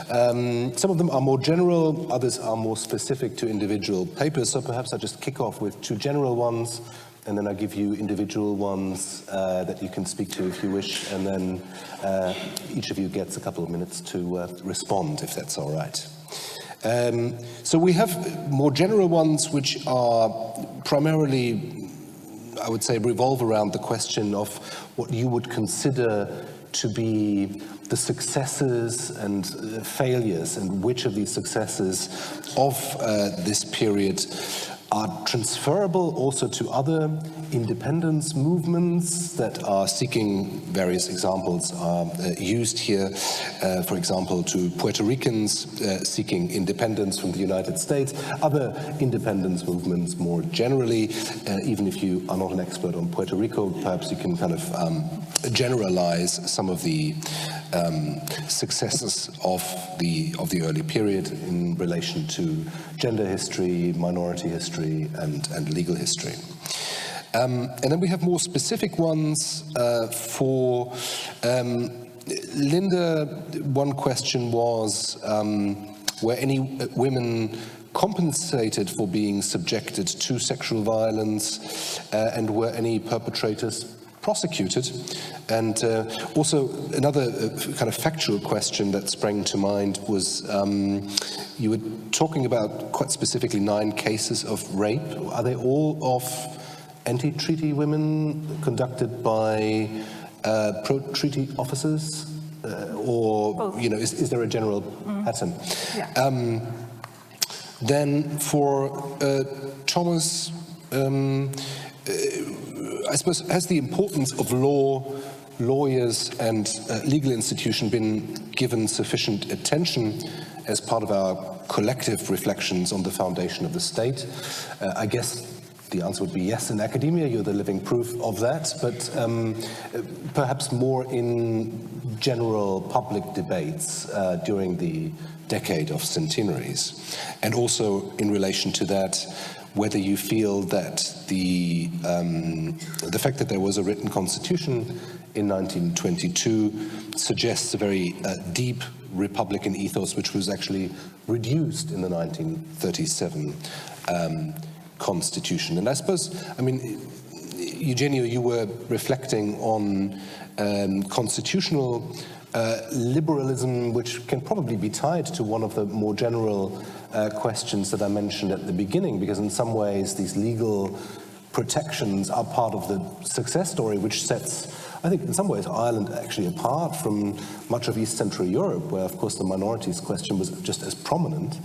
Some of them are more general, others are more specific to individual papers, so perhaps I'll just kick off with two general ones, and then I'll give you individual ones that you can speak to if you wish, and then each of you gets a couple of minutes to respond, if that's all right. So we have more general ones which are primarily, I would say, revolve around the question of what you would consider to be the successes and failures, and which of these successes of this period are transferable also to other independence movements that are seeking, various examples are used here, for example, to Puerto Ricans seeking independence from the United States, other independence movements more generally. Even if you are not an expert on Puerto Rico, perhaps you can kind of generalize some of the successes of the early period in relation to gender history, minority history, and legal history. And then we have more specific ones for Linda. One question was, were any women compensated for being subjected to sexual violence, and were any perpetrators prosecuted? And also another kind of factual question that sprang to mind was, you were talking about quite specifically 9 cases of rape. Are they all of anti-treaty women conducted by pro-treaty officers? Or, you know, is there a general pattern? Yeah. Then for Thomas, I suppose, has the importance of lawyers and legal institution been given sufficient attention as part of our collective reflections on the foundation of the state? I guess the answer would be yes. In academia, you're the living proof of that, but perhaps more in general public debates during the decade of centenaries. And also in relation to that, whether you feel that the fact that there was a written constitution in 1922 suggests a very deep republican ethos, which was actually reduced in the 1937 constitution. And I suppose, I mean, Eugenio, you were reflecting on constitutional liberalism, which can probably be tied to one of the more general questions that I mentioned at the beginning, because in some ways these legal protections are part of the success story, which sets, I think in some ways, Ireland actually apart from much of East Central Europe, where of course the minorities question was just as prominent,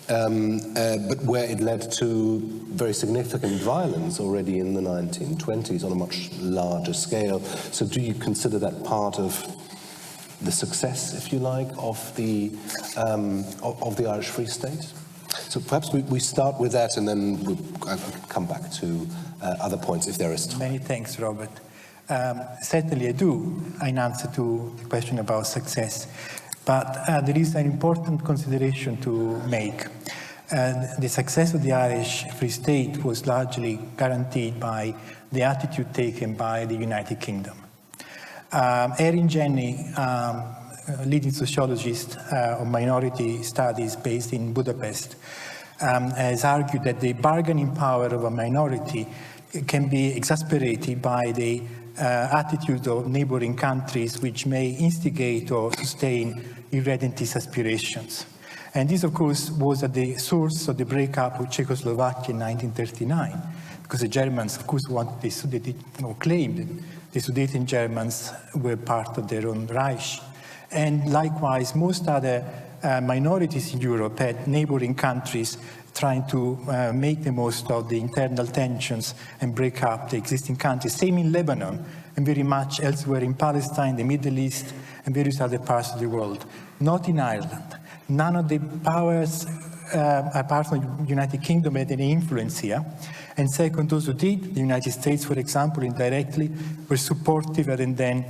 but where it led to very significant violence already in the 1920s on a much larger scale. So do you consider that part of the success, if you like, of the Irish Free State? So perhaps we start with that, and then we'll come back to other points if there is time. Many thanks, Robert. Certainly I do, in answer to the question about success. But there is an important consideration to make. The success of the Irish Free State was largely guaranteed by the attitude taken by the United Kingdom. Erin Jenny, leading sociologist of minority studies based in Budapest, has argued that the bargaining power of a minority can be exasperated by the attitude of neighboring countries which may instigate or sustain irredentist aspirations. And this, of course, was at the source of the breakup of Czechoslovakia in 1939, because the Germans, of course, claimed that the Sudeten Germans were part of their own Reich. And likewise, most other minorities in Europe had neighboring countries trying to make the most of the internal tensions and break up the existing countries. Same in Lebanon, and very much elsewhere in Palestine, the Middle East, and various other parts of the world. Not in Ireland. None of the powers, apart from the United Kingdom, had any influence here. And second, those who did, the United States, for example, indirectly, were supportive rather than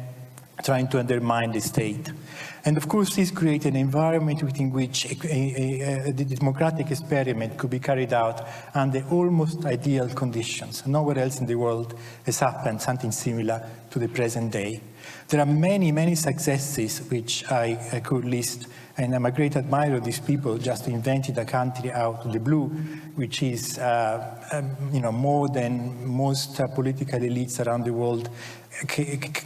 trying to undermine the state. And of course, this created an environment within which the democratic experiment could be carried out under almost ideal conditions. Nowhere else in the world has happened something similar to the present day. There are many, many successes which I could list, and I'm a great admirer of these people just invented a country out of the blue, which is more than most political elites around the world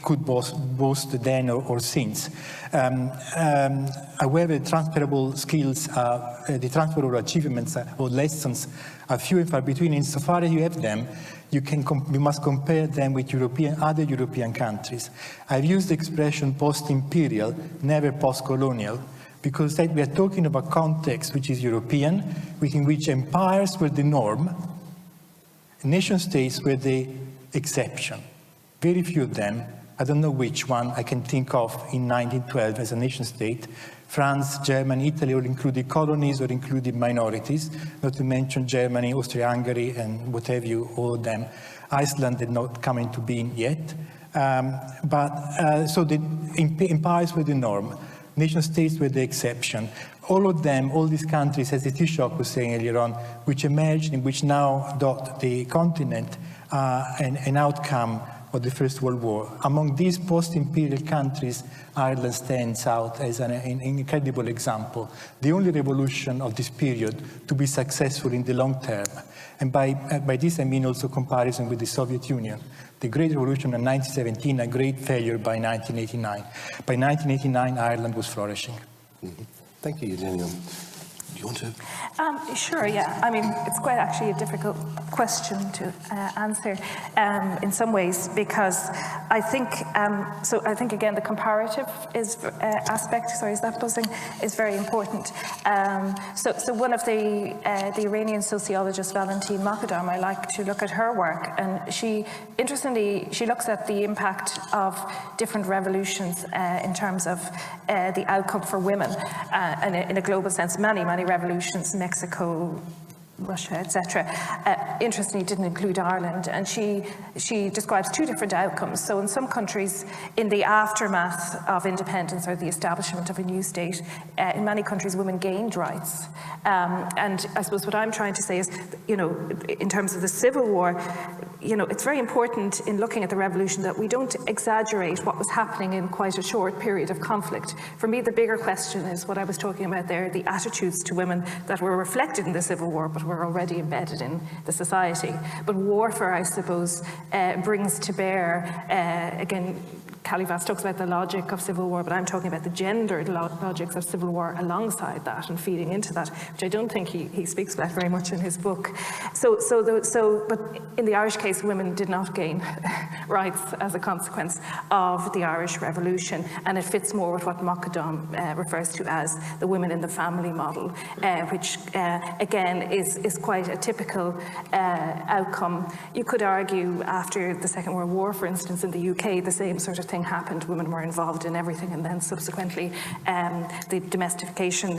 could boast then or since. However, transferable skills, the transferable achievements or lessons are few and far between. Insofar as you have them, you must compare them with other European countries. I've used the expression post-imperial, never post-colonial, because that we are talking about context which is European, within which empires were the norm, nation-states were the exception. Very few of them, I don't know which one I can think of in 1912 as a nation-state. France, Germany, Italy all included colonies or included minorities, not to mention Germany, Austria-Hungary, and what have you, all of them. Iceland did not come into being yet. So the empires were the norm. Nation-states were the exception. All of them, all these countries, as the Taoiseach was saying earlier on, which emerged and which now dot the continent, an outcome of the First World War. Among these post-imperial countries, Ireland stands out as an incredible example. The only revolution of this period to be successful in the long term. And by this I mean also comparison with the Soviet Union. The Great Revolution in 1917, a great failure by 1989. By 1989, Ireland was flourishing. Mm-hmm. Thank you, Eugenio. Do you want to? Sure, yeah. I mean, it's quite actually a difficult question to answer in some ways, because I think, I think again, the comparative aspect, sorry, is that buzzing, is very important. So one of the Iranian sociologist, Valentine Moghadam, I like to look at her work, and she, interestingly, she looks at the impact of different revolutions in terms of the outcome for women, and in a global sense, many revolutions, Mexico, Russia, etc. Interestingly, didn't include Ireland, and she describes two different outcomes. So in some countries, in the aftermath of independence or the establishment of a new state, in many countries women gained rights. And I suppose what I'm trying to say is, you know, in terms of the Civil War, you know, it's very important in looking at the revolution that we don't exaggerate what was happening in quite a short period of conflict. For me, the bigger question is what I was talking about there, the attitudes to women that were reflected in the Civil War, but were already embedded in the society. But warfare, I suppose, brings to bear, again, Calivas talks about the logic of civil war, but I'm talking about the gendered logics of civil war alongside that and feeding into that, which I don't think he speaks about very much in his book. But in the Irish case, women did not gain rights as a consequence of the Irish Revolution, and it fits more with what Moghadam refers to as the women in the family model, which again is quite a typical outcome. You could argue after the Second World War, for instance, in the UK, the same sort of thing happened. Women were involved in everything, and then subsequently the domestication,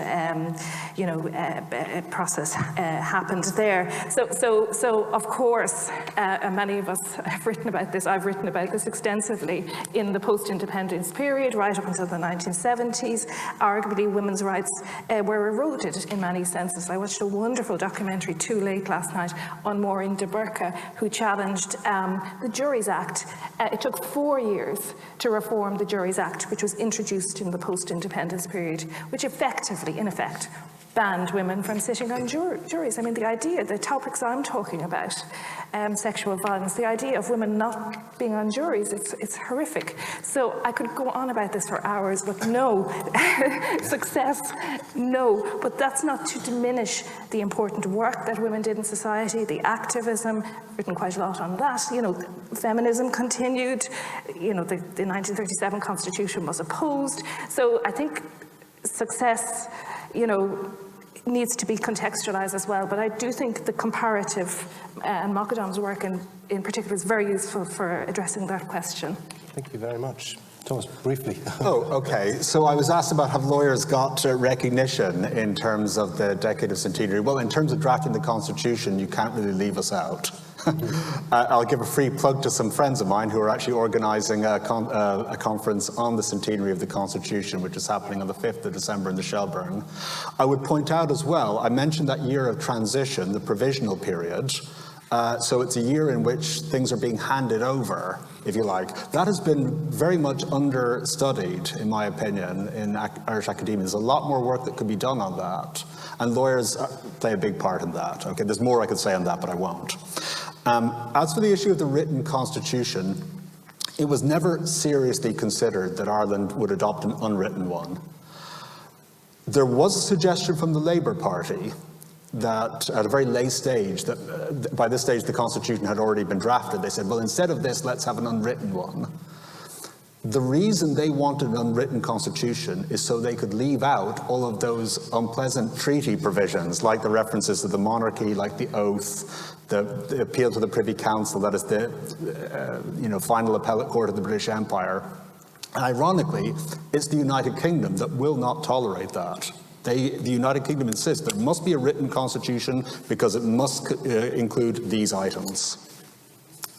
process happened there. So of course, many of us have written about this. I've written about this extensively in the post-independence period, right up until the 1970s. Arguably, women's rights were eroded in many senses. I watched a wonderful documentary too late last night on Mohr de Burke, who challenged the Juries Act. It took 4 years to reform the Juries Act, which was introduced in the post-independence period, which effectively, in effect, banned women from sitting on juries. I mean, the idea, the topics I'm talking about, sexual violence, the idea of women not being on juries, it's horrific. So I could go on about this for hours, but no. Success, no. But that's not to diminish the important work that women did in society, the activism, written quite a lot on that. You know, feminism continued. You know, the 1937 Constitution was opposed. So I think success, needs to be contextualized as well. But I do think the comparative, and Moghadam's work in particular, is very useful for addressing that question. Thank you very much. Thomas, briefly. Oh, okay. So I was asked about have lawyers got recognition in terms of the Decade of Centenary. Well, in terms of drafting the Constitution, you can't really leave us out. I'll give a free plug to some friends of mine who are actually organising a conference on the centenary of the Constitution, which is happening on the 5th of December in the Shelburne. I would point out as well, I mentioned that year of transition, the provisional period. So it's a year in which things are being handed over, if you like. That has been very much understudied, in my opinion, in Irish academia. There's a lot more work that could be done on that, and lawyers play a big part in that. Okay, there's more I could say on that, but I won't. As for the issue of the written constitution, it was never seriously considered that Ireland would adopt an unwritten one. There was a suggestion from the Labour Party that at a very late stage, that by this stage the Constitution had already been drafted. They said, well, instead of this, let's have an unwritten one. The reason they wanted an unwritten constitution is so they could leave out all of those unpleasant treaty provisions, like the references to the monarchy, like the oath, the appeal to the Privy Council, that is the final appellate court of the British Empire. And ironically, it's the United Kingdom that will not tolerate that. The United Kingdom insists there must be a written constitution because it must include these items.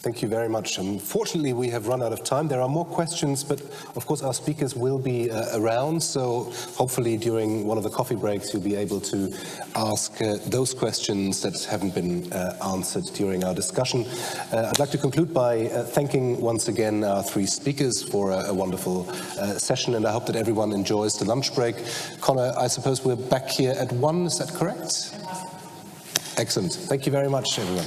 Thank you very much. Unfortunately, we have run out of time. There are more questions, but of course our speakers will be around, so hopefully during one of the coffee breaks you'll be able to ask those questions that haven't been answered during our discussion. I'd like to conclude by thanking once again our three speakers for a wonderful session, and I hope that everyone enjoys the lunch break. Conor, I suppose we're back here at 1, is that correct? Excellent. Thank you very much, everyone.